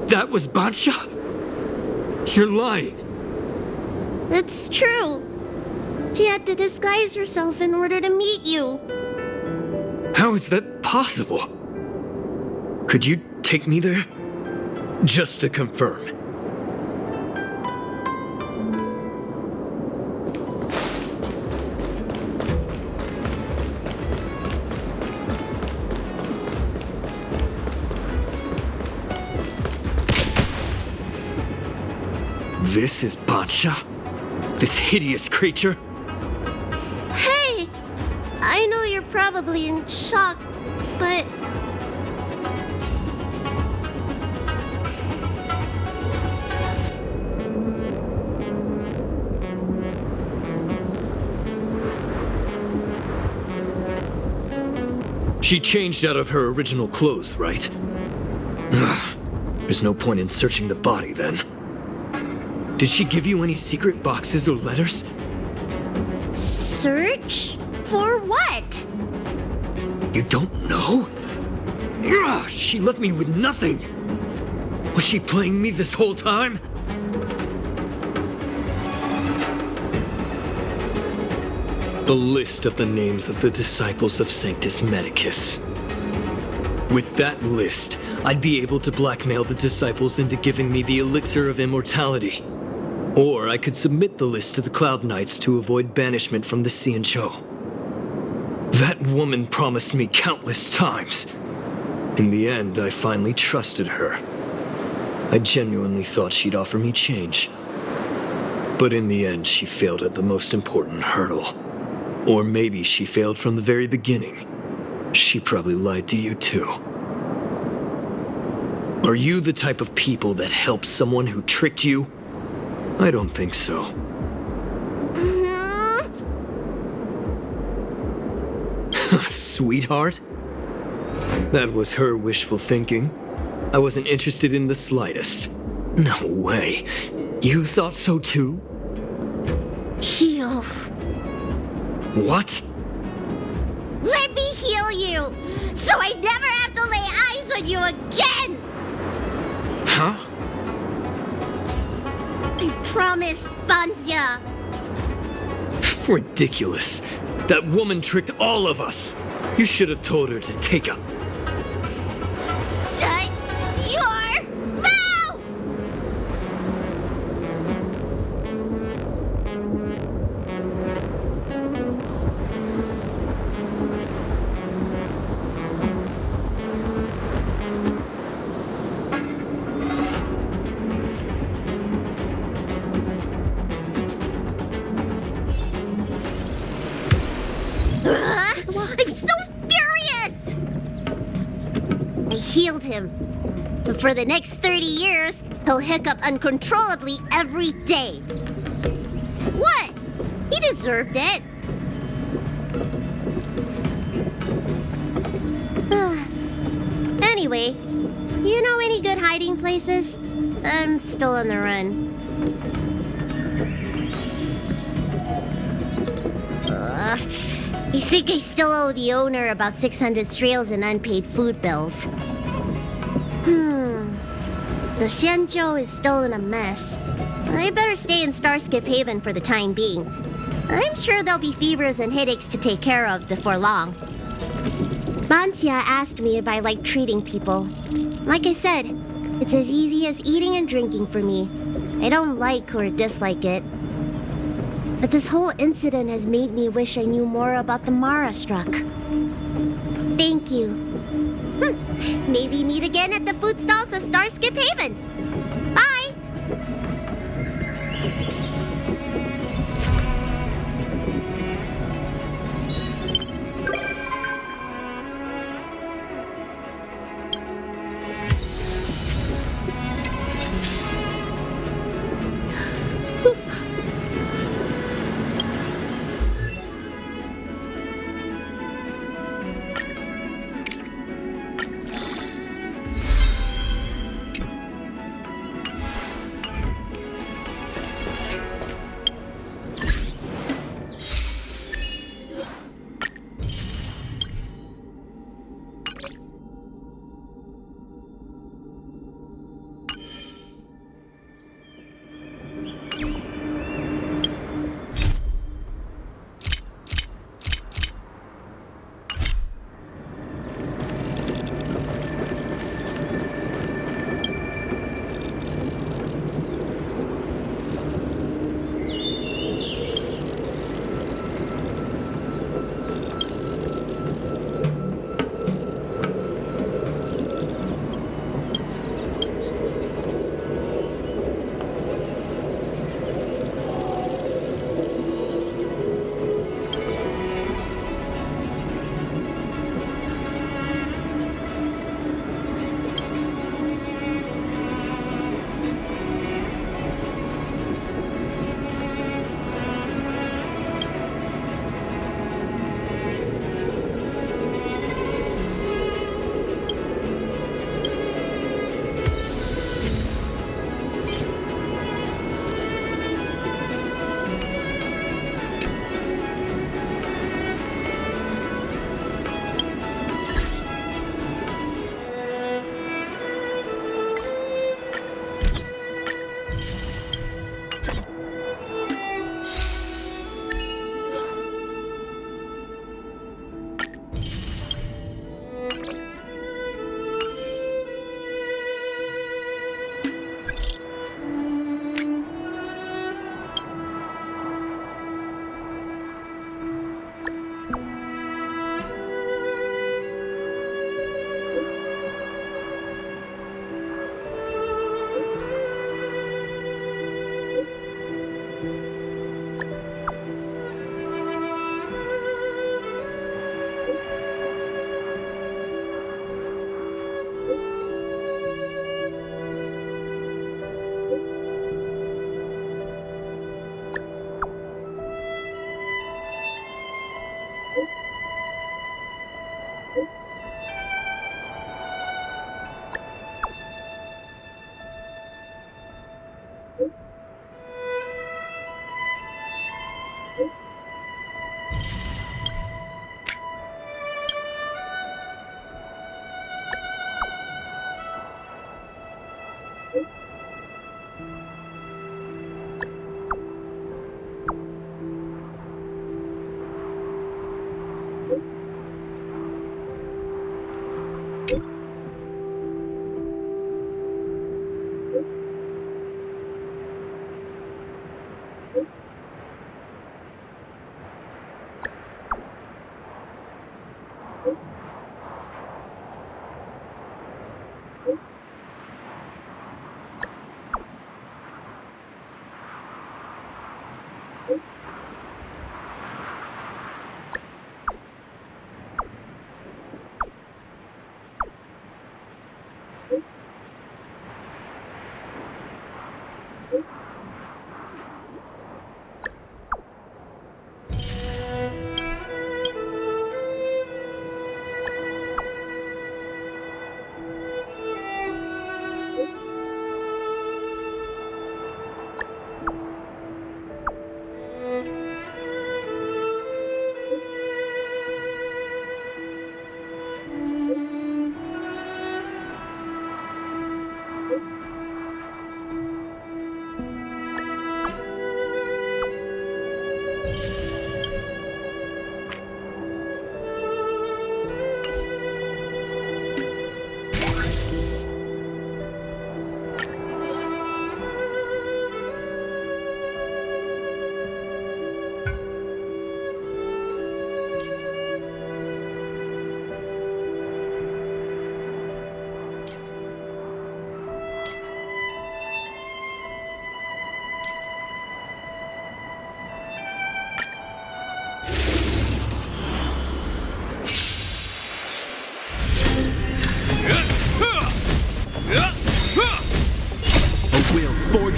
That was Banchia? You're lying. It's true. She had to disguise herself in order to meet you. How is that possible? Could you take me there? Just to confirm. This is Banchia? This hideous creature? Hey! I know you're probably in shock, but... She changed out of her original clothes, right? There's no point in searching the body, then. Did she give you any secret boxes or letters? Search? For what? You don't know? She left me with nothing! Was she playing me this whole time? The list of the names of the Disciples of Sanctus Medicus. With that list, I'd be able to blackmail the Disciples into giving me the Elixir of Immortality. Or I could submit the list to the Cloud Knights to avoid banishment from the Xīngqióng. That woman promised me countless times. In the end, I finally trusted her. I genuinely thought she'd offer me change. But in the end, she failed at the most important hurdle. Or maybe she failed from the very beginning. She probably lied to you too. Are you the type of people that help someone who tricked you? I don't think so. Sweetheart? That was her wishful thinking. I wasn't interested in the slightest. No way. You thought so too? Heal. What? Let me heal you, so I never have to lay eyes on you again! Huh? I promised, Banchia. Ridiculous. That woman tricked all of us. You should have told her to take a... Shut your mouth! I'm so furious! I healed him. But for the next 30 years, he'll hiccup uncontrollably every day. What? He deserved it. Anyway, you know any good hiding places? I'm still on the run. I think I still owe the owner about 600 strails in unpaid food bills. The Xianzhou is still in a mess. I better stay in Starskip Haven for the time being. I'm sure there'll be fevers and headaches to take care of before long. Banxia asked me if I like treating people. Like I said, it's as easy as eating and drinking for me. I don't like or dislike it. But this whole incident has made me wish I knew more about the Mara struck. Thank you. Maybe meet again at the food stalls of Starskip Haven. Bye!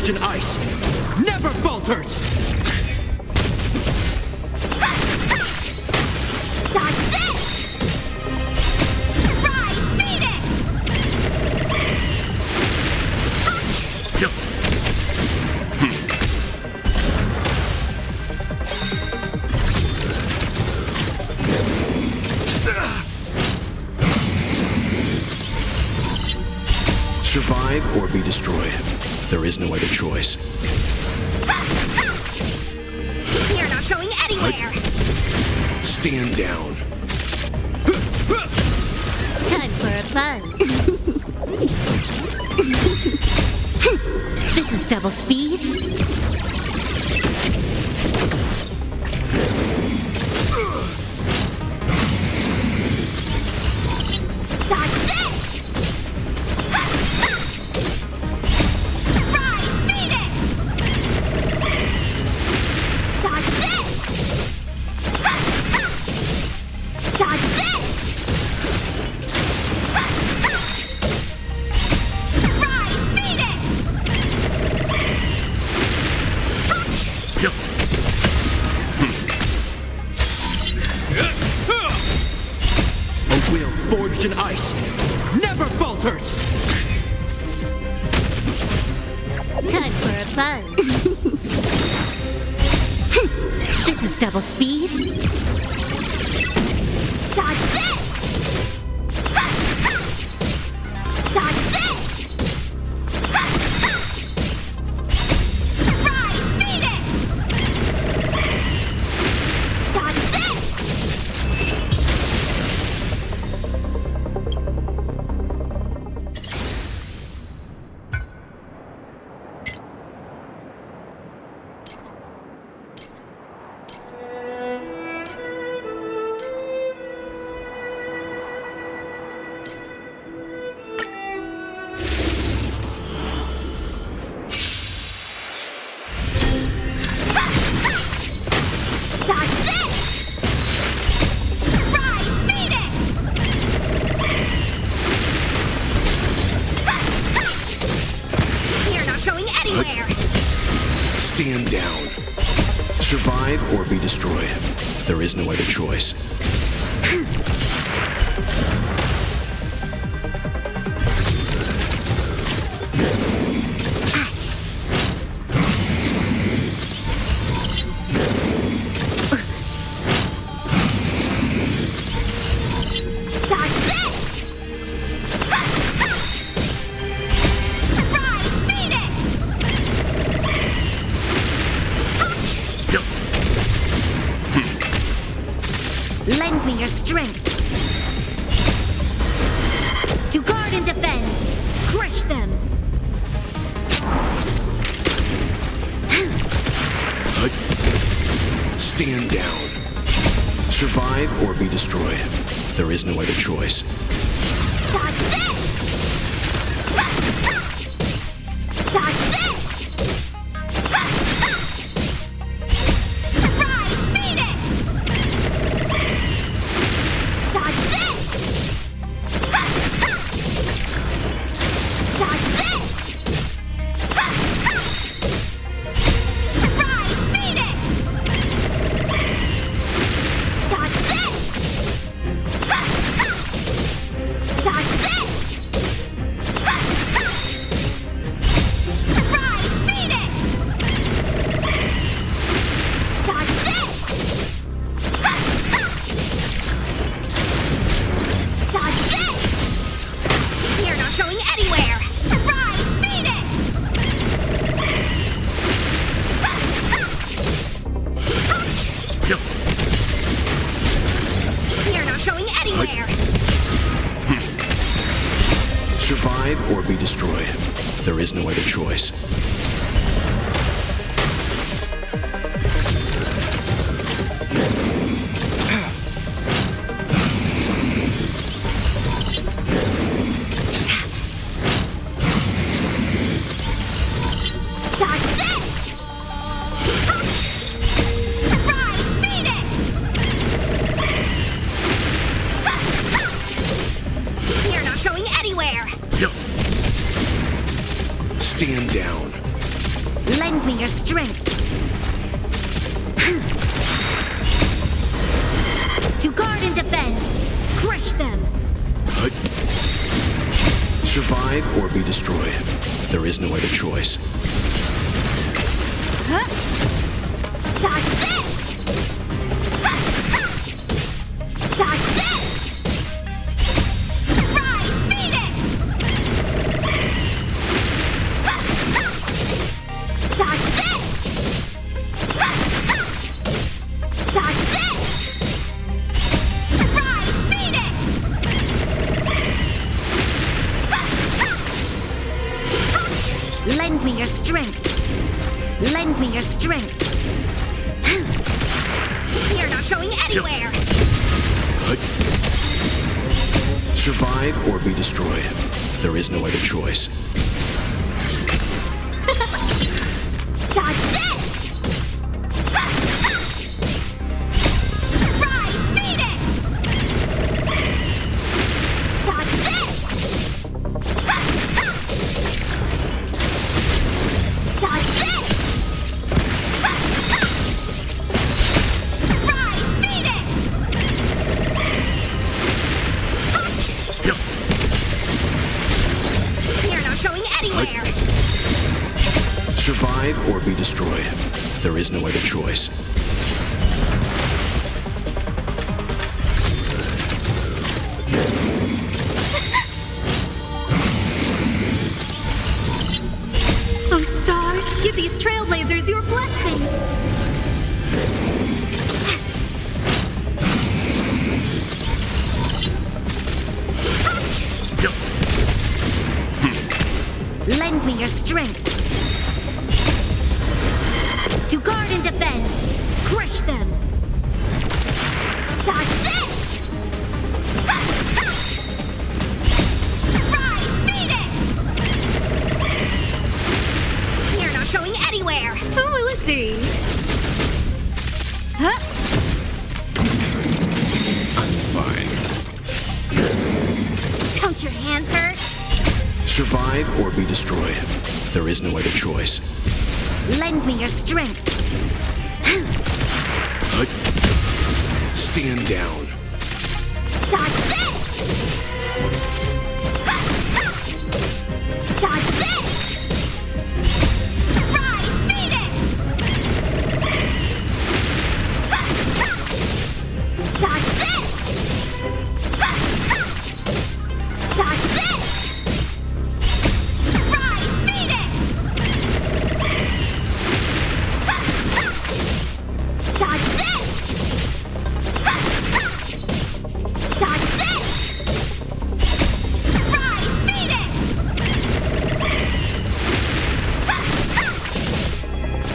forged in ice, never falters! Dodge this! Rise, Venus! Survive or be destroyed. There is no other choice. You're not going anywhere! Stand down. Time for a buzz. This is double speed. Dodge this! Rise, Venus! Dodge this! Dodge this! Rise, Venus! A will forged in ice, never falters! Time for a buzz. This is double speed. Dodge this! Dodge this! Rise, Venus! Dodge this! Dodge this! Rise, Venus! You're not going anywhere! Stand down. Survive or be destroyed. There is no other choice. Dodge this! Rise, Venus! Lend me your strength. To guard and defend. Crush them. Stand down. Survive or be destroyed. There is no other choice. Dodge this! Dodge this! Rise, Venus! Dodge this! Dodge this! Rise, Venus! Dodge this! Dodge this! Rise, Venus! Dodge this! Dodge this! You're not going anywhere! Rise, Venus! You're not going anywhere! Survive or be destroyed. There is no other choice. Dodge this! Rise, Venus! You're not going anywhere! Stand down. your strength. To guard and defend. Crush them. Survive or be destroyed. There is no other choice. Dodge this! Dodge this! Rise, Medicus! Dodge this! Dodge this! Rise, Medicus! Lend me your strength. Lend me your strength. You're not going anywhere! Survive or be destroyed. There is no other choice. Dodge this! Rise, Medicus! Dodge this! Dodge this! Rise, Medicus! You're not going anywhere! Survive or be destroyed. There is no other choice. Oh, stars, give these trailblazers your blessing. Lend me your strength. To guard and defend. Crush them. Dodge this! Rise, Medicus! You're not going anywhere! Who will it be? Huh? I'm fine. Don't your hands hurt? Survive or be destroyed. There is no other choice. Lend me your strength. Stand down. Dodge this! Dodge this! Rise, Medicus! Dodge this! Dodge this! Rise, Medicus! Dodge this! Dodge this! Rise, Medicus!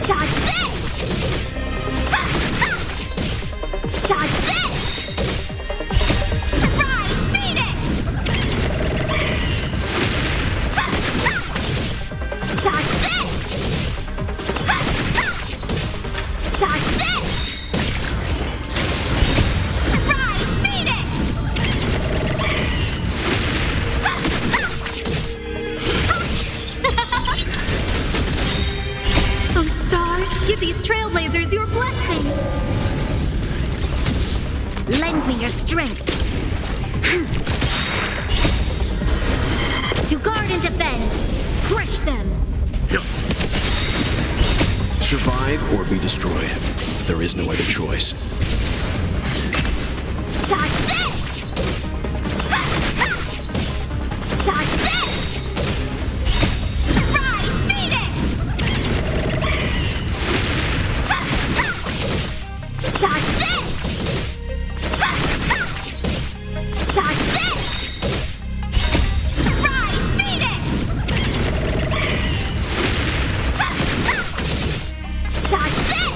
Dodge this! Dodge this! Rise, Medicus! Dodge this! Dodge this! Rise, Medicus! Oh, stars, give these trailblazers your blessing. Lend me your strength. To guard and defend. Crush them. Survive or be destroyed. There is no other choice. Dodge this! Dodge this! Rise, Medicus! Dodge this! Dodge this! Rise, Medicus! Dodge this!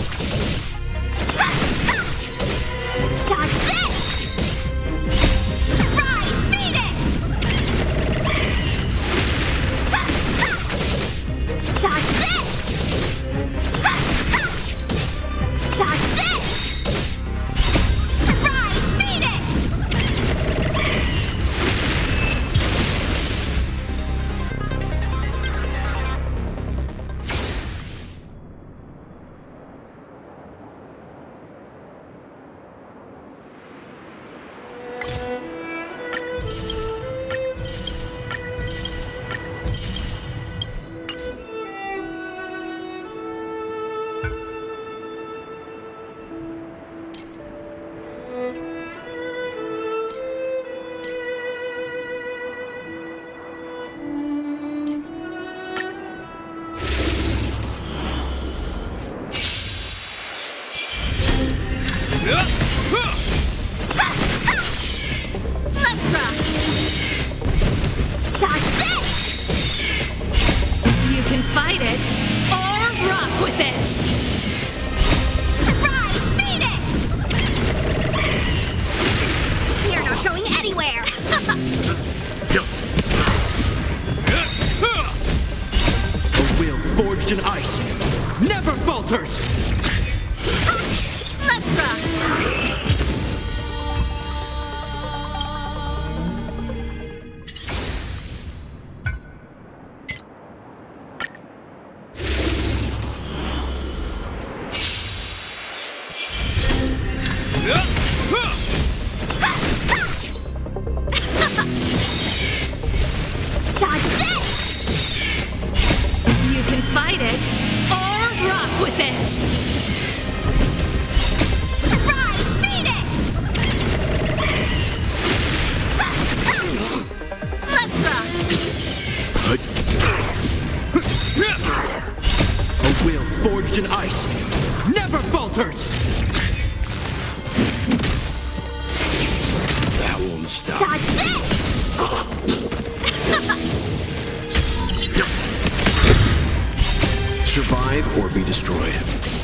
Survive or be destroyed.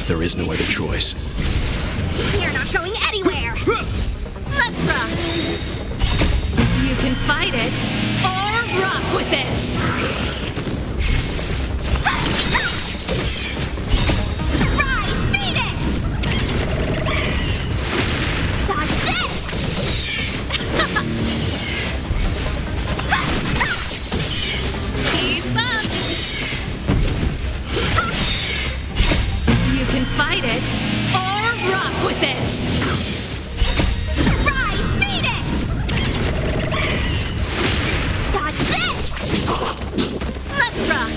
There is no other choice. You're not going anywhere! Let's rock! You can fight it, or rock with it! Rise, Medicus! Dodge this! Keep up! You can fight it, or rock with it! Rise, Medicus! Dodge this! Let's rock!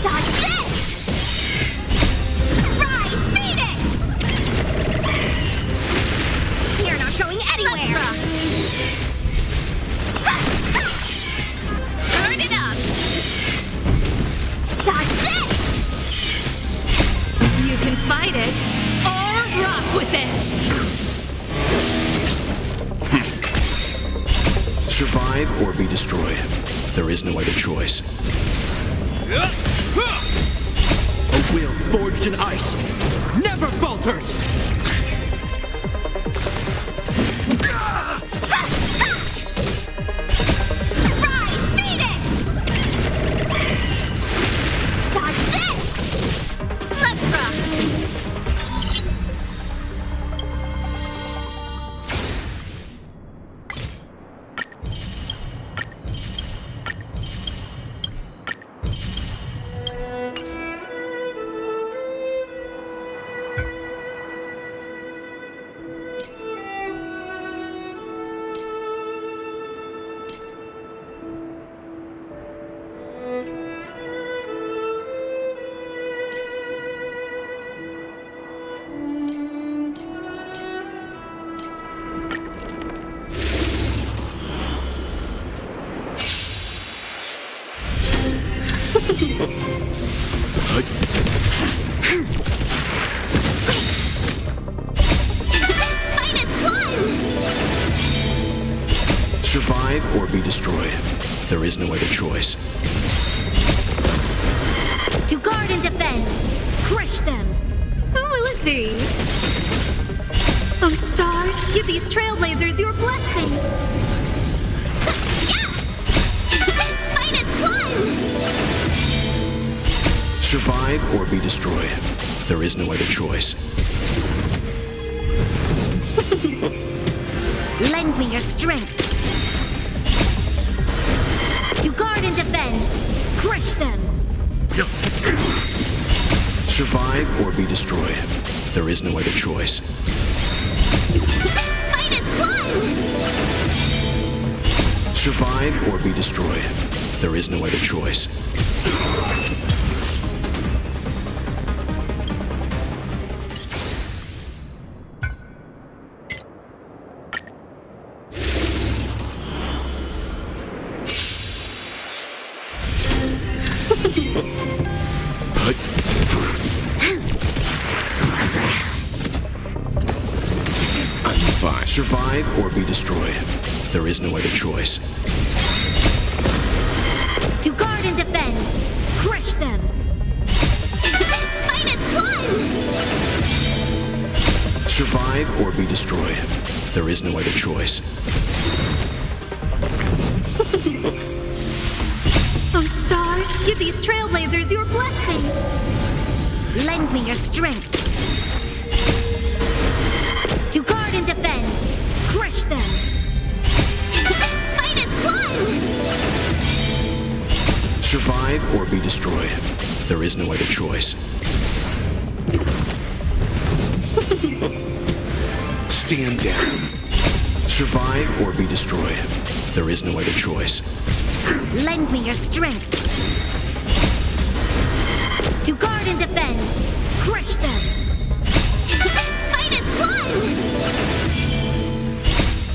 Dodge this! Rise, Medicus! You're not going anywhere! Let's rock! Turn it up! Dodge this! You can fight it, or rock with it! Survive or be destroyed. There is no other choice. A will forged in ice never falters! Rise, Medicus! Dodge this! Let's rock! Survive or be destroyed. There is no other choice. To guard and defend, crush them! Who will it be? Oh, stars, give these trailblazers your blessing. Survive or be destroyed. There is no other choice. Lend me your strength. To guard and defend, crush them! Survive or be destroyed. There is no other choice. Survive or be destroyed. There is no other choice. Survive or be destroyed. There is no other choice. To guard and defend, crush them! Survive or be destroyed. There is no other choice. Oh, stars, give these trailblazers your blessing. Lend me your strength. To guard and defend, crush them! Survive or be destroyed. There is no other choice. Stand down. Survive or be destroyed. There is no other choice. Lend me your strength. To guard and defend, crush them!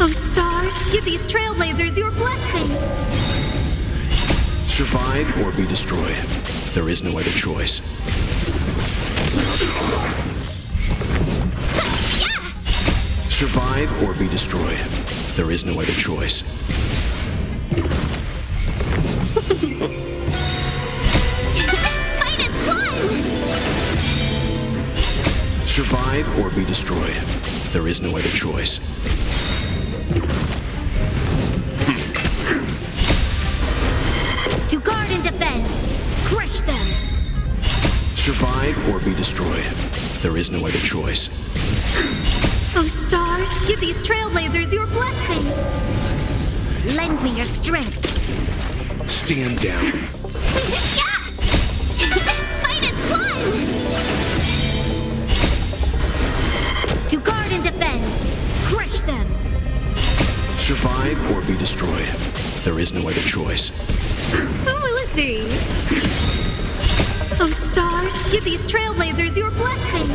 Oh, stars, give these trailblazers your blessing. Survive or be destroyed. There is no other choice. Survive or be destroyed. There is no other choice. Survive or be destroyed. There is no other choice. To guard and defend. Crush them. Survive or be destroyed. There is no other choice. Oh, stars, give these trailblazers your blessing. Lend me your strength. Stand down. To guard and defend. Crush them. Survive or be destroyed. There is no other choice. Who will it be? Oh, stars, give these trailblazers your blessing.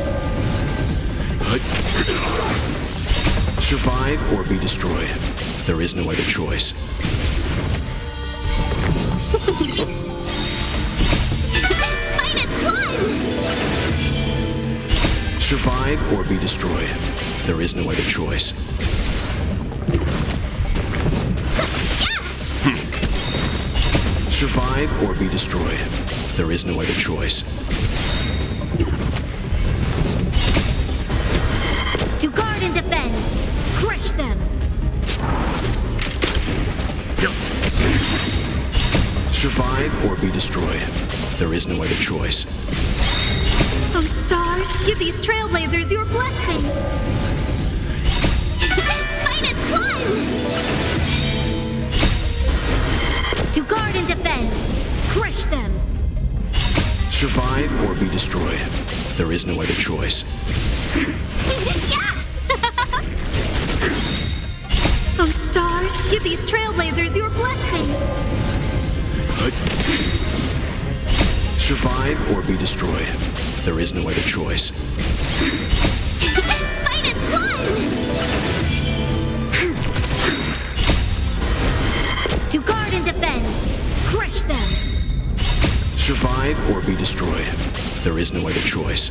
Survive or be destroyed. There is no other choice. Survive or be destroyed. There is no other choice. Survive or be destroyed. There is no other choice. To guard and defend. Crush them. Survive or be destroyed. There is no other choice. Oh, stars, give these trailblazers your blessing. To guard and defend. Crush them. Survive or be destroyed. There is no other choice. Oh, stars, give these trailblazers your blessing. Survive or be destroyed. There is no other choice. To guard and defend. Crush them. Survive or be destroyed. There is no other choice.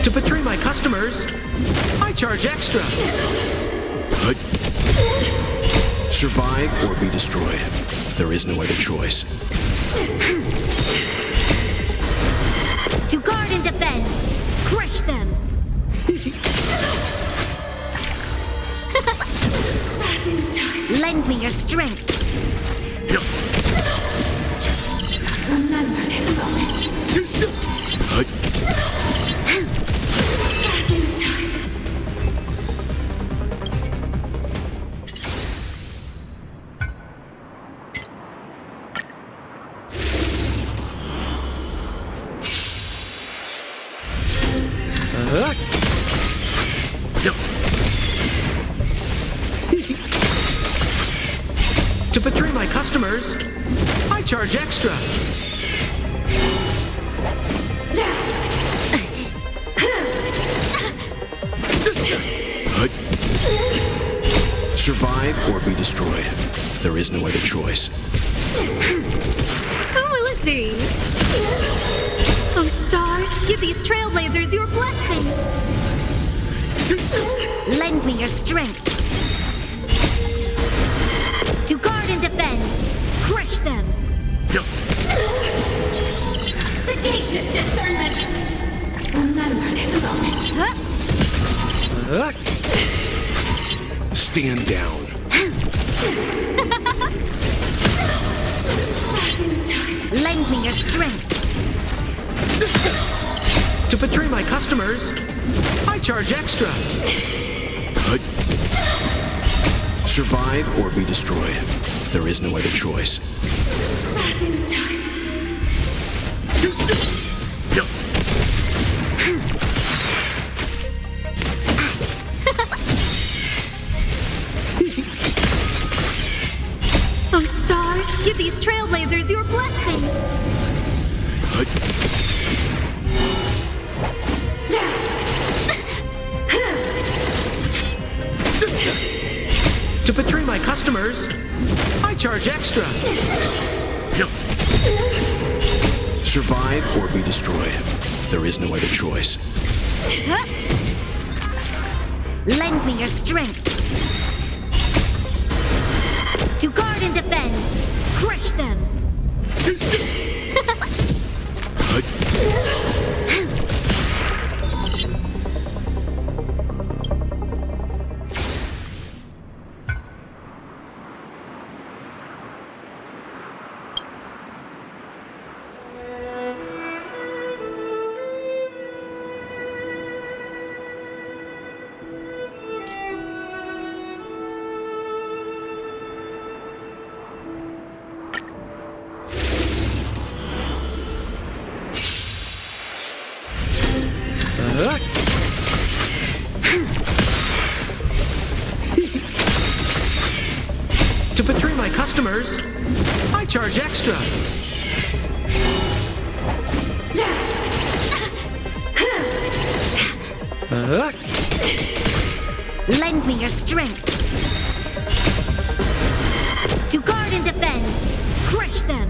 To betray my customers, I charge extra. Survive or be destroyed. There is no other choice. To guard and defend. Crush them. Lend me your strength. Remember this moment. To betray my customers, I charge extra. Survive or be destroyed. There is no other choice. Who will it be? Oh, stars, give these trailblazers your blessing. Lend me your strength. To guard and defend. Crush them. Sagacious discernment. Remember this moment. Stand down. Lend me your strength. To betray my customers, I charge extra. Survive or be destroyed. There is no other choice. Oh, stars, give these trailblazers your blessing. To betray my customers, I charge extra. Survive or be destroyed. There is no other choice. Lend me your strength. To guard and defend. Crush them. To betray my customers, I charge extra. Lend me your strength. To guard and defend. Crush them.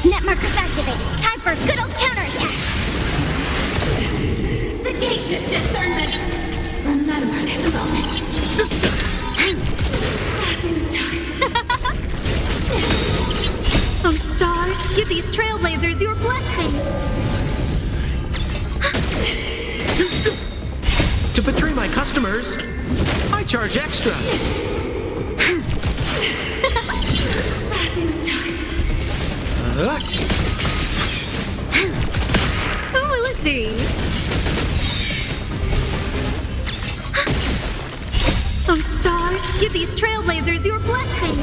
Net markers activated. Time for a good old counterattack. Sagacious discernment. Remember this moment. Passing the time. Oh, stars, give these trailblazers your blessing. To betray my customers, I charge extra. Passing the time. Who will it be? Oh, stars, give these trailblazers your blessing.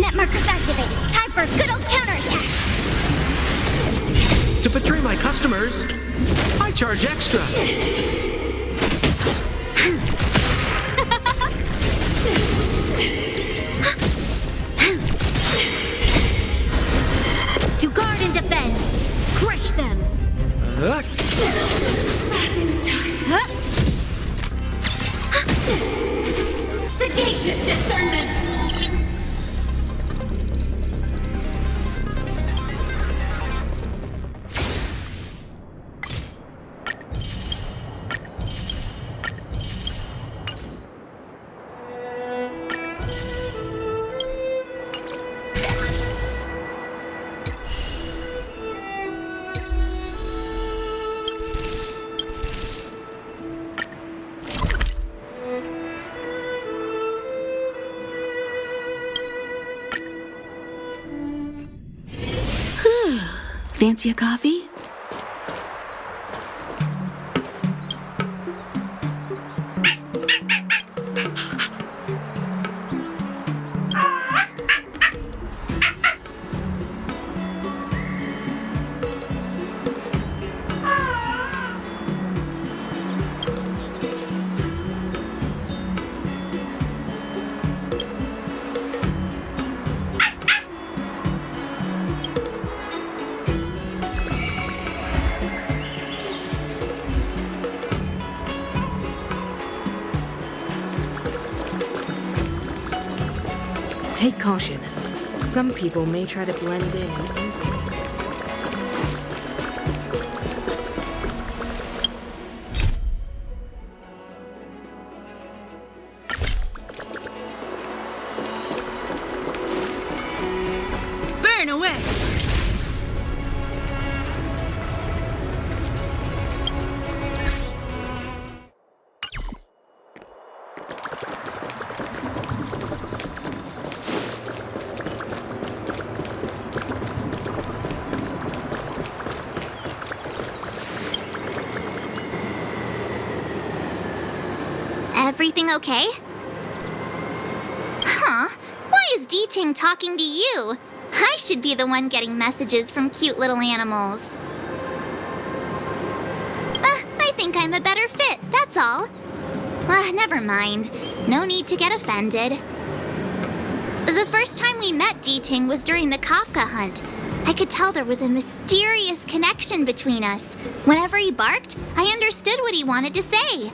Net markers activated. Time for a good old counterattack. To betray my customers, I charge extra. To guard and defend. Crush them. Passing the time. Sagacious discernment. Fancy a coffee? Take caution. Some people may try to blend in. everything okay? Huh? Why is D-Ting talking to you? I should be the one getting messages from cute little animals. I think I'm a better fit, that's all. Never mind. No need to get offended. The first time we met D-Ting was during the Kafka hunt. I could tell there was a mysterious connection between us. Whenever he barked, I understood what he wanted to say.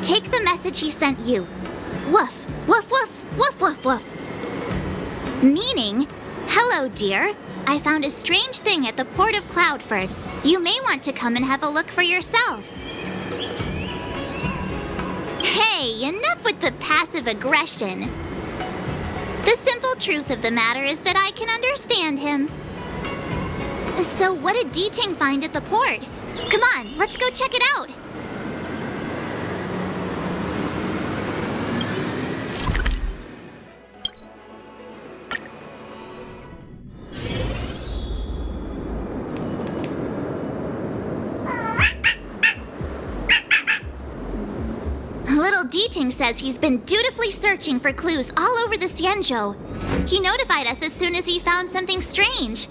Take the message he sent you. Woof, woof, woof, woof, woof, woof. Meaning, hello, dear. I found a strange thing at the port of Cloudford. You may want to come and have a look for yourself. Hey, enough with the passive aggression. The simple truth of the matter is that I can understand him. So what did D-Ting find at the port? Come on, let's go check it out. Little D-Ting says he's been dutifully searching for clues all over the Xianzhou. He notified us as soon as he found something strange.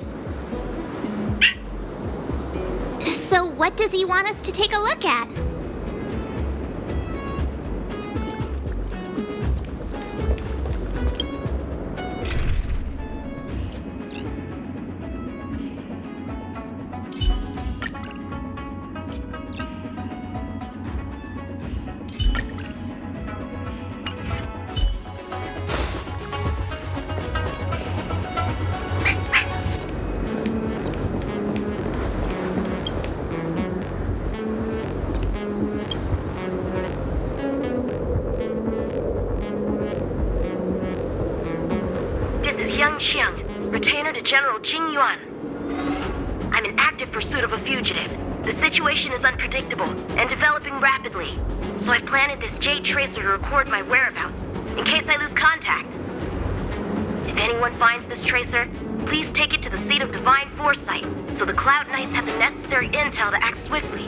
So what does he want us to take a look at? Retainer to General Jing Yuan. I'm in active pursuit of a fugitive. The situation is unpredictable and developing rapidly, so I've planted this jade tracer to record my whereabouts, in case I lose contact. If anyone finds this tracer, please take it to the seat of divine foresight, so the Cloud Knights have the necessary intel to act swiftly.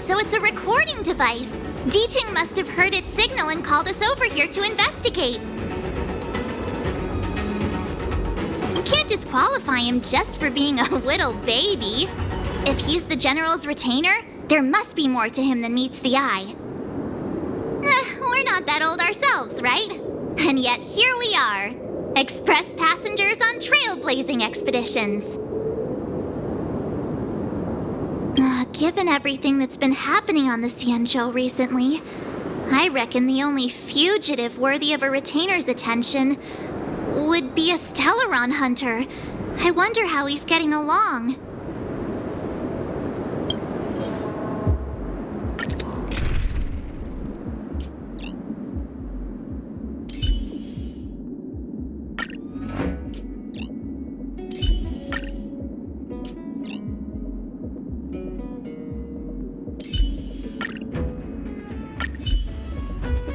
So it's a recording device. D-Ting must have heard its signal and called us over here to investigate. Can't disqualify him just for being a little baby. If he's the General's retainer, there must be more to him than meets the eye. We're not that old ourselves, right? And yet here we are, express passengers on trailblazing expeditions. Given everything that's been happening on the Xianzhou recently, I reckon the only fugitive worthy of a retainer's attention would be a Stellaron hunter. I wonder how he's getting along.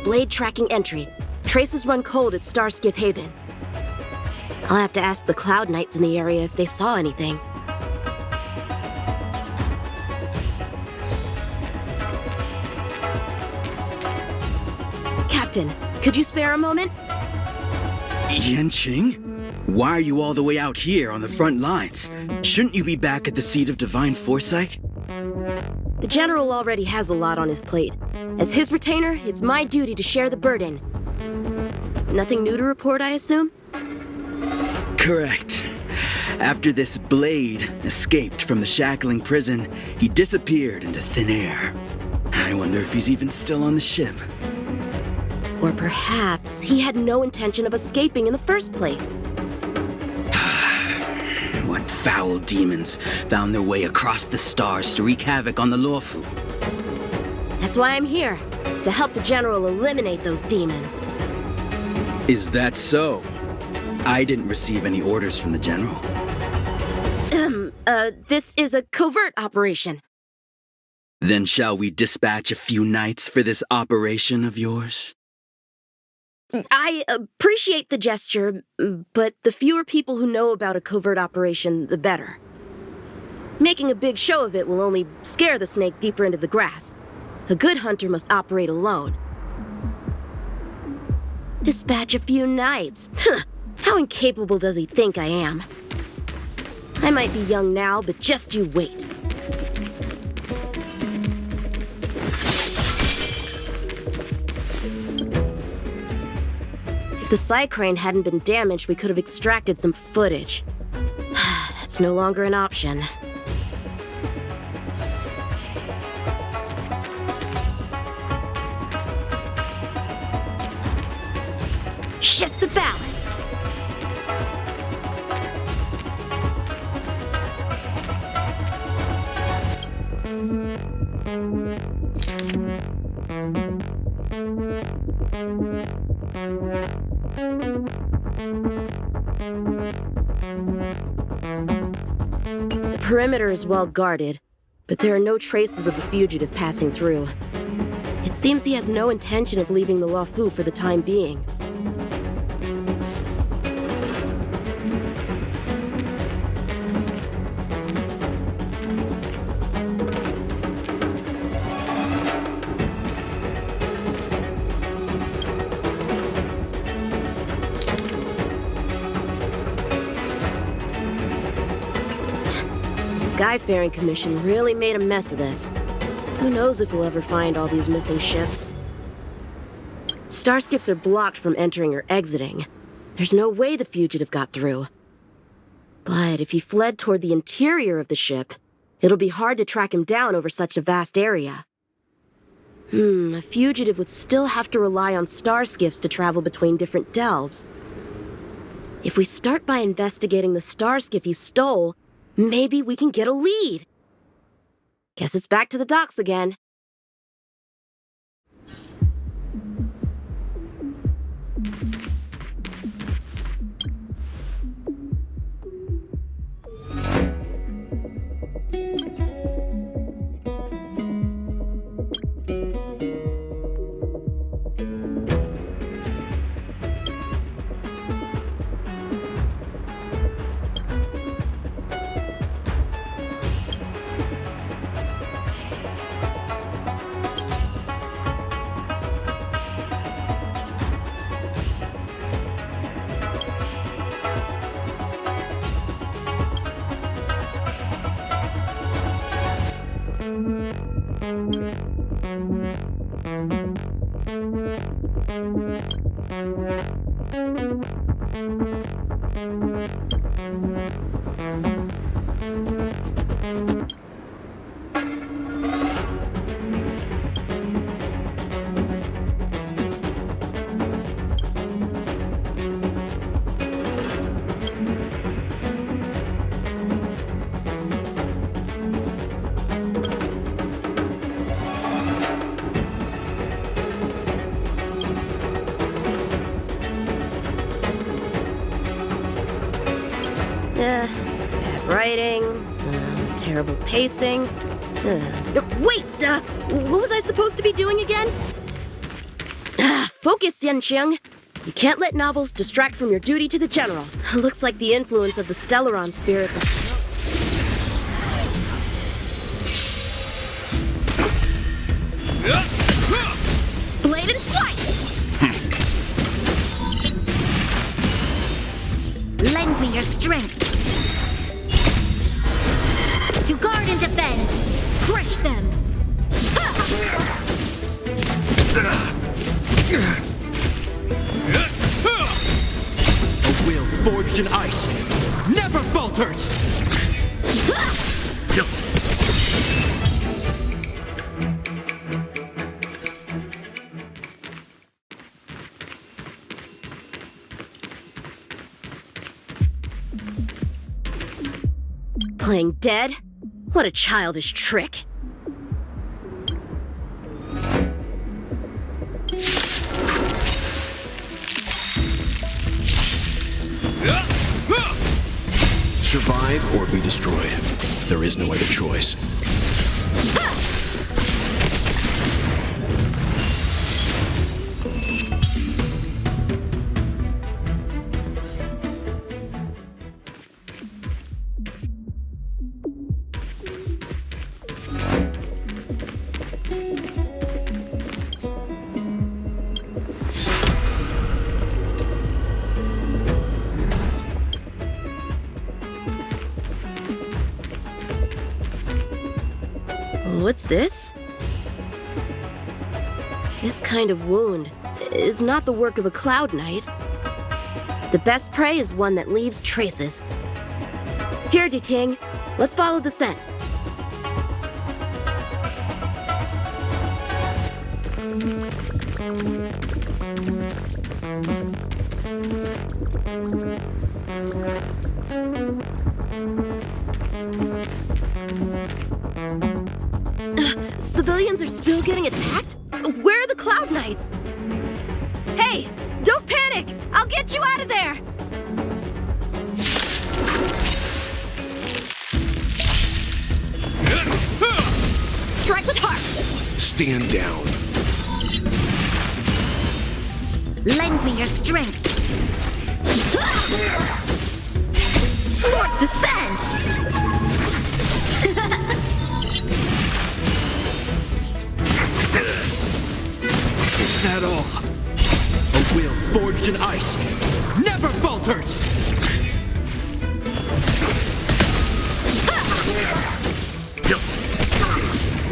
Blade tracking entry. Traces run cold at Starskiff Haven. I'll have to ask the Cloud Knights in the area if they saw anything. Captain, could you spare a moment? Yanqing? Why are you all the way out here on the front lines? Shouldn't you be back at the seat of divine foresight? The General already has a lot on his plate. As his retainer, it's my duty to share the burden. Nothing new to report, I assume? Correct. After this blade escaped from the shackling prison, he disappeared into thin air. I wonder if he's even still on the ship. Or perhaps he had no intention of escaping in the first place. What foul demons found their way across the stars to wreak havoc on the Luofu? That's why I'm here, to help the General eliminate those demons. Is that so? I didn't receive any orders from the General. This is a covert operation. Then shall we dispatch a few knights for this operation of yours? I appreciate the gesture, but the fewer people who know about a covert operation, the better. Making a big show of it will only scare the snake deeper into the grass. A good hunter must operate alone. Dispatch a few knights. How incapable does he think I am? I might be young now, but just you wait. If the Xīngqióng hadn't been damaged, we could have extracted some footage. That's no longer an option. Shift the balance. The perimeter is well guarded, but there are no traces of the fugitive passing through. It seems he has no intention of leaving the Luofu for the time being. Skyfaring Commission really made a mess of this. Who knows if we'll ever find all these missing ships? Starskips are blocked from entering or exiting. There's no way the fugitive got through. But if he fled toward the interior of the ship, it'll be hard to track him down over such a vast area. A fugitive would still have to rely on starskiffs to travel between different delves. If we start by investigating the starskiff he stole, maybe we can get a lead. Guess it's back to the docks again. Bad writing, terrible pacing. Wait, what was I supposed to be doing again? Focus, Xīngqióng. You can't let novels distract from your duty to the General. Looks like the influence of the Stellaron spirits is... Blade and flight! Lend me your strength. To guard and defend. Crush them. A will forged in ice never falters! Playing dead? What a childish trick. Survive or be destroyed. There is no other choice. What's this? This kind of wound is not the work of a Cloud Knight. The best prey is one that leaves traces. Here, Duting, let's follow the scent. Civilians are still getting attacked? Where are the Cloud Knights? Hey, don't panic! I'll get you out of there! Strike with heart! Stand down. Lend me your strength. Swords descend! Is that all? A will forged in ice never falters!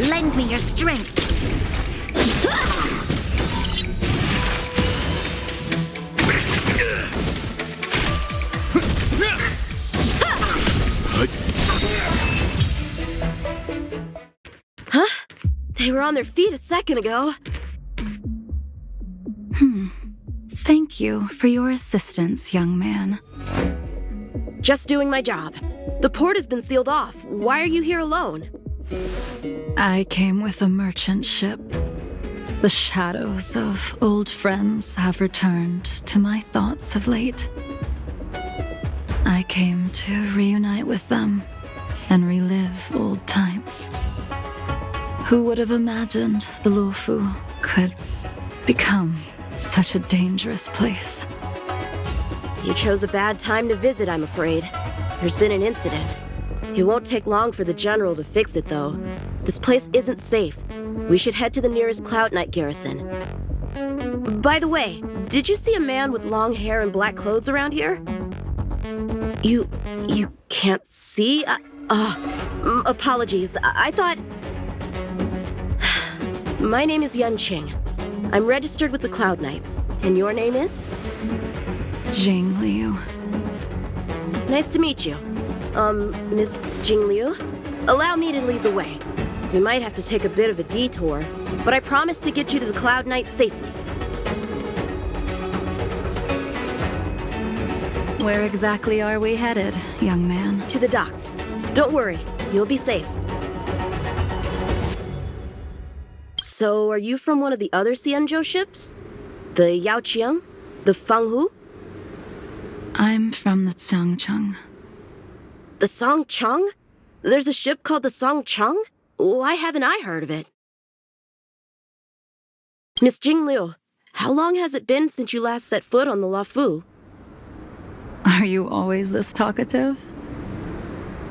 Lend me your strength. Huh? They were on their feet a second ago. Thank you for your assistance, young man. Just doing my job. The port has been sealed off. Why are you here alone? I came with a merchant ship. The shadows of old friends have returned to my thoughts of late. I came to reunite with them and relive old times. Who would have imagined the Luofu could become such a dangerous place? You chose a bad time to visit, I'm afraid. There's been an incident. It won't take long for the General to fix it, though. This place isn't safe. We should head to the nearest Cloud Knight garrison. By the way, did you see a man with long hair and black clothes around here? You can't see? Apologies. I thought... My name is Yunqing. I'm registered with the Cloud Knights. And your name is? Jingliu. Nice to meet you. Miss Jingliu? Allow me to lead the way. We might have to take a bit of a detour, but I promise to get you to the Cloud Knight safely. Where exactly are we headed, young man? To the docks. Don't worry, you'll be safe. So, are you from one of the other Xianzhou ships? The Yaoqiang? The Fanghu? I'm from the Xiangqióng. The Songcheng? There's a ship called the Songcheng? Why haven't I heard of it? Miss Jingliu, how long has it been since you last set foot on the Luofu? Are you always this talkative?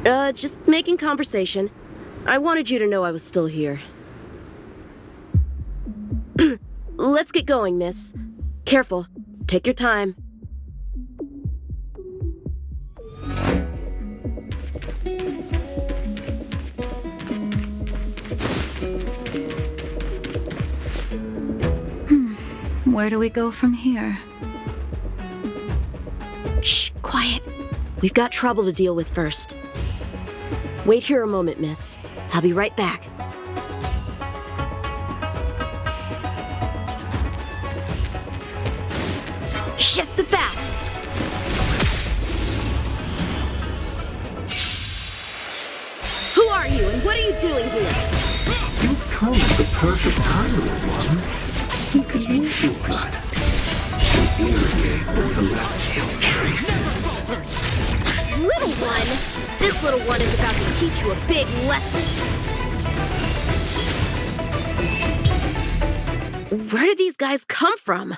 Just making conversation. I wanted you to know I was still here. Let's get going, miss. Careful. Take your time. Where do we go from here? Shh, quiet. We've got trouble to deal with first. Wait here a moment, miss. I'll be right back. Shift the balance. Who are you and what are you doing here? You've come at the perfect time, wasn't it? Who could use your blood to irrigate the celestial traces? Little one! This little one is about to teach you a big lesson. Where did these guys come from?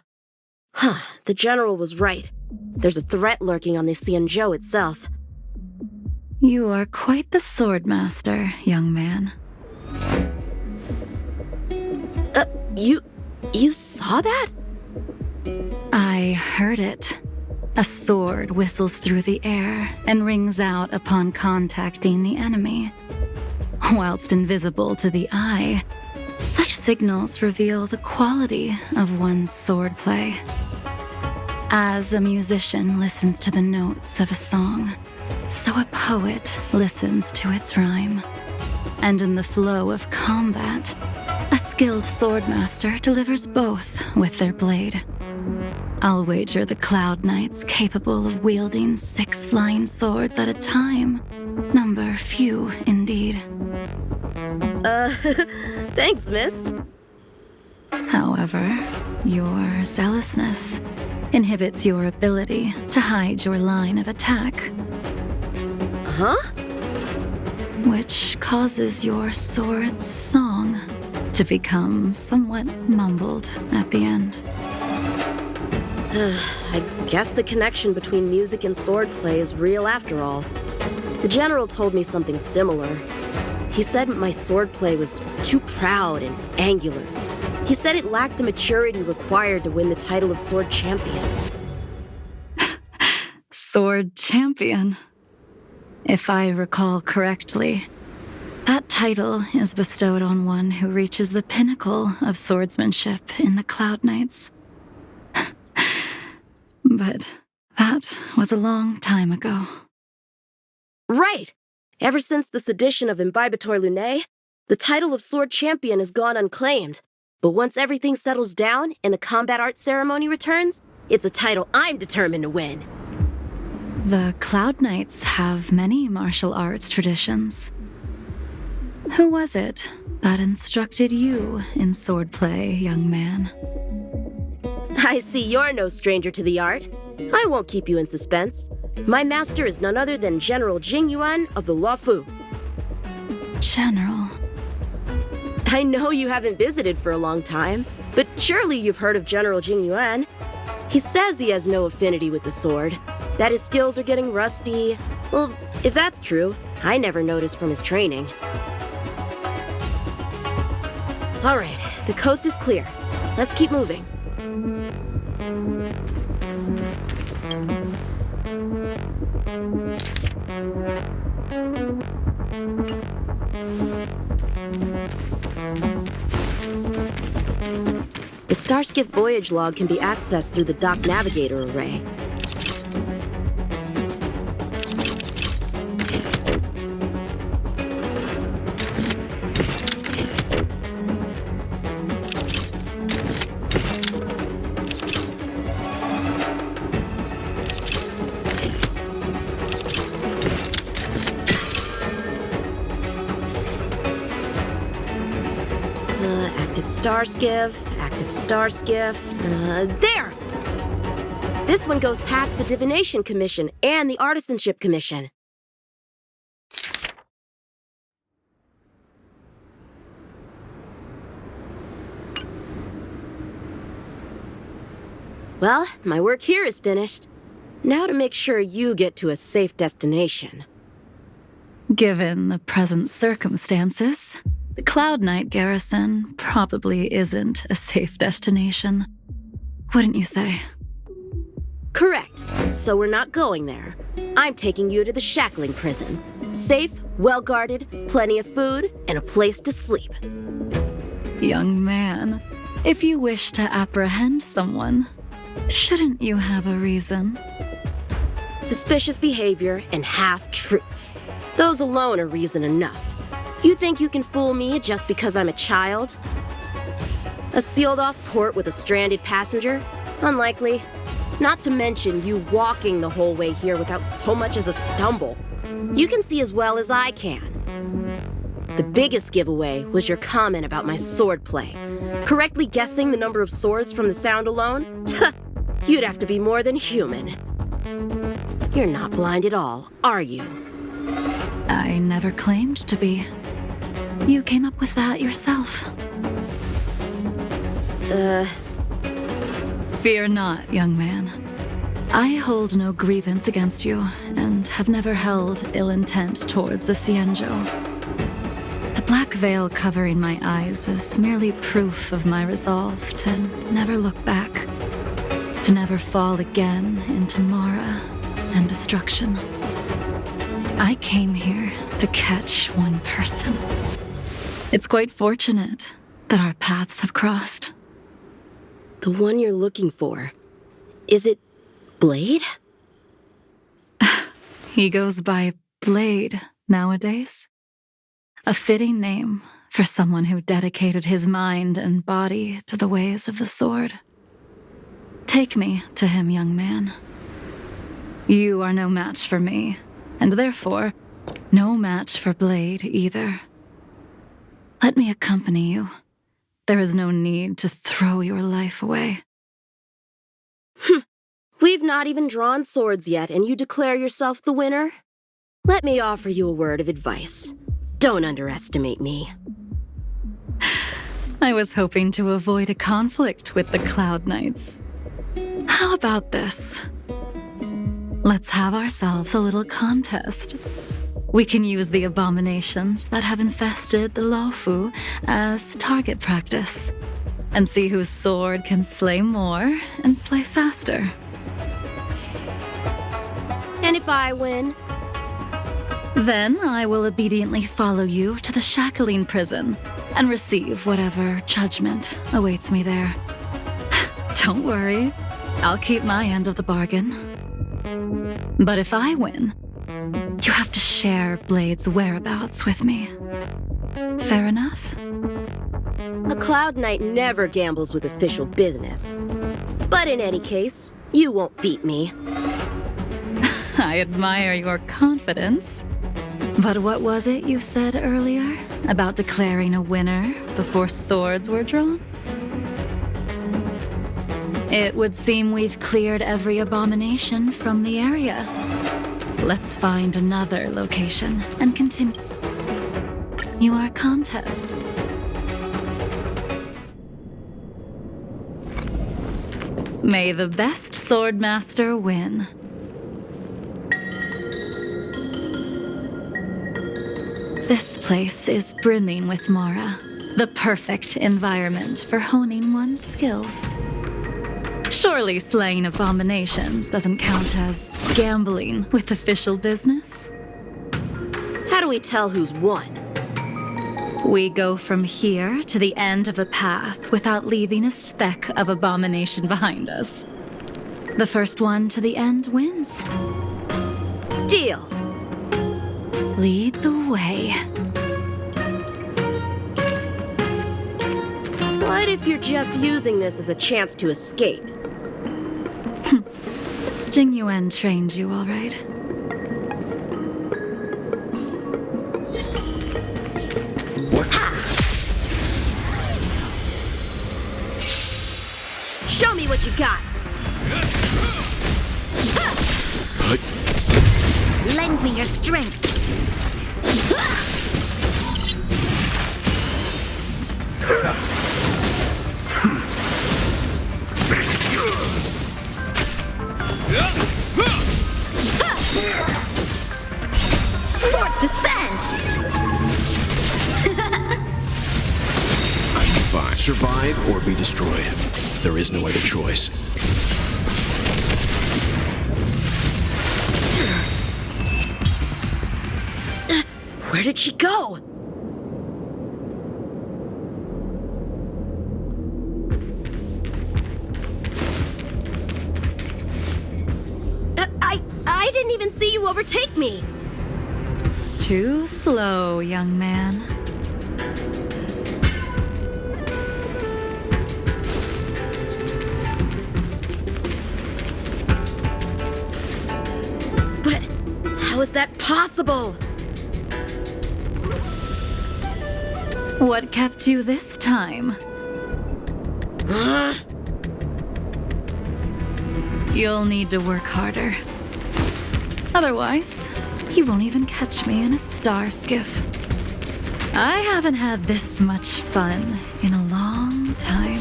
Huh, the General was right. There's a threat lurking on the Xianzhou itself. You are quite the swordmaster, young man. You saw that? I heard it. A sword whistles through the air and rings out upon contacting the enemy. whilst invisible to the eye, such signals reveal the quality of one's swordplay. As a musician listens to the notes of a song, so a poet listens to its rhyme. And in the flow of combat, a skilled swordmaster delivers both with their blade. I'll wager the Cloud Knights capable of wielding 6 flying swords at a time number few indeed. Thanks, miss. However, your zealousness inhibits your ability to hide your line of attack. Huh? Which causes your sword's song to become somewhat mumbled at the end. I guess the connection between music and swordplay is real after all. The general told me something similar. He said my swordplay was too proud and angular. He said it lacked the maturity required to win the title of Sword Champion. Sword Champion. If I recall correctly, that title is bestowed on one who reaches the pinnacle of swordsmanship in the Cloud Knights. But that was a long time ago. Right! Ever since the sedition of Imbibitor Lunae, the title of Sword Champion has gone unclaimed. But once everything settles down and the combat art ceremony returns, it's a title I'm determined to win. The Cloud Knights have many martial arts traditions. Who was it that instructed you in swordplay, young man? I see you're no stranger to the art. I won't keep you in suspense. My master is none other than General Xīngqióng of the Luofu. General. I know you haven't visited for a long time, but surely you've heard of General Xīngqióng. He says he has no affinity with the sword, that his skills are getting rusty. Well, if that's true, I never noticed from his training. All right, the coast is clear. Let's keep moving. The Starskiff voyage log can be accessed through the dock navigator array. Active Starskiff. There! This one goes past the Divination Commission and the Artisanship Commission. Well, my work here is finished. Now to make sure you get to a safe destination. Given the present circumstances, the Cloud Knight garrison probably isn't a safe destination. Wouldn't you say? Correct. So we're not going there. I'm taking you to the shackling prison. Safe, well-guarded, plenty of food, and a place to sleep. Young man, if you wish to apprehend someone, shouldn't you have a reason? Suspicious behavior and half-truths. Those alone are reason enough. You think you can fool me just because I'm a child? A sealed-off port with a stranded passenger? Unlikely. Not to mention you walking the whole way here without so much as a stumble. You can see as well as I can. The biggest giveaway was your comment about my swordplay. Correctly guessing the number of swords from the sound alone? You'd have to be more than human. You're not blind at all, are you? I never claimed to be. You came up with that yourself. Fear not, young man. I hold no grievance against you, and have never held ill intent towards the Xianzhou. The black veil covering my eyes is merely proof of my resolve to never look back, to never fall again into Mara and destruction. I came here to catch one person. It's quite fortunate that our paths have crossed. The one you're looking for. Is it Blade? He goes by Blade nowadays. A fitting name for someone who dedicated his mind and body to the ways of the sword. Take me to him, young man. You are no match for me, and therefore, no match for Blade either. Let me accompany you. There is no need to throw your life away. We've not even drawn swords yet, and you declare yourself the winner? Let me offer you a word of advice. Don't underestimate me. I was hoping to avoid a conflict with the Cloud Knights. How about this? Let's have ourselves a little contest. We can use the abominations that have infested the Luofu as target practice, and see whose sword can slay more and slay faster. And if I win? Then I will obediently follow you to the shackling prison and receive whatever judgment awaits me there. Don't worry, I'll keep my end of the bargain. But if I win, you have to share Blade's whereabouts with me. Fair enough? A Cloud Knight never gambles with official business. But in any case, you won't beat me. I admire your confidence. But what was it you said earlier about declaring a winner before swords were drawn? It would seem we've cleared every abomination from the area. Let's find another location and continue our contest. May the best swordmaster win. This place is brimming with Mara, the perfect environment for honing one's skills. Surely slaying abominations doesn't count as gambling with official business? How do we tell who's won? We go from here to the end of the path without leaving a speck of abomination behind us. The first one to the end wins. Deal. Lead the way. What if you're just using this as a chance to escape? Xīngqióng trained you, all right. Show me what you got! Lend me your strength. Swords descend! I'm fine. Survive or be destroyed. There is no other choice. Where did she go? I didn't even see you overtake me. Too slow, young man. But how is that possible? What kept you this time? You'll need to work harder. Otherwise, you won't even catch me in a star skiff. I haven't had this much fun in a long time.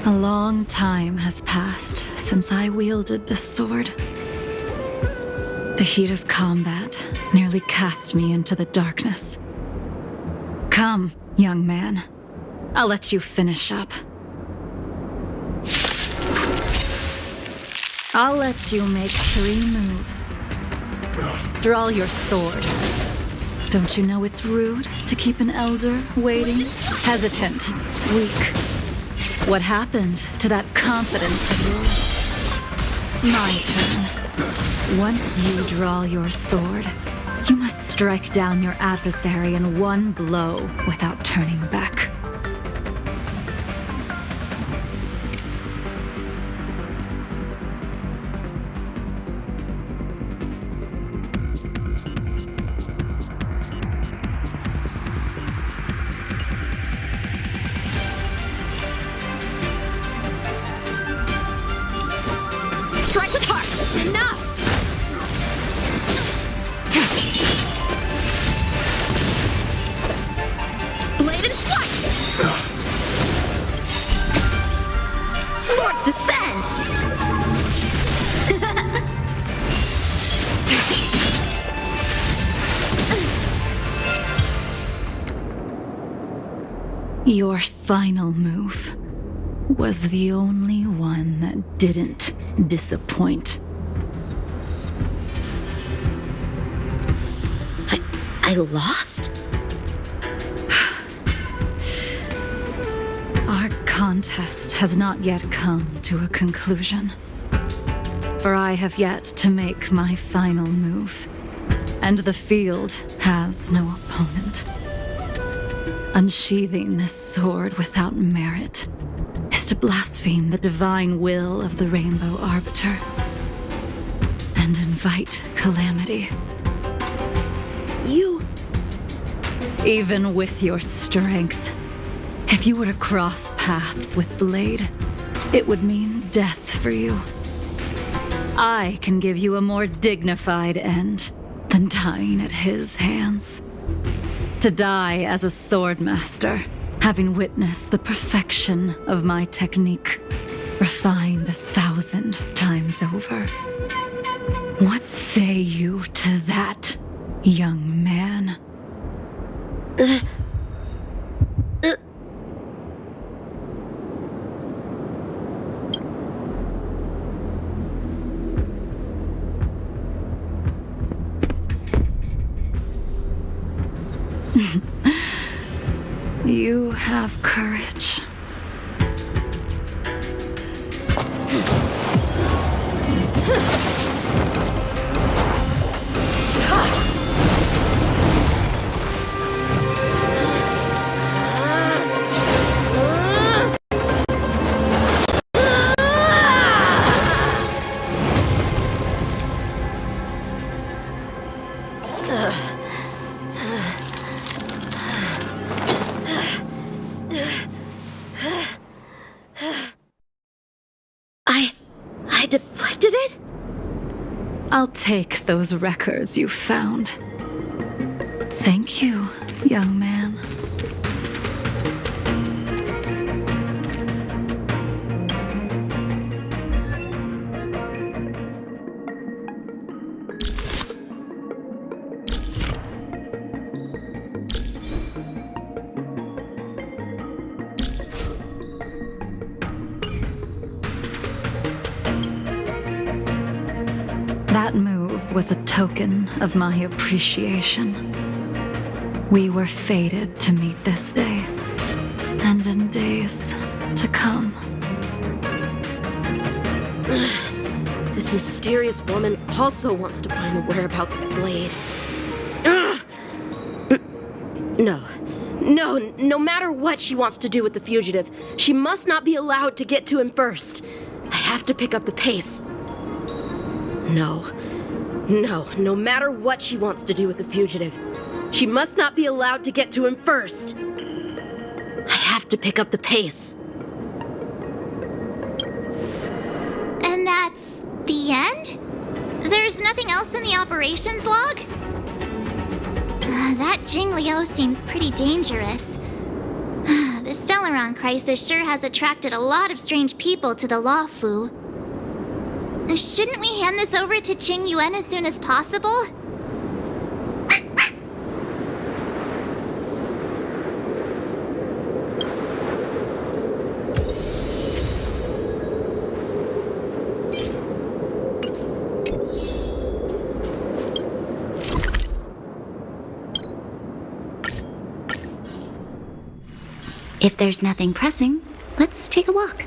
A long time has passed since I wielded this sword. The heat of combat nearly cast me into the darkness. Come, young man. I'll let you finish up. I'll let you make 3 moves. Draw your sword. Don't you know it's rude to keep an elder waiting? Hesitant, weak. What happened to that confidence of yours? My turn. Once you draw your sword, you must strike down your adversary in one blow without turning back. Strike with heart! Enough! Blade and flush! Swords descend! Your final move was the only one that didn't disappoint. I lost? Our contest has not yet come to a conclusion. For I have yet to make my final move, and the field has no opponent. Unsheathing this sword without merit is to blaspheme the divine will of the Rainbow Arbiter and invite calamity. You... Even with your strength, if you were to cross paths with Blade, it would mean death for you. I can give you a more dignified end than dying at his hands. To die as a swordmaster, having witnessed the perfection of my technique, refined 1,000 times over. What say you to that, young man? You have courage. I deflected it? I'll take those records you found. Thank you, young man. That move was a token of my appreciation. We were fated to meet this day, and in days to come. This mysterious woman also wants to find the whereabouts of Blade. No matter what she wants to do with the fugitive, she must not be allowed to get to him first. I have to pick up the pace. No matter what she wants to do with the fugitive, she must not be allowed to get to him first. I have to pick up the pace. And that's the end? There's nothing else in the operations log? That Xīngqióng seems pretty dangerous. The Stellaron crisis sure has attracted a lot of strange people to the Luofu. Shouldn't we hand this over to Qingyuan as soon as possible? If there's nothing pressing, let's take a walk.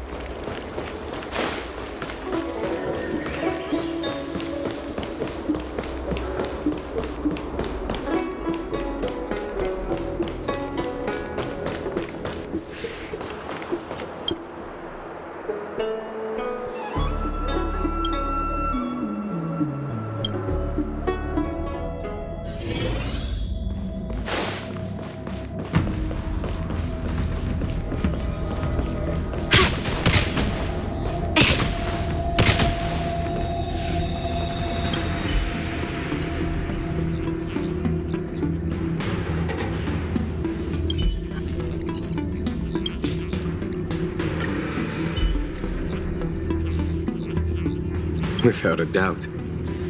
Without a doubt.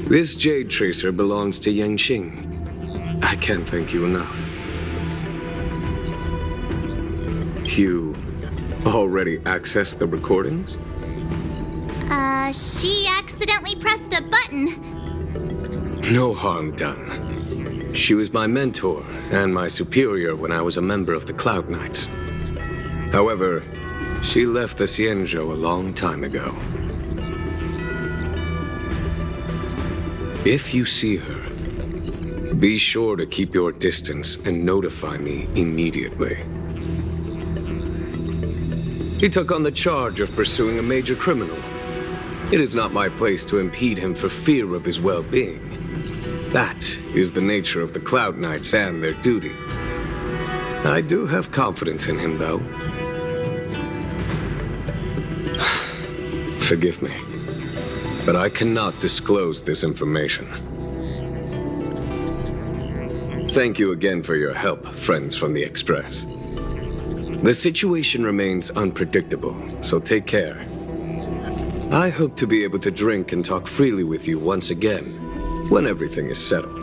This jade tracer belongs to Yangqing. I can't thank you enough. You already accessed the recordings? She accidentally pressed a button. No harm done. She was my mentor and my superior when I was a member of the Cloud Knights. However, she left the Xianzhou a long time ago. If you see her, be sure to keep your distance and notify me immediately. He took on the charge of pursuing a major criminal. It is not my place to impede him for fear of his well-being. That is the nature of the Cloud Knights and their duty. I do have confidence in him, though. Forgive me, but I cannot disclose this information. Thank you again for your help, friends from the Express. The situation remains unpredictable, so take care. I hope to be able to drink and talk freely with you once again, when everything is settled.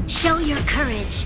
Show your courage.